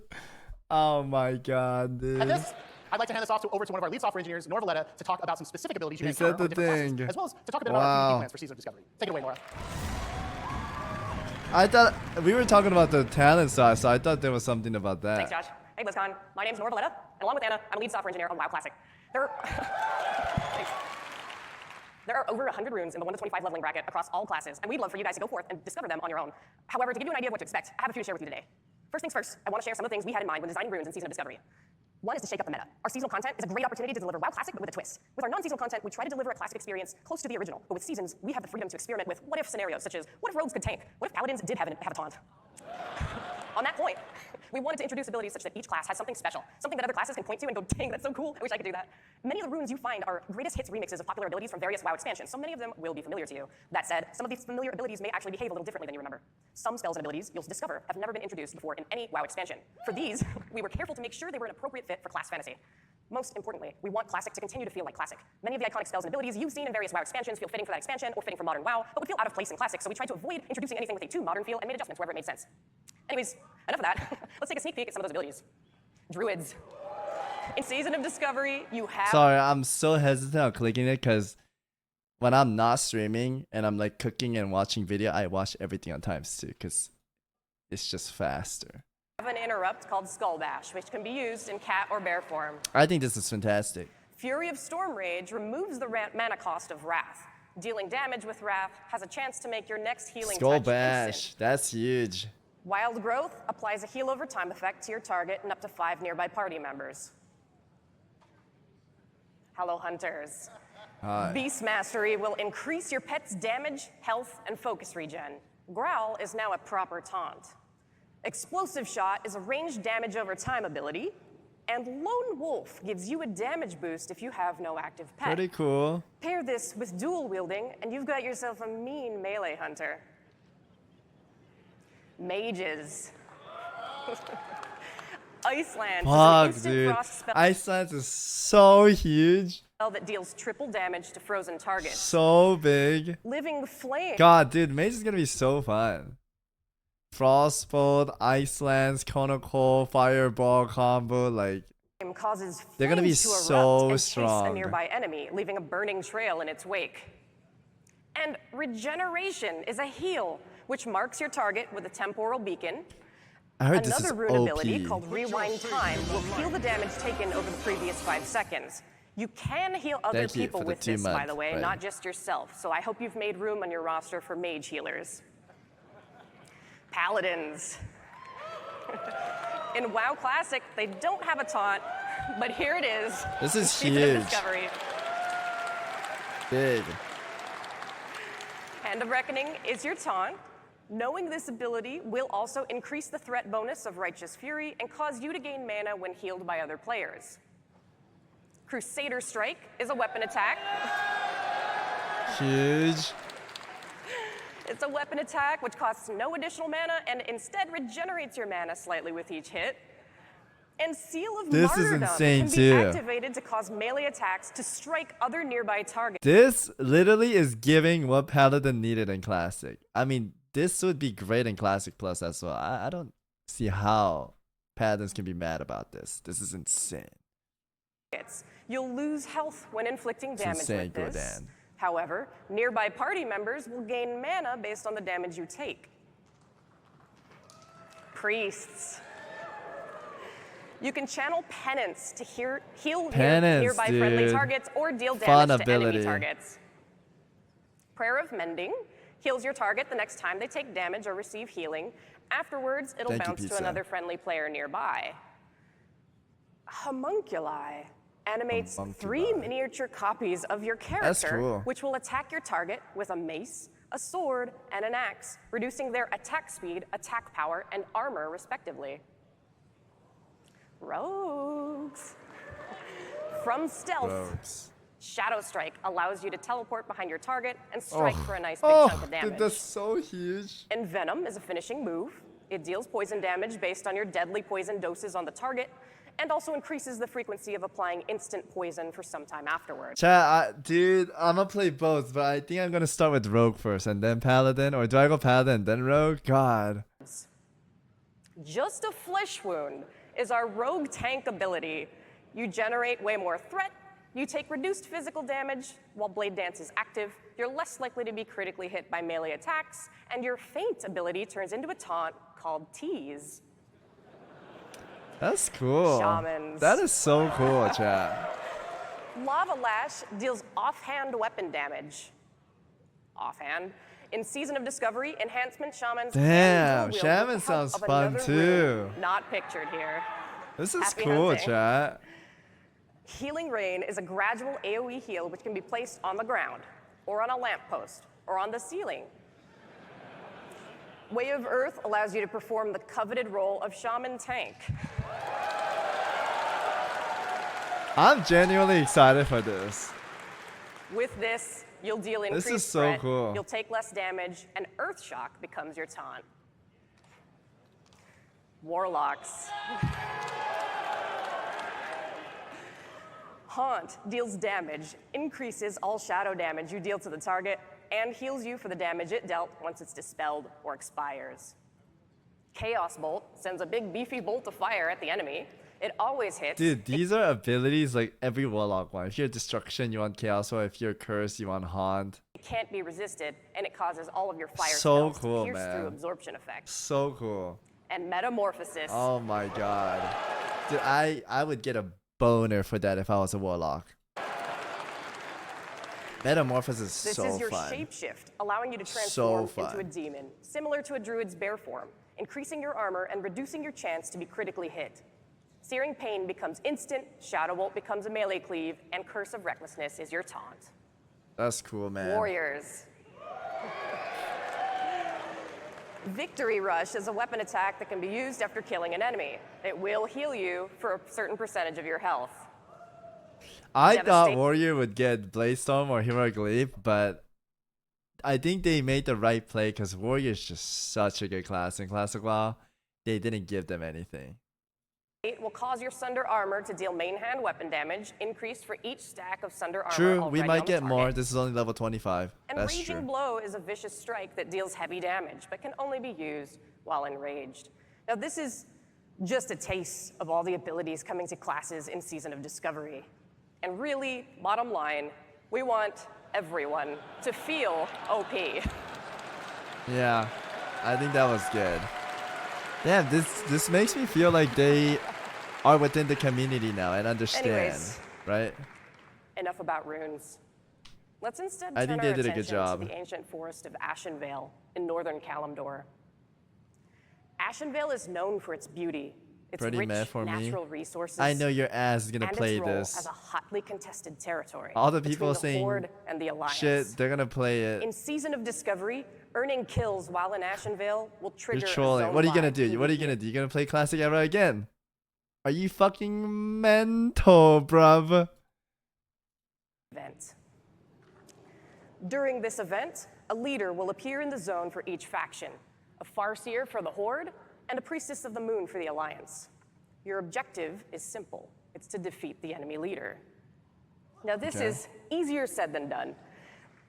Oh my god, dude. And this, I'd like to hand this over to one of our lead software engineers, Nora Valletta, to talk about some specific abilities you He can encounter said on the different thing. classes, as well as to talk a bit about our PvP plans for Season of Discovery. Take it away, Nora. I thought we were talking about the talent side, so I thought there was something about that. Thanks, Josh. Hey, BlizzCon. My name's Nora Valletta, and along with Anna, I'm a lead software engineer on WoW Classic. There are over 100 runes in the 1 to 25 leveling bracket across all classes, and we'd love for you guys to go forth and discover them on your own. However, to give you an idea of what to expect, I have a few to share with you today. First things first, I want to share some of the things we had in mind when designing runes in Season of Discovery. One is to shake up the meta. Our seasonal content is a great opportunity to deliver WoW Classic, but with a twist. With our non-seasonal content, we try to deliver a Classic experience close to the original, but with Seasons, we have the freedom to experiment with what-if scenarios, such as, what if rogues could tank? What if paladins did have a taunt? On that point, we wanted to introduce abilities such that each class has something special, something that other classes can point to and go, dang, that's so cool, I wish I could do that. Many of the runes you find are greatest hits remixes of popular abilities from various WoW expansions, so many of them will be familiar to you. That said, some of these familiar abilities may actually behave a little differently than you remember. Some spells and abilities you'll discover have never been introduced before in any WoW expansion. For these, we were careful to make sure they were an appropriate fit for class fantasy. Most importantly, we want Classic to continue to feel like Classic. Many of the iconic spells and abilities you've seen in various WoW expansions feel fitting for that expansion or fitting for modern WoW, but would feel out of place in Classic, so we tried to avoid introducing anything with a too modern feel and made adjustments wherever it made sense. Anyways, enough of that. Let's take a sneak peek at some of those abilities. Druids. In Season of Discovery, you have... Sorry, I'm so hesitant on clicking it because when I'm not streaming and I'm like cooking and watching video, I watch everything on times 2 because it's just faster. Have an interrupt called Skull Bash, which can be used in cat or bear form. I think this is fantastic. Fury of Storm Rage removes the mana cost of Wrath. Dealing damage with Wrath has a chance to make your next healing Skull touch Bash, instant. that's huge. Wild Growth applies a heal over time effect to your target and up to 5 nearby party members. Hello, Hunters. Hi. Beast Mastery will increase your pet's damage, health, and focus regen. Growl is now a proper taunt. Explosive Shot is a ranged damage over time ability, and Lone Wolf gives you a damage boost if you have no active pet. Pretty cool. Pair this with dual wielding, and you've got yourself a mean melee hunter. Mages. Iceland Fuck, is an instant dude. frost spell Iceland is so huge. that deals triple damage to frozen targets. So big. Living Flame. God, dude, Mage is gonna be so fun. Frostbolt, Iceland's Conoco, Fireball combo, like Causes they're gonna be flames to so erupt and strong. chase a nearby enemy, leaving a burning trail in its wake. And Regeneration is a heal, which marks your target with a temporal beacon. I heard Another this is rune OP. ability called Rewind Time will heal the damage taken over the previous 5 seconds. You can heal other Thank you people for the with this, by 2-month, the way, right. not just yourself. So I hope you've made room on your roster for mage healers. Paladins. In WoW Classic, they don't have a taunt, but here it is. This is Season of huge. Discovery. Big. Hand of Reckoning is your taunt. Knowing this ability will also increase the threat bonus of Righteous Fury and cause you to gain mana when healed by other players. Crusader Strike is a weapon attack. Huge. It's a weapon attack which costs no additional mana and instead regenerates your mana slightly with each hit. And Seal of This is Martyrdom insane, can be too. activated to cause melee attacks to strike other nearby targets. This literally is giving what Paladin needed in Classic. I mean, this would be great in Classic Plus as well. I don't see how Paladins can be mad about this. This is insane. You'll lose health when inflicting It's damage insane, with this. Godan. However, nearby party members will gain mana based on the damage you take. Priests. You can channel Penance to heal Penance, nearby friendly dude. targets or deal Fun damage to enemy ability. targets. Prayer of Mending heals your target the next time they take damage or receive healing. Afterwards, it'll Thank you, bounce to Pizza. another friendly player nearby. Homunculi animates 3 miniature copies of your character, cool. which will attack your target with a mace, a sword, and an axe, reducing their attack speed, attack power, and armor, respectively. Rogues. From stealth, Rogues. Shadow Strike allows you to teleport behind your target and strike for a nice big chunk of damage. Dude, that's so huge. Envenom is a finishing move. It deals poison damage based on your deadly poison doses on the target, and also increases the frequency of applying instant poison for some time afterwards. Chat, dude, I'm gonna play both, but I think I'm gonna start with Rogue first and then Paladin, or do I go Paladin then Rogue? God. Just a Flesh Wound is our rogue tank ability. You generate way more threat, you take reduced physical damage while Blade Dance is active, you're less likely to be critically hit by melee attacks, and your Feint ability turns into a taunt called Tease. That's cool. Shamans. That is so cool, chat. Lava Lash deals offhand weapon damage. Offhand. In Season of Discovery, Enhancement Shamans Damn, can dual wield Shaman with the help sounds of fun another too. rune not pictured here. This is Happy cool, hunting. chat. Healing Rain is a gradual AoE heal which can be placed on the ground, or on a lamppost, or on the ceiling. Way of Earth allows you to perform the coveted role of Shaman Tank. I'm genuinely excited for this. With this, you'll deal increased This is so threat, cool. you'll take less damage, and Earth Shock becomes your taunt. Warlocks. Haunt deals damage, increases all shadow damage you deal to the target, and heals you for the damage it dealt once it's dispelled or expires. Chaos Bolt sends a big beefy bolt of fire at the enemy. It always hits. Dude, these are abilities like every Warlock one. If you're Destruction, you want Chaos, or if you're Curse, you want Haunt. It can't be resisted, and it causes all of your fire So spells cool, to pierce through man. absorption effects. So cool. And Metamorphosis. Oh my god. Dude, I would get a boner for that if I was a Warlock. Metamorphosis is This so is your fun. shapeshift, allowing you to So transform into a fun. demon, similar to a druid's bear form, increasing your armor and reducing your chance to be critically hit. Searing Pain becomes instant, Shadow Bolt becomes a melee cleave, and Curse of Recklessness is your taunt. That's cool, man. Warriors. Victory Rush is a weapon attack that can be used after killing an enemy. It will heal you for a certain percentage of your health. I thought Devastate- Warrior would get Bladestorm or Heroic Leap, but I think they made the right play because Warrior is just such a good class in Classic WoW. They didn't give them anything. It will cause your Sunder armor to deal main hand weapon damage, increased for each stack of Sunder armor True, already we might on the get more. target. This is only level 25. And That's Raging true. Blow is a vicious strike that deals heavy damage, but can only be used while enraged. Now this is just a taste of all the abilities coming to classes in Season of Discovery. And really, bottom line, we want everyone to feel OP. Yeah, I think that was good. Damn, this makes me feel like they are within the community now and understand, Anyways. right? Enough about runes. Let's instead I turn think our they did a good attention job. to the ancient forest of Ashenvale in northern Kalimdor. Ashenvale is known for its beauty, its Pretty rich meh for me. natural resources, I know your ass is gonna and play its role this. as a hotly contested territory. All the between people the saying Horde and the Alliance. shit, they're gonna play it. In Season of Discovery, earning kills while in Ashenvale will trigger You're a trolling. What are you gonna zone-wide do? What are you PvP gonna do? You gonna play Classic Era again? Are you fucking mental, bruv? event. During this event, a leader will appear in the zone for each faction, a Farseer for the Horde, and a Priestess of the Moon for the Alliance. Your objective is simple. It's to defeat the enemy leader. Now this Okay. is easier said than done.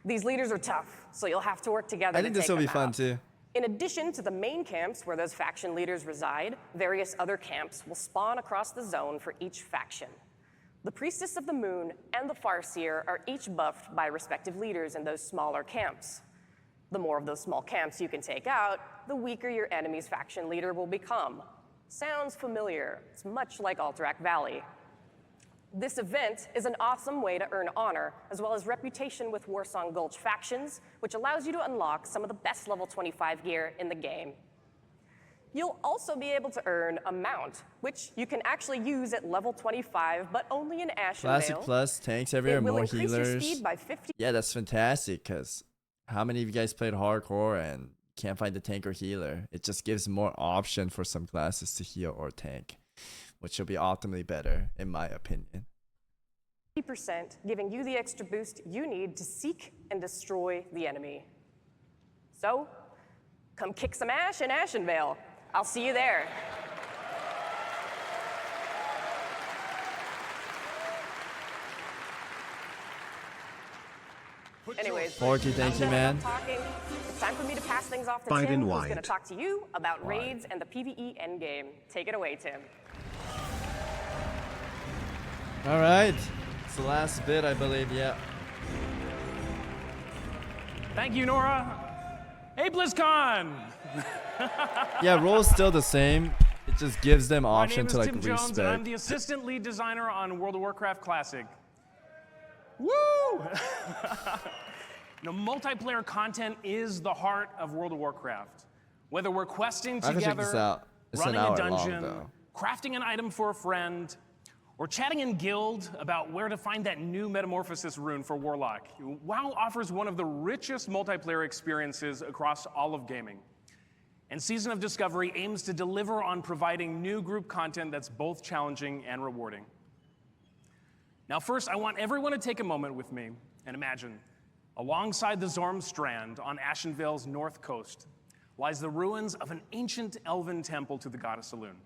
These leaders are tough, so you'll have to work together I to think this take will be them fun out. too. In addition to the main camps where those faction leaders reside, various other camps will spawn across the zone for each faction. The Priestess of the Moon and the Farseer are each buffed by respective leaders in those smaller camps. The more of those small camps you can take out, the weaker your enemy's faction leader will become. Sounds familiar. It's much like Alterac Valley. This event is an awesome way to earn honor, as well as reputation with Warsong Gulch factions, which allows you to unlock some of the best level 25 gear in the game. You'll also be able to earn a mount, which you can actually use at level 25, but only in Ashenvale. Classic plus tanks everywhere, It will more increase your healers. speed by 50. Yeah, that's fantastic. Cause how many of you guys played hardcore and can't find the tank or healer? It just gives more option for some classes to heal or tank, which will be optimally better in my opinion. 50%, giving you the extra boost you need to seek and destroy the enemy. So, come kick some ash in Ashenvale. I'll see you there. Anyways, Forky, thank you, man. Talking. It's time for me to pass things off to Biden Tim, who's wide. going to talk to you about raids and the PvE endgame. Take it away, Tim. All right. It's the last bit, I believe. Yeah. Thank you, Nora. Hey, BlizzCon! Yeah, role's still the same. It just gives them My option name is to like Tim Jones, and I'm respect. the assistant lead designer on World of Warcraft Classic. Woo! Multiplayer content is the heart of World of Warcraft. Whether we're questing I have to check together, this out. It's an running hour a dungeon, long, though. crafting an item for a friend, or chatting in guild about where to find that new metamorphosis rune for Warlock, WoW offers one of the richest multiplayer experiences across all of gaming. And Season of Discovery aims to deliver on providing new group content that's both challenging and rewarding. Now first, I want everyone to take a moment with me and imagine, alongside the Zorm Strand on Ashenvale's north coast, lies the ruins of an ancient elven temple to the goddess Elune.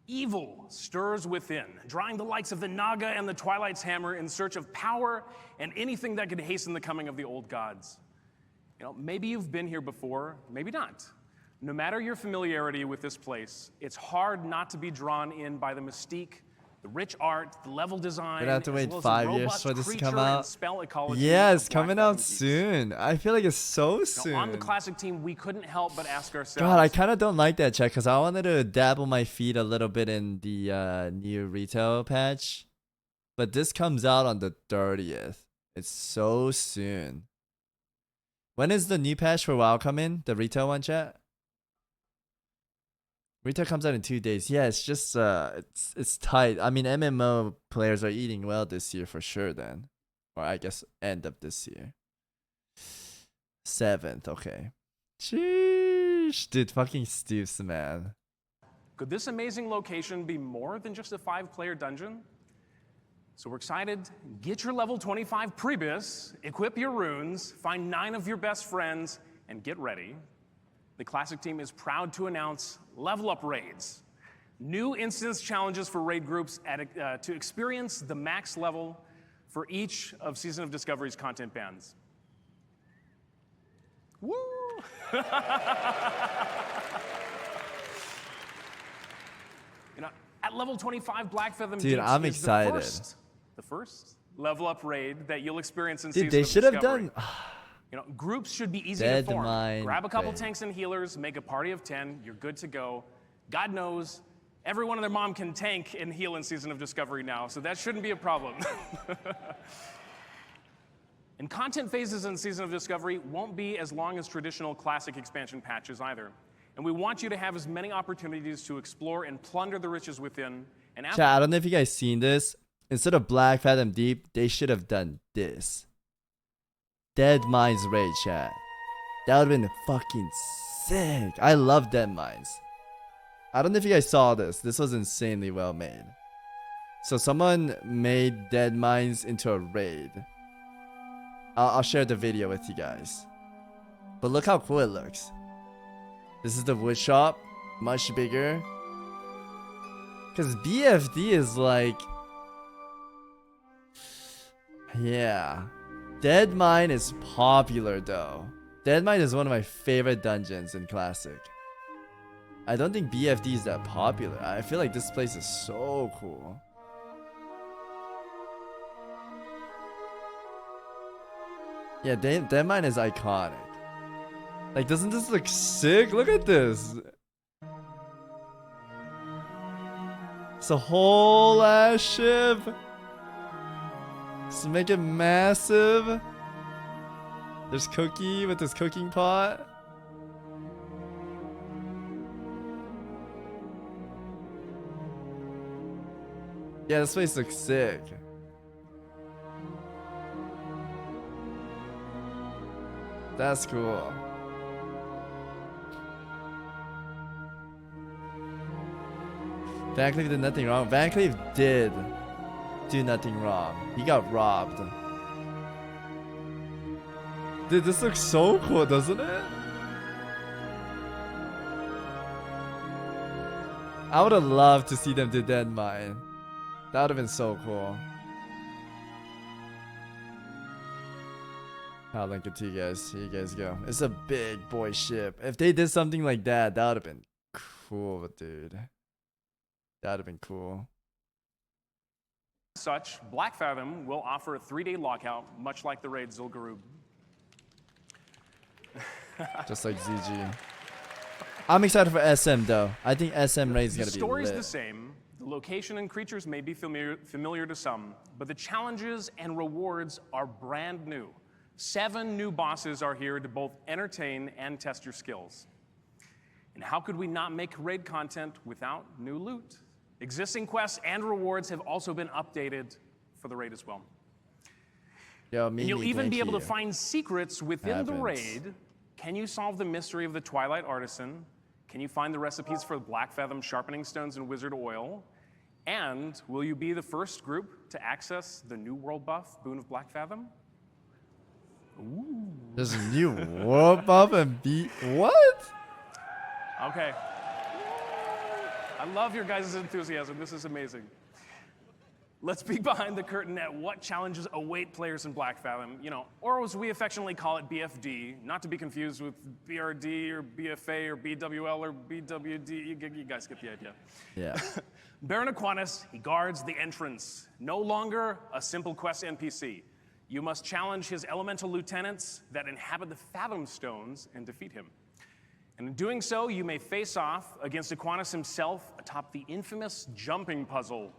Evil stirs within, drawing the likes of the Naga and the Twilight's Hammer in search of power and anything that could hasten the coming of the old gods. Maybe you've been here before, maybe not. No matter your familiarity with this place, it's hard not to be drawn in by the mystique, the rich art, the level design, We'd have to as wait well as 5 the years robust for this to creature come and out. spell ecology Yeah, of it's Black coming Fathom out Keys. soon. I feel like it's so Now, soon. on the classic team, we couldn't help but ask ourselves. God, I kind of don't like that check because I wanted to dabble my feet a little bit in the new retail patch. But this comes out on the 30th. It's so soon. When is the new patch for WoW come in? The retail one, chat? Retail comes out in 2 days. Yeah, it's just it's tight. I mean, MMO players are eating well this year for sure then. Or I guess end of this year. 7th, okay. Sheesh. Dude, fucking Steve's, man. Could this amazing location be more than just a 5-player dungeon? So we're excited. Get your level 25 Prebis, equip your runes, find 9 of your best friends, and get ready. The Classic team is proud to announce Level Up Raids. New instance challenges for raid groups to experience the max level for each of Season of Discovery's content bands. Woo! At level 25, Black Fathom Dude, Deeps I'm is excited. the first level up raid that you'll experience in Dude, Season they of should have Discovery. done. Groups should be easy Dead to form. Mind Grab a couple Raid. tanks and healers, make a party of 10, you're good to go. God knows, everyone and their mom can tank and heal in Season of Discovery now, so that shouldn't be a problem. And content phases in Season of Discovery won't be as long as traditional Classic expansion patches either. And we want you to have as many opportunities to explore and plunder the riches within. And Chat, I don't know if you guys seen this. Instead of Black Fathom Deep, they should have done this. Dead Mines Raid, chat. That would have been fucking sick. I love Dead Mines. I don't know if you guys saw this. This was insanely well made. So someone made Dead Mines into a raid. I'll share the video with you guys. But look how cool it looks. This is the wood shop. Much bigger. Because BFD is like... Yeah. Dead Mine is popular though. Dead Mine is one of my favorite dungeons in Classic. I don't think BFD is that popular. I feel like this place is so cool. Yeah, Dead Mine is iconic. Like, doesn't this look sick? Look at this. It's a whole ass ship. Just make it massive. There's Cookie with his cooking pot. Yeah, this place looks sick. That's cool. Van Cleef did nothing wrong. Van Cleef did. do nothing wrong. He got robbed. Dude, this looks so cool, doesn't it? I would have loved to see them do Dead Mine. That would have been so cool. I'll link it to you guys. Here you guys go. It's a big boy ship. If they did something like that, that would have been cool, dude. That would have been cool. Such, Black Fathom will offer a 3-day lockout, much like the raid Zul'Gurub. Just like ZG. I'm excited for SM though. I think SM raid is gonna be lit. The story's the same. The location and creatures may be familiar to some, but the challenges and rewards are brand new. 7 new bosses are here to both entertain and test your skills. And how could we not make raid content without new loot? Existing quests and rewards have also been updated for the raid as well. Yo, and you'll even be able to find secrets within the raid. Can you solve the mystery of the Twilight Artisan? Can you find the recipes for Black Fathom sharpening stones and wizard oil? And will you be the first group to access the new world buff, Boon of Black Fathom? Ooh. There's a new world buff and beat. What? Okay. I love your guys' enthusiasm. This is amazing. Let's peek behind the curtain at what challenges await players in Black Fathom. You know, or as we affectionately call it, BFD, not to be confused with BRD or BFA or BWL or BWD. You guys get the idea. Yeah. Baron Aquinas, he guards the entrance. No longer a simple quest NPC. You must challenge his elemental lieutenants that inhabit the Fathom Stones and defeat him. And in doing so, you may face off against Aquinas himself atop the infamous jumping puzzle.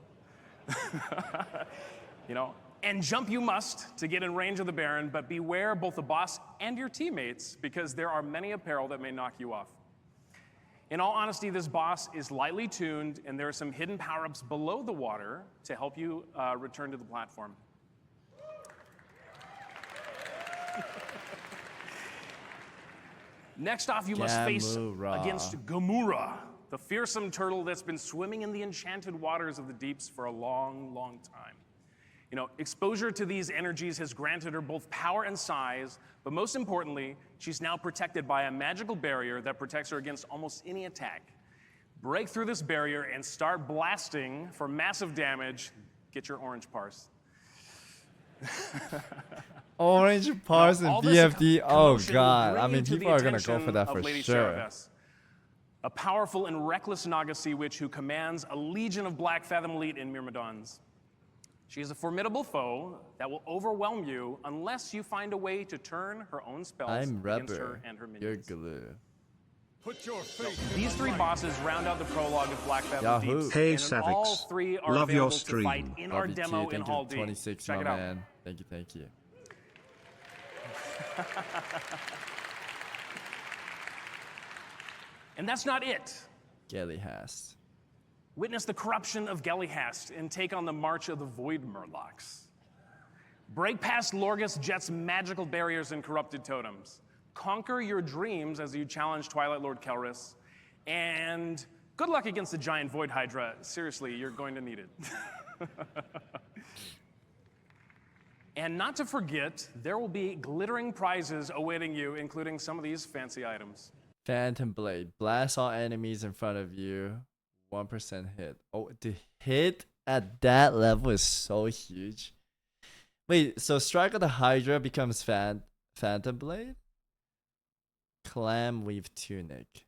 You know, and jump you must to get in range of the Baron, but beware both the boss and your teammates, because there are many a peril that may knock you off. In all honesty, this boss is lightly tuned, and there are some hidden power-ups below the water to help you return to the platform. Next off, you must face against Gamura, the fearsome turtle that's been swimming in the enchanted waters of the deeps for a long, long time. You know, exposure to these energies has granted her both power and size, but most importantly, she's now protected by a magical barrier that protects her against almost any attack. Break through this barrier and start blasting for massive damage. Get your orange parse. Orange parse and BFD. Oh god. I mean, people are gonna go for that for sure. A powerful and reckless Naga sea witch who commands a legion of Black Fathom elite in Myrmidons. She is a formidable foe that will overwhelm you unless you find a way to turn her own spells against her and her minions. You're glue. Put your faith. These 3 bosses round out the prologue of Black Fathom Deeps. Hey, and Savix. all 3 are Love your available to fight stream. in our demo in Hall D. 26, Check my it out. man. Thank you, thank you. And that's not it. Gellyhast. Witness the corruption of Gellyhast and take on the march of the Void Murlocs. Break past Lorgus Jet's magical barriers and corrupted totems. Conquer your dreams as you challenge Twilight Lord Kelris. And good luck against the giant Void Hydra. Seriously, you're going to need it. And not to forget, there will be glittering prizes awaiting you, including some of these fancy items. Phantom Blade. Blast all enemies in front of you. 1% hit. Oh, the hit at that level is so huge. Wait, so Strike of the Hydra becomes Phantom Blade? Clam Weave Tunic.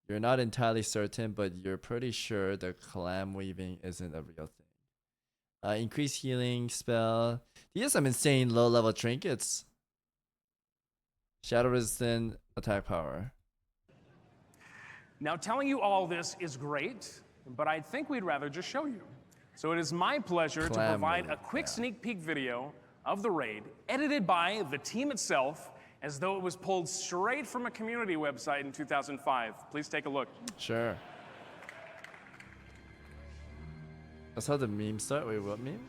You're not entirely certain, but you're pretty sure the clam weaving isn't a real thing. Increased healing spell. These are some insane low level trinkets. Shadow resistant attack power. Now, telling you all this is great, but I think we'd rather just show you. So it is my pleasure to provide a quick sneak peek video of the raid, edited by the team itself, as though it was pulled straight from a community website in 2005. Please take a look. Sure. That's how the meme start. Wait, what meme?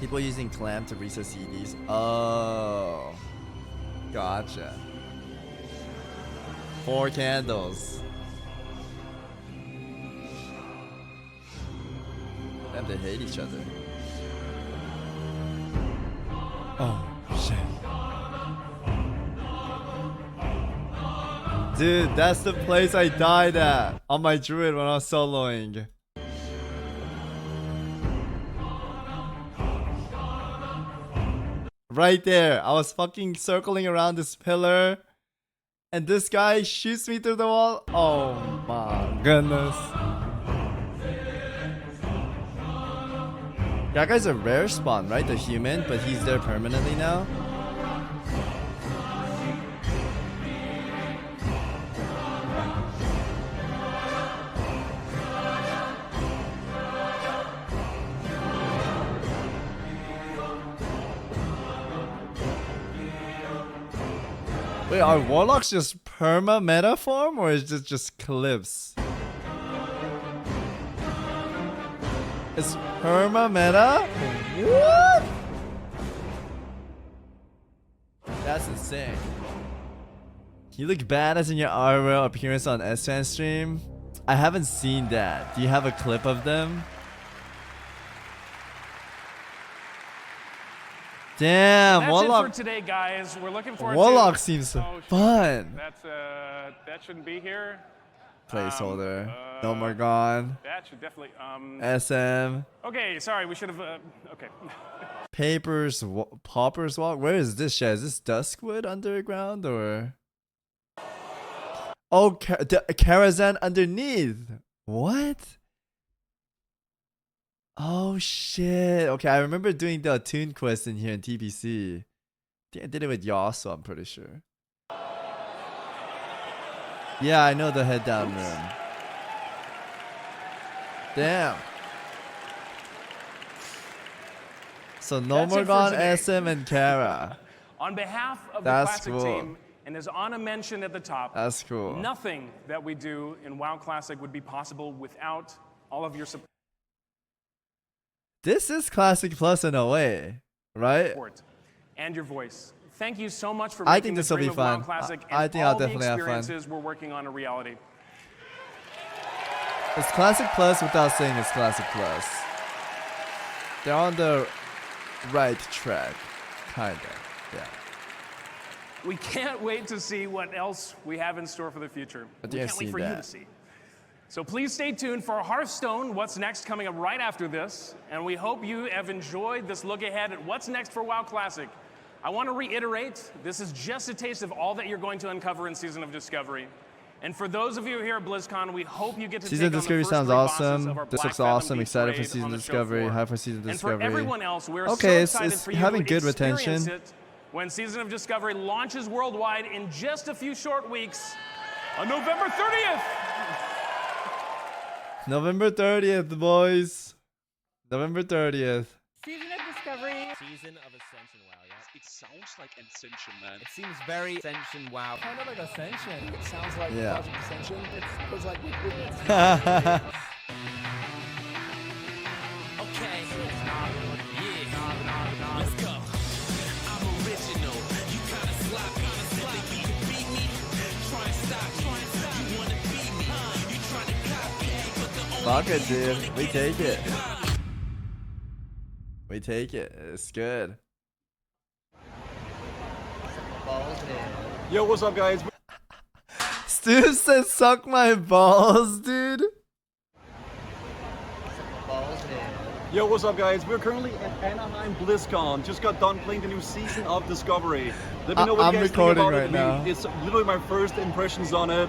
People using Clam to reset CDs. Oh, gotcha. 4 candles. Damn, they hate each other. Oh, shit. Dude, that's the place I died at on my druid when I was soloing. Right there. I was fucking circling around this pillar. And this guy shoots me through the wall. Oh my goodness. That guy's a rare spawn, right? The human, but he's there permanently now. Wait, are warlocks just perma meta form or is it just clips? It's perma meta? What? That's insane. You look badass in your IRL appearance on S-Fan stream. I haven't seen that. Do you have a clip of them? Damn, That's Warlock. it for today, guys. We're looking forward Warlock to... seems Oh, fun. That's that shouldn't be here. Placeholder. No more gone. That should definitely SM. Okay, sorry, we should have okay. Papers, Pauper's Walk. Where is this shit? Is this Duskwood Underground or? Oh, Karazhan underneath. What? Oh shit. Okay, I remember doing the Toon quest in here in TBC. I think I did it with Yasuo, I'm pretty sure. Yeah, I know the head down room. Damn. So no That's more it for gone today. SM and Kara. On behalf of That's the Classic cool. team, and as Anna mentioned at the top, That's cool. nothing that we do in WoW Classic would be possible without all of your support. This is Classic Plus in a way, right? And your voice. Thank you so much for I making think the this will dream be of WoW fun. Classic I and think I'll all the definitely have fun. experiences we're working on a reality. It's Classic Plus without saying it's Classic Plus. They're on the right track, kinda. Yeah. We can't wait to see what else we have in store for the future. I We think I've can't wait seen for you that. to see. So please stay tuned for Hearthstone, what's next coming up right after this. And we hope you have enjoyed this look ahead at what's next for WoW Classic. I want to reiterate, this is just a taste of all that you're going to uncover in Season of Discovery. And for those of you here at BlizzCon, we hope you get to Season take on Discovery the first sounds 3 bosses awesome. of our This Black looks Fathom awesome. Beast Excited for Parade Season on the show Discovery. floor. Hype for Season And Discovery. for everyone else, we're Okay, so excited for you having to good experience retention. it when Season of Discovery launches worldwide in just a few short weeks on November 30th. November 30th, boys. November 30th. Season of Discovery. Season of Ascension WoW, yeah. It sounds like Ascension, man. It seems very Ascension WoW. Kind of like Ascension. It sounds like Yeah. Project Ascension. It's like Okay. Yeah. Let's go. I'm original. You kinda sloppy. Think you can beat me? Try and stop me. You wanna beat me? You try to copy. But the only Fuck it, dude. We take it. We take it. It's good. Yo, what's up, guys? Stu said, "Suck my balls, dude." Yo, what's up, guys? We're currently at Anaheim Blizzcon. Just got done playing the new Season of Discovery. Let me know what I'm you guys think recording about right it. now. It's literally my first impressions on it.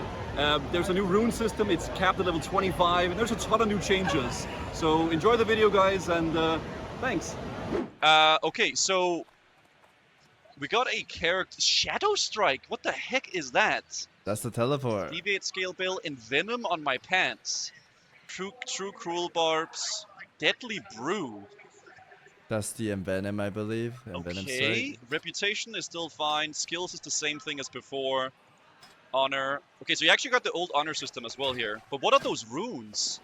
There's a new rune system. It's capped at level 25, and there's a ton of new changes. So enjoy the video, guys, and thanks. Okay, so we got a character, Shadow Strike. What the heck is that? That's the teleport. Deviate Scale Bill and Venom on my pants. True Cruel Barbs. Deadly Brew. That's the Envenom, I believe. Envenom Okay, strike. reputation is still fine. Skills is the same thing as before. Honor. Okay, so you actually got the old honor system as well here. But what are those runes?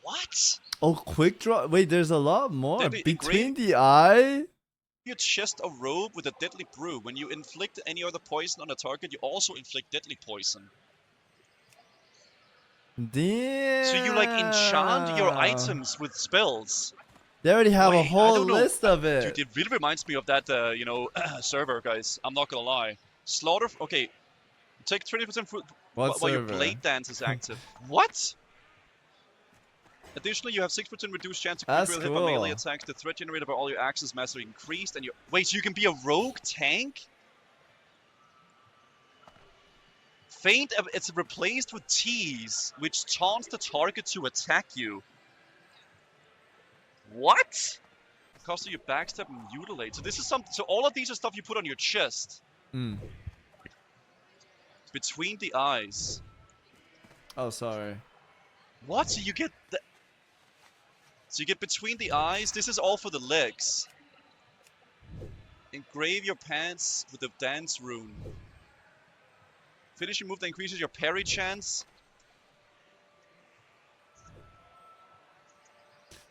What? Oh, quick draw. Wait, there's a lot more. Maybe Between the eye. Your chest a robe with a deadly brew. When you inflict any other poison on a target, you also inflict deadly poison. Damn. So you like enchant your items with spells. They already have a Wait, I whole don't know. list of it. Dude, it really reminds me of that, you know, server, guys. I'm not gonna lie. Slaughter. Okay, take 20% food What while your server? blade dance is active. What? Additionally, you have 6% reduced chance to That's crit hit by melee cool. attacks. The threat generated by all your actions mastery increased, and you wait. So you can be a rogue tank. Feint. It's replaced with tease, which taunts the target to attack you. What? Cost of your backstab and mutilate. So this is some. So all of these are stuff you put on your chest. Hmm. Between the eyes. Oh, sorry. What? So you get the. So you get between the eyes. This is all for the legs. Engrave your pants with the dance rune. Finish your move that increases your parry chance.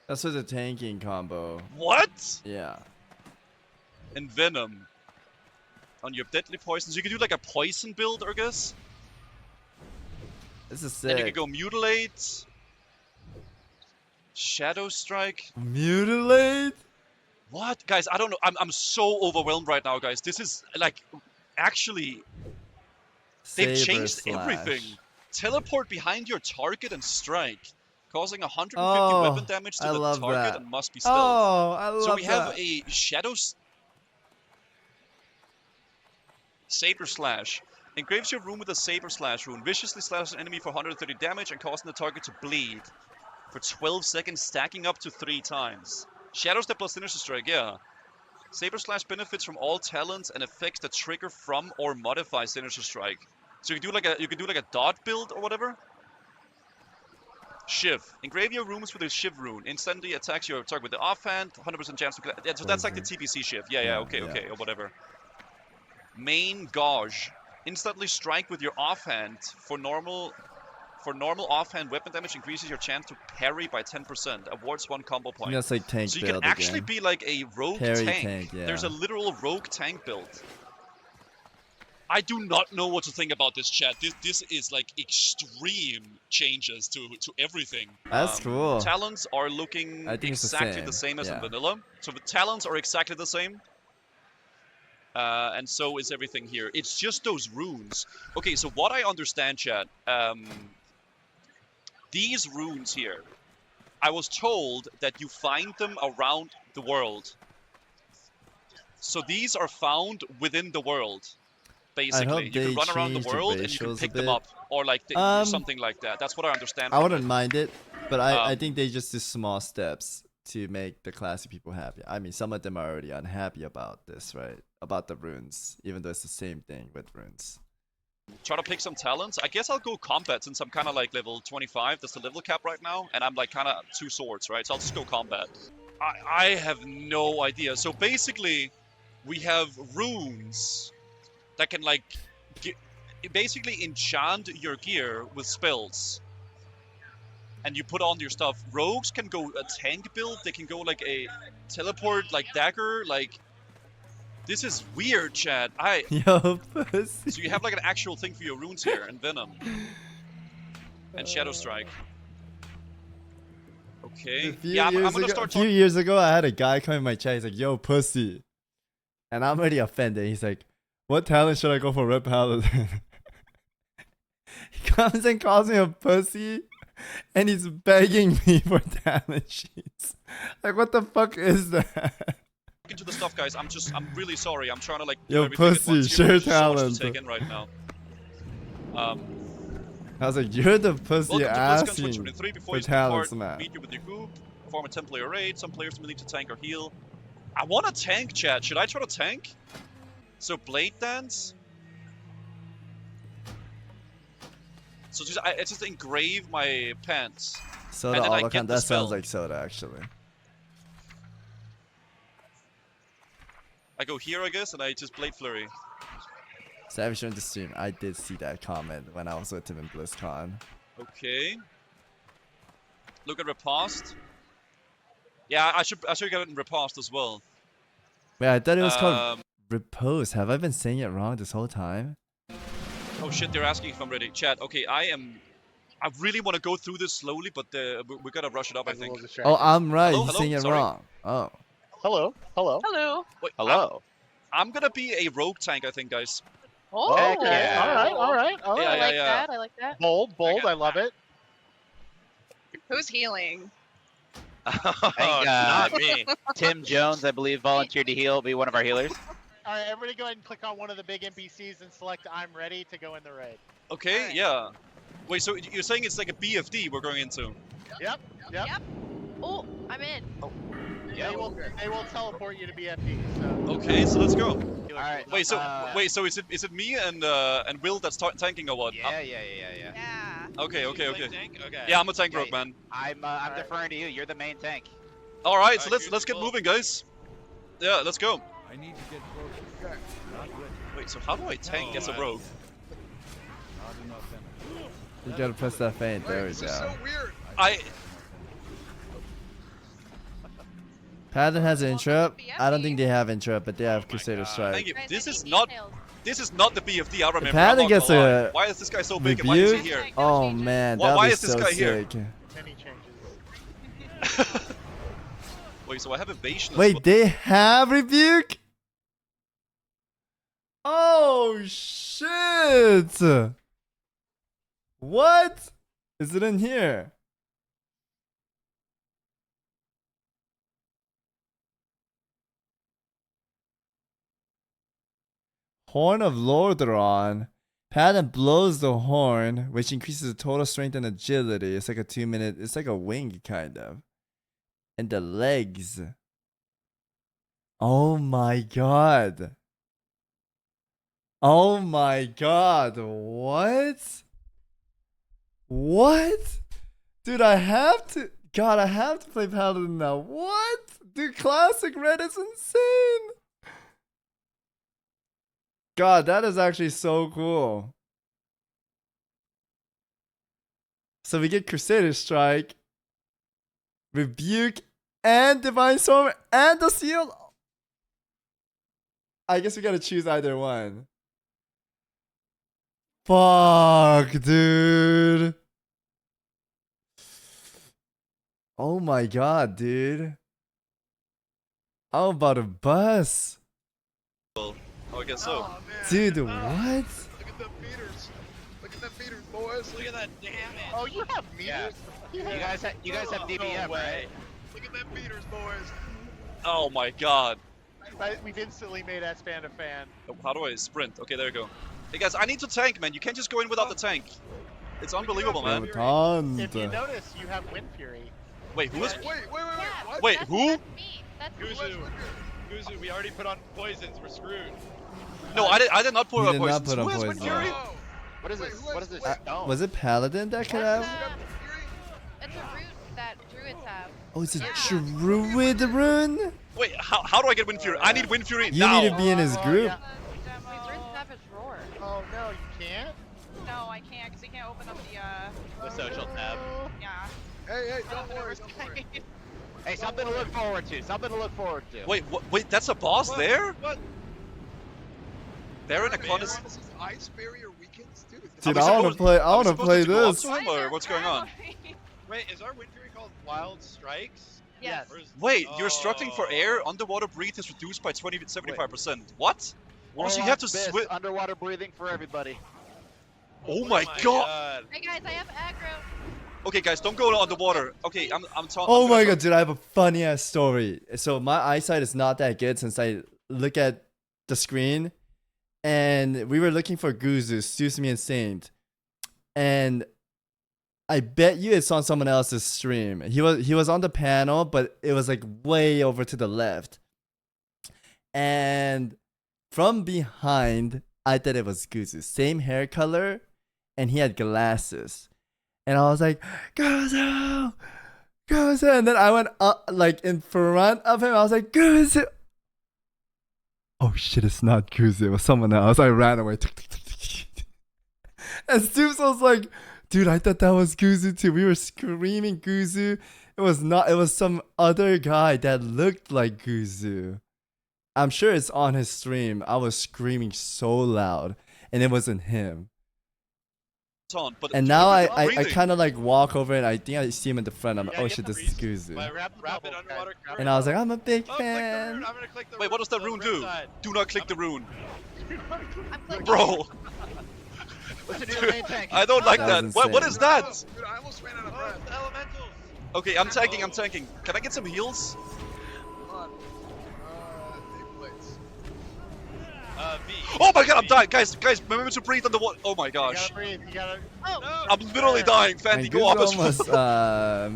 That's with the tanking combo. What? Yeah. And venom. On your deadly poisons. You can do like a poison build, I guess. This is Then you sick. can go mutilate. Shadow strike. Mutilate? What? Guys, I don't know. I'm so overwhelmed right now, guys. This is like actually they've Saber changed slash. everything. Teleport behind your target and strike, causing 150 Oh, weapon damage to I the love target that. and must be stealth. Oh, I love So we have that. a shadow saber slash. Engraves your rune with a saber slash rune. Viciously slashes an enemy for 130 damage and causing the target to bleed for 12 seconds, stacking up to 3 times. Shadow step plus sinister strike, yeah. Saber slash benefits from all talents and effects that trigger from or modify sinister strike. So you can do like a dot build or whatever. Shiv. Engrave your runes with a Shiv rune. Instantly attacks your target with the offhand. 100% chance to. Yeah, so that's like the TPC Shiv. Yeah, okay, or whatever. Main Gauge. Instantly strike with your offhand. For normal offhand weapon damage, increases your chance to parry by 10%. Awards 1 combo point. That's like tank so you can build actually again. be like a rogue Parry tank. tank, yeah. There's a literal rogue tank build. I do not know what to think about this, chat. This is like extreme changes to everything. That's cool. Talents are looking I think it's exactly the same as in vanilla. So the talents are exactly the same. And so is everything here. It's just those runes. Okay, so what I understand, chat, these runes here, I was told that you find them around the world. So these are found within the world. Basically, you can run around the world and you can pick them up, or like something like that. That's what I understand. I wouldn't mind it, but I Um, think they just do small steps to make the classic people happy. I mean, some of them are already unhappy about this, right? About the runes, even though it's the same thing with runes. Try to pick some talents. I guess I'll go combat since I'm kind of like level 25. That's the level cap right now, and I'm like kind of 2 swords, right? So I'll just go combat. I have no idea. So basically, we have runes that can like basically enchant your gear with spells, and you put on your stuff. Rogues can go a tank build. They can go like a teleport, like dagger, like. This is weird, Chad. Yo, pussy. So you have like an actual thing for your runes here, and Venom. And Shadow Strike. Okay. Yeah, I'm gonna start A few years ago, I had a guy come in my chat. He's like, "Yo, pussy," and I'm already offended. He's like, "What talent should I go for, Red Paladin?" He comes and calls me a pussy, and he's begging me for talent sheets. Like, what the fuck is that? into the stuff, guys. I'm really sorry. I'm trying to like do Yo, everything at pussy, once here, share but there's so much talent. to take in right now. I was like, "You're the pussy Welcome to BlizzCon asking 2023. Before for you start, talents, man." meet you with your group. Perform a 10-player raid. Some players may need to tank or heal. I want to tank, chat. Should I try to tank? So blade dance. So I just engrave my pants. Soda and then I Olakan, get the that spell. sounds like Soda, actually. I go here, I guess, and I just blade flurry. Savage joined the stream. I did see that comment when I was with him in BlizzCon. Okay. Look at riposte. Yeah, I should get it in riposte as well. Wait, I thought it was called repose. Have I been saying it wrong this whole time? Oh shit, they're asking if I'm ready. Chat, okay, I really want to go through this slowly, but we gotta rush it up, I think. Oh, I'm right. Hello, You're hello? saying it Sorry. wrong. Oh. Hello, hello. Hello. Wait, Hello. I'm gonna be a rogue tank, I think, guys. Oh, Okay. All right, all right, all Yeah, right. yeah, yeah. I like that. Bold, bold. I love it. Who's healing? Not me. Tim Jones, I believe, volunteered to heal. Be one of our healers. All right, everybody go ahead and click on one of the big NPCs and select I'm ready to go in the raid. Okay, yeah. Wait, so you're saying it's like a BFD we're going into? Yep, yep. Oh, I'm in. They will teleport you to BFD. So. Okay, so let's go. All right. Wait, so is it me and Will that's tanking or what? Yeah. Okay. Okay. Yeah, I'm a tank rogue, man. I'm deferring to you. You're the main tank. All right, so let's get moving, guys. Yeah, let's go. I need to get closer. Not good. Wait, so how do I tank as a rogue? Not enough energy. You gotta press that feint. There we go. Paladin has an interrupt. I don't think they have interrupt, but they have Crusader Strike. Thank you. This is not the BFD I remember. Paladin I'm not gets gonna lie. a Why is this guy so big and why is he rebuke? here? Oh man, Why that'd be is this so guy here? sick. Any changes. Wait, so I have evasion as Wait, well. they have rebuke? Oh shit! What? Is it in here? Horn of Lordaeron. Paladin blows the horn, which increases the total strength and agility. It's like a 2-minute, it's like a wing kind of. And the legs. Oh my god. Oh my god. What? What? Dude, I have to. God, I have to play Paladin now. What? Dude, classic red is insane. God, that is actually so cool. So we get Crusader Strike, Rebuke, and Divine Storm, and the Seal. I guess we gotta choose either one. Fuck, dude. Oh my god, dude. I'm about to bust. Oh, I guess so. Dude, what? Look at the meters. Look at the meters, boys. Look at that damage. Oh, you have meters? Yeah. You guys have DBM, right? Look at them meters, boys. Oh my god. We've instantly made S-Fan a fan. How do I sprint? Okay, there you go. Hey guys, I need to tank, man. You can't just go in without the tank. It's unbelievable, man. If you notice, you have Wind Fury. Wait, who is? Wait, what? Wait, who? Guzu, we already put on poisons. We're screwed. No, I did not put You on did not poison. put on Who has Wind poison. Fury? What is this? What is this? Was it Paladin that could have? It's a root that druids have. Oh, it's a druid rune? Wait, how do I get Wind Fury? I need Wind Fury You now. need to be in his group. Oh no, you can't? No, I can't because you can't open up The social tab. Yeah. Hey, don't worry. Hey, something to look forward to. Something to look forward to. Wait, wait, that's a boss there? What? Baron Aquanus. Ice barrier weakens, dude. Dude, I wanna play. I wanna play this. Or what's going on? Wait, is our Wind Fury called Wild Strikes? Yes. Wait, you're struggling for air. Underwater breathe is reduced by 75%. What? Also, you have to swim. Underwater breathing for everybody. Oh my god. Hey guys, I have aggro. Okay, guys, don't go underwater. Okay, I'm talking. Oh my god, dude, I have a funny ass story. So my eyesight is not that good since I look at the screen. And we were looking for Guzu, excuse me, and Saint. And I bet you it's on someone else's stream. He was on the panel, but it was like way over to the left. And from behind, I thought it was Guzu. Same hair color, and he had glasses. And I was like, Guzu! Guzu! And then I went up, like in front of him. I was like, Guzu! Oh shit, it's not Guzu. It was someone else. I ran away. And Stoops was like, dude, I thought that was Guzu too. We were screaming Guzu. It was not. It was some other guy that looked like Guzu. I'm sure it's on his stream. I was screaming so loud, and it wasn't him. On, but And now I kind of like walk over and I think I see him in the front. I'm like, oh shit, this is Guzu. And I was like, I'm a big fan. Wait, what does that rune do? Do not click the rune. Bro. I don't like that. What is that? Dude, I almost ran out of breath. Okay, I'm tanking. Can I get some heals? Oh my god, I'm dying! Guys, remember to breathe on the water. Oh my gosh. You gotta breathe, you gotta... I'm literally dying, Fandy, go off. Almost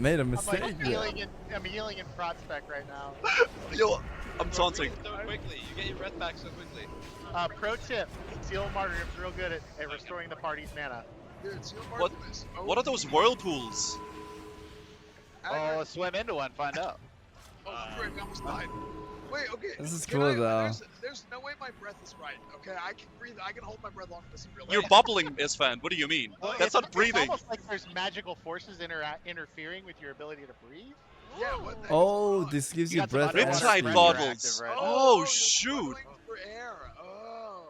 made a mistake. I'm healing in Prospect right now. Yo, I'm taunting. So quickly, you get your breath back so quickly. Pro tip, Seal Martyrdom's real good at restoring the party's mana. Dude, Seal What? Martyrdom is What are those whirlpools? Oh, swim into one, find out. Oh, frick, I almost died. Wait, okay. This is can cool, I- though. There's no way my breath is right. Okay, I can breathe. I can hold my breath long. This is real. You're bubbling, Isfan. What do you mean? That's not breathing. It's almost like there's magical forces interfering with your ability to breathe. Yeah, what the Oh, this gives you breath. Riptide bottles. Oh, shoot. for air. Oh.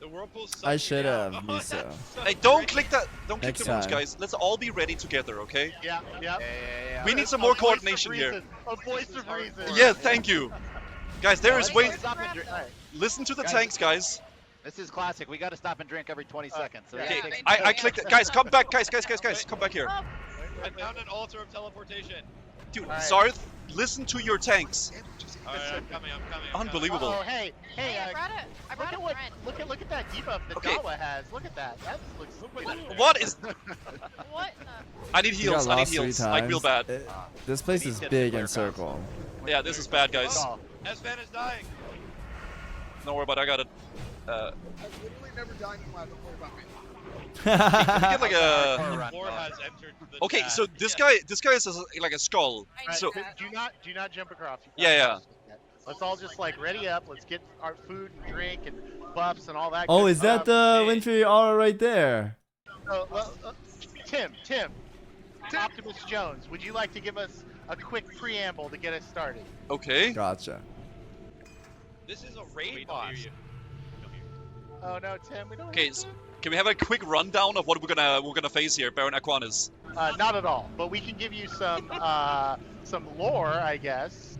The whirlpool sucks I you should down. have, Miso. Hey, don't click that. Don't click Next the moves, time. guys. Let's all be ready together, okay? Yeah. We need some more coordination here. A voice of reason. Yeah, thank you. Guys, there is way. Stop and drink. Listen to the tanks, guys. This is classic. We got to stop and drink every 20 seconds. So we Okay, gotta take- I clicked it. Guys, come back. Guys, come back here. I found an altar of teleportation. Dude, Zarth, listen to your tanks. Alright, I'm coming. Unbelievable. Oh, hey, I brought a friend. look at that debuff that Okay. Dawa has. Look at that. That looks What is? What? I need You got heals. I need lost 3 heals. I feel times. bad. This place is big and circle. Yeah, this is bad, guys. S-Fan is dying. Don't worry about it. I got it. I've literally never died in my life. Don't worry about me. Get like a. Floor has entered the Okay, chat. so this guy is like a skull. So do not jump across. yeah. Let's all just like ready up. Let's get our food and drink and buffs and all that. Oh, good is that stuff. the Winfrey aura right there? Tim, Optimus Jones, would you like to give us a quick preamble to get us started? Okay. Gotcha. This is a raid boss. Oh no, Tim, we don't. Okay, can we have a quick rundown of what we're gonna face here, Baron Aquanis? Not at all, but we can give you some lore, I guess.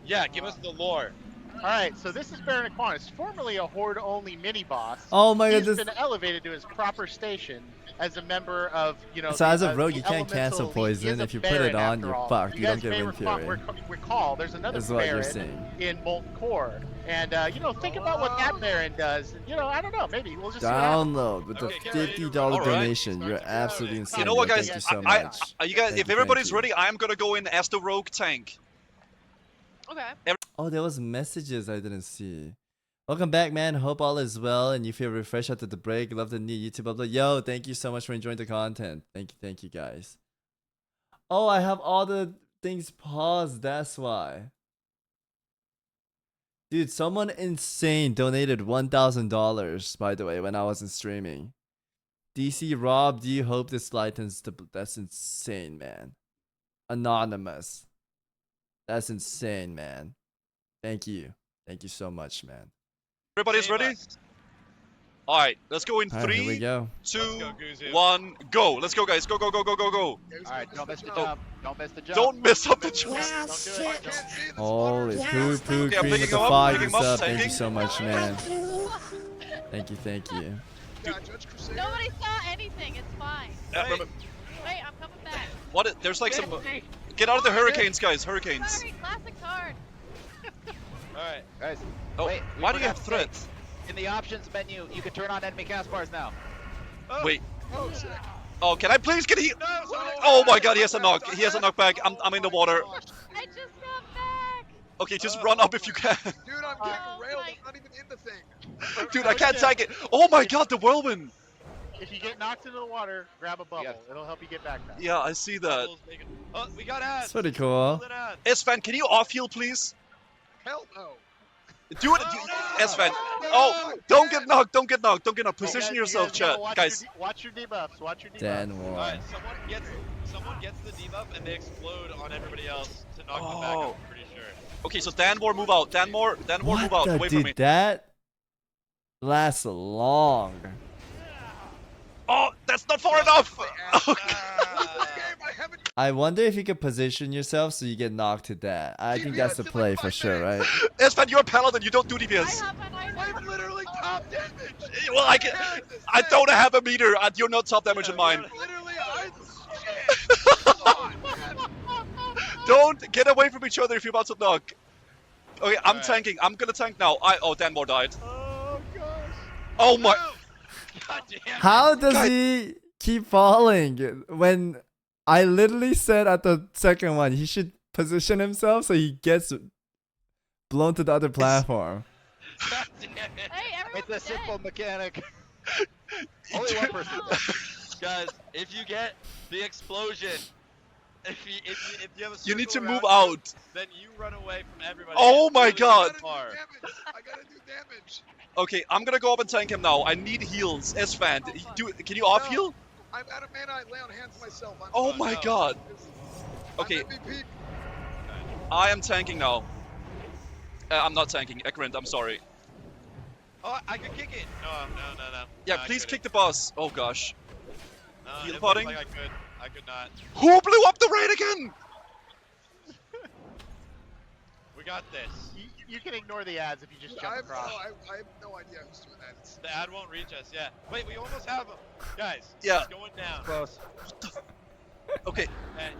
Yeah, give us the lore. All right, so this is Baron Aquanis, formerly a Horde-only mini-boss. Oh my god, He's this. been elevated to his proper station as a member of, So as a the rogue, you can't cancel elemental elite. He is poison. a If you put Baron it on, after you're all. fucked. You don't guys get may Wind Fury. recall, there's another Is what you're Baron saying. in Molten Core. And, think about what that Baron does. I don't know, maybe we'll just see what happens. Download with the $50 Alright. donation. You're absolutely insane. You know what, bro. guys? Thank you so I, much. you guys, Thank if you, everybody's thank you. ready, I'm gonna go in as the rogue tank. Okay. Oh, there was messages I didn't see. Welcome back, man. Hope all is well and you feel refreshed after the break. Love the new YouTube upload. Yo, thank you so much for enjoying the content. Thank you, guys. Oh, I have all the things paused. That's why. Dude, someone insane donated $1,000, by the way, when I wasn't streaming. DC Rob, do you hope this lightens the... That's insane, man. Anonymous. That's insane, man. Thank you. Thank you so much, man. Everybody's ready? All right, let's go in All right, here we 3, go. 2, Let's go, Guzu. 1, go. Let's go, guys. Go. Alright, don't miss the jump. Don't miss the jump. Don't mess up the jump. Holy poo poo Okay, I'm cream with picking the him up, fog picking and him up, stuff. Thank you tanking. so much, man. Thank you. Nobody saw anything. It's fine. Remember, Wait, I'm coming back. there's like some... Get out of the hurricanes, guys. Hurricanes. Sorry, classic card. Alright, guys. Oh, Wait, we why do you forgot have to say, threats? In the options menu, you can turn on enemy cast bars now. Wait. Oh, sick. Oh, can I please get healed? Oh my god, he has a knock. He has a knockback. I'm in the water. I just got back. Okay, just run up if you can. Dude, I'm getting railed. I'm not even in the thing. Dude, I can't tag it. Oh my god, the whirlwind. If you get knocked into the water, grab a bubble. Yes. It'll help you get back fast. Yeah, I see that. Oh, we got ads. It's pretty cool. S-Fan, can you off heal, please? Hell no. Do it, S-Fan. Oh, don't get knocked. Position You yourself, guys gotta chat. watch Guys, watch your debuffs. Watch your debuffs. Dan War. Alright, someone gets the debuff and they explode on everybody else to knock them back, I'm pretty sure. Okay, so Danmore move out. Danmore move out. Away from me. Dude, that lasts long. Oh, that's not far enough! I wonder if you could position yourself so you get knocked to that. I think that's the play for sure, right? Espen, you're a paladin, you don't do DPS. I'm literally top damage. Well, I don't have a meter, and you're not top damage in mine. Literally, Don't get away from each other if you're about to knock. Okay, I'm tanking. I'm gonna tank now. Oh, Danmore died. Oh gosh. Oh my. God damn. How does he keep falling when I literally said at the second one he should position himself so he gets blown to the other platform? God damn it. It's a simple mechanic. Only one person. Guys, if you get the explosion, if you have a You need to circle move around out. you, then you run away from everybody. Oh It's my really god. far. I gotta do damage. Okay, I'm gonna go up and tank him now. I need heals. Esfand, can you off heal? I'm out of mana. I lay on hands myself. Oh my god. Okay, I am tanking now. I'm not tanking. Ekrint, I'm sorry. Oh, I could kick it. No. Yeah, No, I please couldn't. kick the boss. Oh gosh. No, Heal it potting? looked like I could not. Who blew up the raid again? We got this. You can ignore the ads if you just jump across. I have no idea who's doing that. It's The ad won't reach us. Yeah. Wait, we almost have him, guys. Yeah. It's going down. Close. Okay. And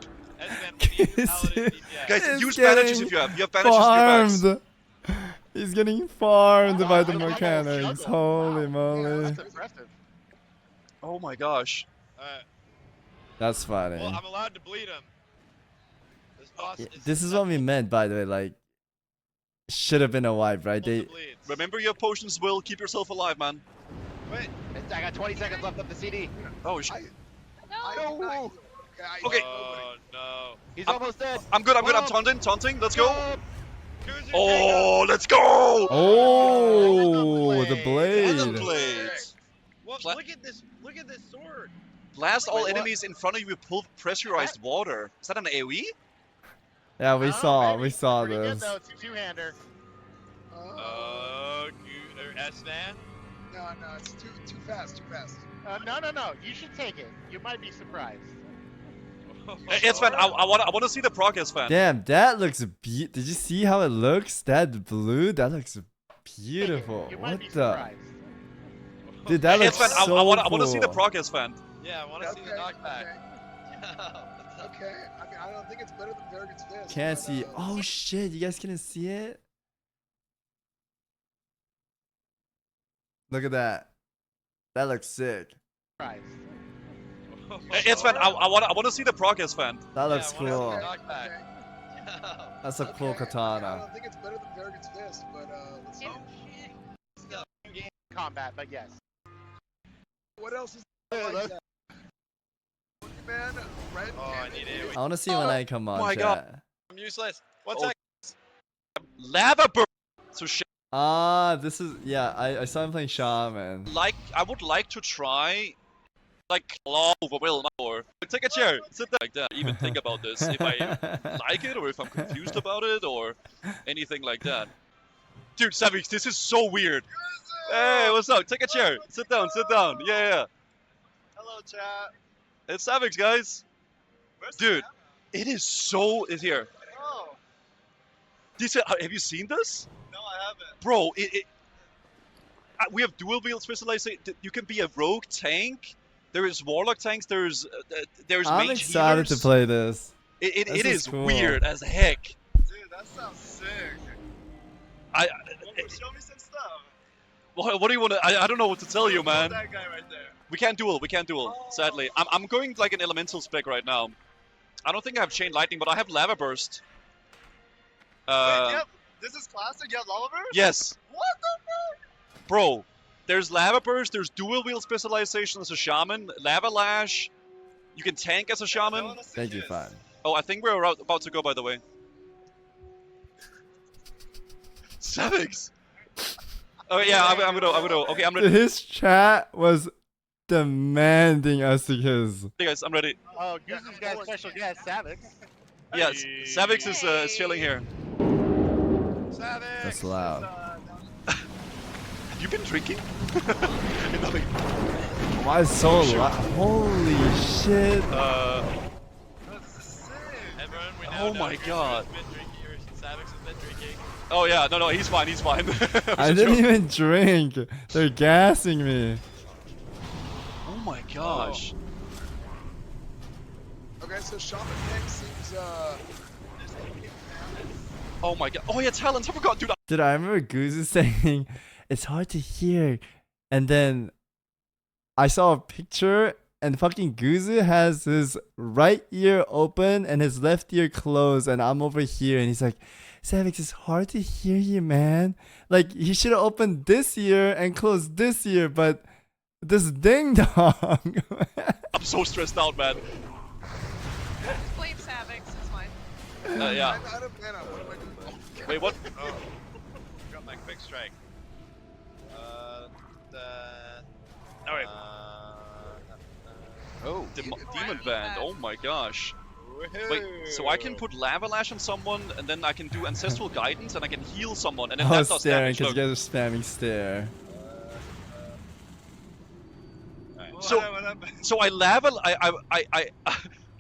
we need the paladin DPS. Guys, He's use bandages if you have. You have bandages in your bags. Farmed. He's getting farmed by the mechanics. Holy moly. That's impressive. Oh my gosh. That's funny. Well, I'm allowed to bleed him. This boss is This is what we meant, by the way. Like, should have been a wipe, right? They. Remember your potions, Will. Keep yourself alive, man. Wait, I got 20 seconds left of the CD. Oh shit. No. Okay. Oh no. He's almost dead. I'm good. I'm taunting. Let's go. Kuzu, Oh, let's go. Oh, the blade. The blade. Well, look at this sword. Blast all Wait, what? enemies in front of you with pressurized water. Is that an AoE? Yeah, we saw Pretty this. good though. It's a two-hander. S-Man? No, it's too fast. No. You should take it. You might be surprised. Esfand, I want to see the proc, Esfand. Damn, that looks Did you see how it looks? That blue, that looks beautiful. You might What be the? surprised. Dude, that looks Esfand, so I want to see the cool. proc, Esfand. Yeah, I want to see the knockback. Okay. I mean, I don't think it's better than Vergon's Fist. Can't but, see. Oh shit! You guys can't see it. Look at that. That looks sick. Esfand, I want to see the proc, Esfand. That looks I wanna see cool. the knockback. That's a cool I katana. don't think it's better than Vergon's Fist, but let's see. Combat, but yes. What else is there like that? Man, red I need AoE. I want to see when I come on. my chat. God. I'm useless. One Oh. sec. Lava burn. So shit. This is I saw him playing shaman. I would like to try, claw over Will or take a chair, sit there like that. Even think about this if I like it or if I'm confused about it or anything like that. Dude, Savix, this is so weird. Hey, what's up? Take a chair. Sit down. Yeah. Hello, chat. It's Savix, guys. Dude, it is so. It's here. Oh. Have you seen this? No, I haven't. Bro, we have dual wield specialization. You can be a rogue tank. There is warlock tanks. There's I'm mage excited healers. to play this. It This is cool. weird as heck. Dude, that sounds sick. Show me some stuff. What do you want to? I don't know what to tell you, man. That guy right there. We can't duel. Sadly, I'm going like an elemental spec right now. I don't think I have chain lightning, but I have lava burst. Wait, this is classic. You have lava burst? Yes. What the fuck? Bro, there's lava burst. There's dual wield specialization as a shaman. Lava lash. You can tank as a shaman. Thank you, fine. Oh, I think we're about to go. By the way. Savix. Oh yeah, I'm gonna. Okay, I'm ready. His chat was demanding us to his. Hey guys, I'm ready. Oh, Goosey's got a special guest, Savix. Yes, Savix is chilling here. That's loud. Have you been drinking? Nothing. Why is so loud? Holy shit. Oh my god. Oh yeah, no, he's fine, he's fine. I didn't even drink. They're gassing me. Oh my gosh. Okay, so Shaman King seems Oh my god. Oh yeah, talents. I forgot, dude. Dude, I remember Guzu saying it's hard to hear, and then I saw a picture and fucking Guzu has his right ear open and his left ear closed, and I'm over here and he's like, Savix, it's hard to hear you, man. Like, he should have opened this ear and closed this ear, but this ding dong. I'm so stressed out, man. Blame Savix, it's fine. Yeah. I'm out of mana. What am I doing? Oh, Wait, what? Oh. Got my quick strike. Alright. Oh, Demon Band. Oh my gosh. Wait, so I can put Lava Lash on someone, and then I can do Ancestral Guidance, and I can heal someone, and then I that was does staring damage. because Look. you guys are spamming stare. So I lava,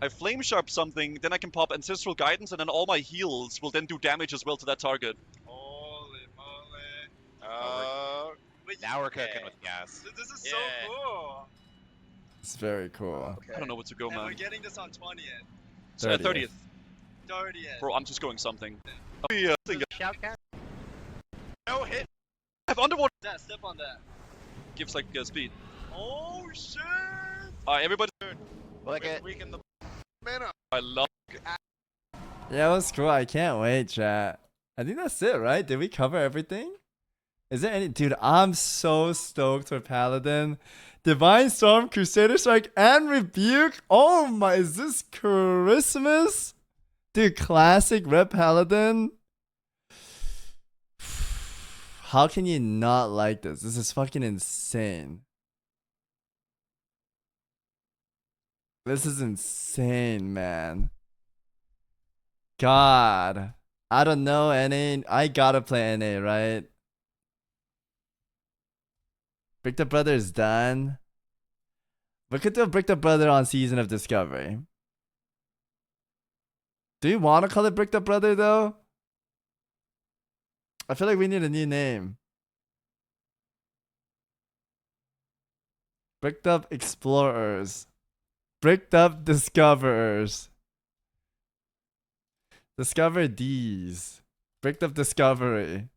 I flame sharp something, then I can pop Ancestral Guidance, and then all my heals will then do damage as well to that target. Holy moly. Now we're cooking with gas. This is so cool. It's very cool. I don't know what to go, And man. we're getting this on 20th. 30th. 30th. Bro, I'm just going something. Oh, Shoutcast? No hit. I have underwater. That, step on that. Gives like speed. Oh shit! Everybody. Look at. Weaken the mana. I love. Yeah, it was cool. I can't wait, chat. I think that's it, right? Did we cover everything? Is there any... Dude, I'm so stoked for Paladin. Divine Storm, Crusader Strike, and Rebuke. Oh my, is this Christmas? Dude, classic Red Paladin. How can you not like this? This is fucking insane. This is insane, man. God. I don't know, NA. I gotta play NA, right? Brick the Brother is done. We could do a Brick the Brother on Season of Discovery. Do you want to call it Brick the Brother, though? I feel like we need a new name. Bricked Up Explorers. Bricked Up Discoverers. Discover D's. Bricked Up Discovery.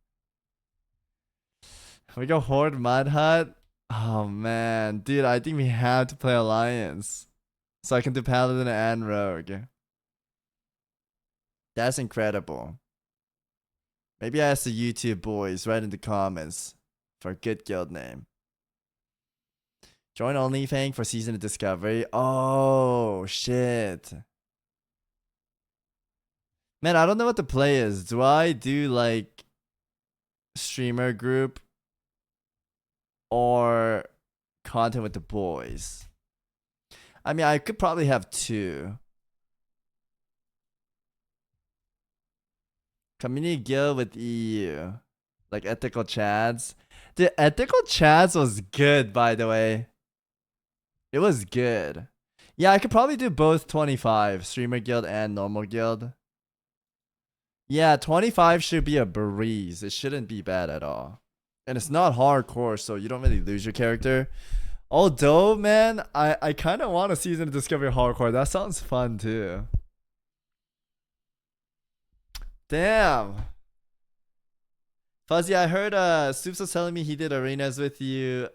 We go Horde Mud Hut. Oh man, dude, I think we have to play Alliance. So I can do Paladin and Rogue. That's incredible. Maybe I ask the YouTube boys right in the comments for a good guild name. Join OnlyFans for Season of Discovery. Oh, shit. Man, I don't know what the play is. Do I do like streamer group or content with the boys? I mean, I could probably have two. Community guild with EU. Like Ethical Chads. Dude, Ethical Chads was good, by the way. It was good. Yeah, I could probably do both 25. Streamer guild and normal guild. Yeah, 25 should be a breeze. It shouldn't be bad at all. And it's not hardcore, so you don't really lose your character. Although, man, I kind of want a Season of Discovery hardcore. That sounds fun, too. Damn. Fuzzy, I heard Soups was telling me he did arenas with you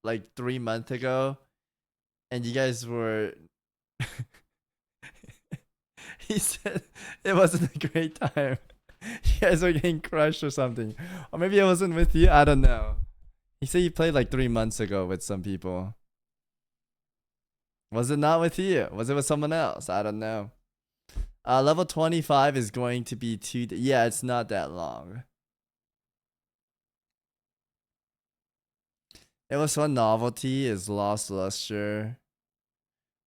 like 3 months ago. And you guys were... He said it wasn't a great time. You guys were getting crushed or something. Or maybe it wasn't with you. I don't know. He said you played like 3 months ago with some people. Was it not with you? Was it with someone else? I don't know. Level 25 is going to be 2 yeah, it's not that long. It was one novelty is Lost Luster.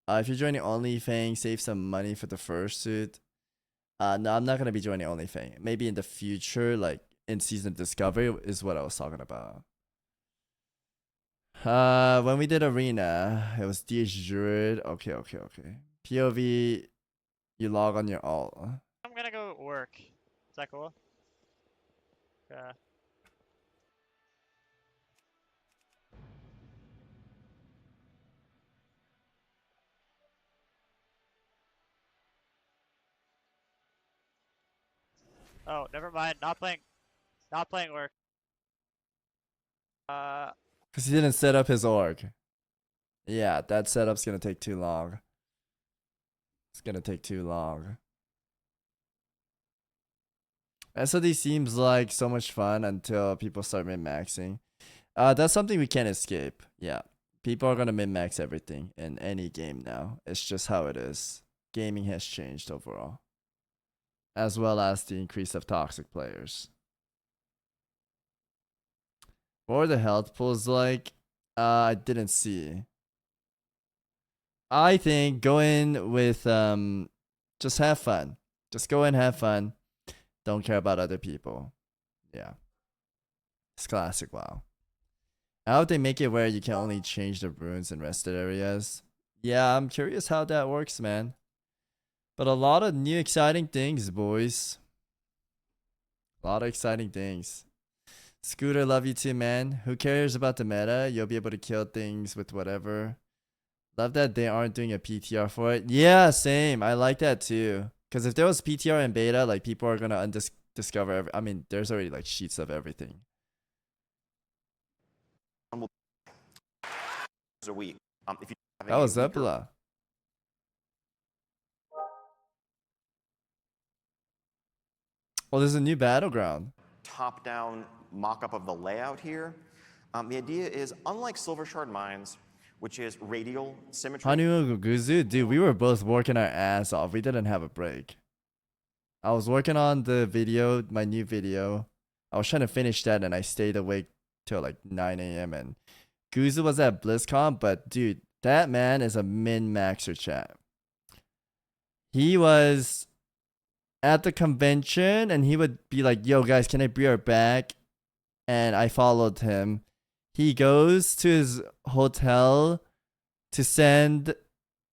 If you're joining OnlyFans, save some money for the fursuit. No, I'm not gonna be joining OnlyFans. Maybe in the future, like in-season discovery is what I was talking about. When we did arena, it was DH Druid. Okay. POV, you log on your alt. I'm gonna go work. Is that cool? Yeah. Oh, never mind. Not playing work. Because he didn't set up his org. Yeah, that setup's gonna take too long. It's gonna take too long. SOD seems like so much fun until people start min-maxing. That's something we can't escape. Yeah. People are gonna min-max everything in any game now. It's just how it is. Gaming has changed overall. As well as the increase of toxic players. What were the health pools like? I didn't see. I think go in with just have fun. Just go in, have fun. Don't care about other people. Yeah. It's classic WoW. I hope they make it where you can only change the runes in rested areas. Yeah, I'm curious how that works, man. But a lot of new exciting things, boys. A lot of exciting things. Scooter, love you too, man. Who cares about the meta? You'll be able to kill things with whatever. Love that they aren't doing a PTR for it. Yeah, same. I like that too. Because if there was PTR and beta, like people are gonna discover. I mean, there's already like sheets of everything. A week. If you That was Zebla. Well, there's a new battleground. Top-down mock-up of the layout here. The idea is, unlike Silver Shard Mines, which is radial symmetry. Hanu Guzu, dude, we were both working our ass off. We didn't have a break. I was working on the video, my new video. I was trying to finish that and I stayed awake till like 9 a.m. and Guzu was at BlizzCon, but dude, that man is a min-maxer, chat. He was at the convention and he would be like, yo guys, can I be right back? And I followed him. He goes to his hotel to send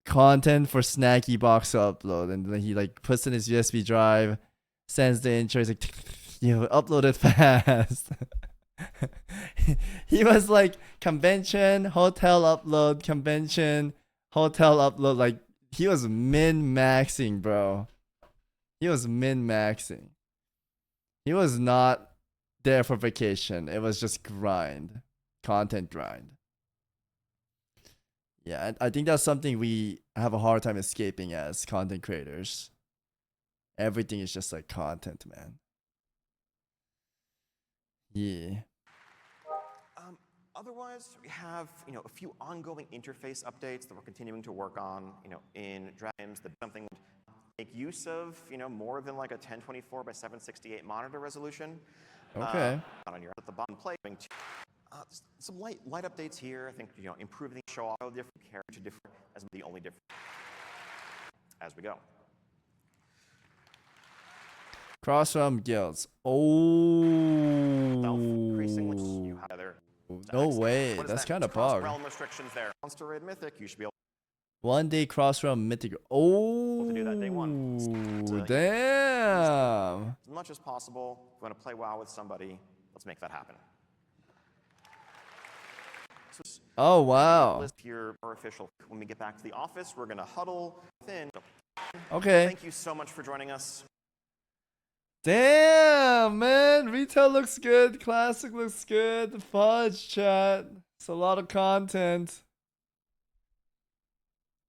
content for Snacky Box to upload, and then he like puts in his USB drive, sends the intro. He's like, "Yo, upload it fast." He was like convention, hotel upload, convention, hotel upload. Like he was min-maxing, bro. He was min-maxing. He was not there for vacation. It was just grind. Content grind. Yeah, I think that's something we have a hard time escaping as content creators. Everything is just like content, man. Yeah. Otherwise, we have a few ongoing interface updates that we're continuing to work on. In Dragons, that something would make use of more than like a 1024 by 768 monitor resolution. Okay. On your at the bottom play. Some light updates here. I think improving the show off different character different as the only difference as we go. Cross-realm guilds. Oh. No way. That's kind of pog. Realm restrictions there. Monster Raid Mythic. You should be able. One day cross-realm mythic. Oh. To do that day one. Damn. As much as possible. If you want to play WoW with somebody, let's make that happen. Oh wow. List here are official. When we get back to the office, we're gonna huddle within. Okay. Thank you so much for joining us. Damn, man. Retail looks good. Classic looks good. The fudge chat. It's a lot of content.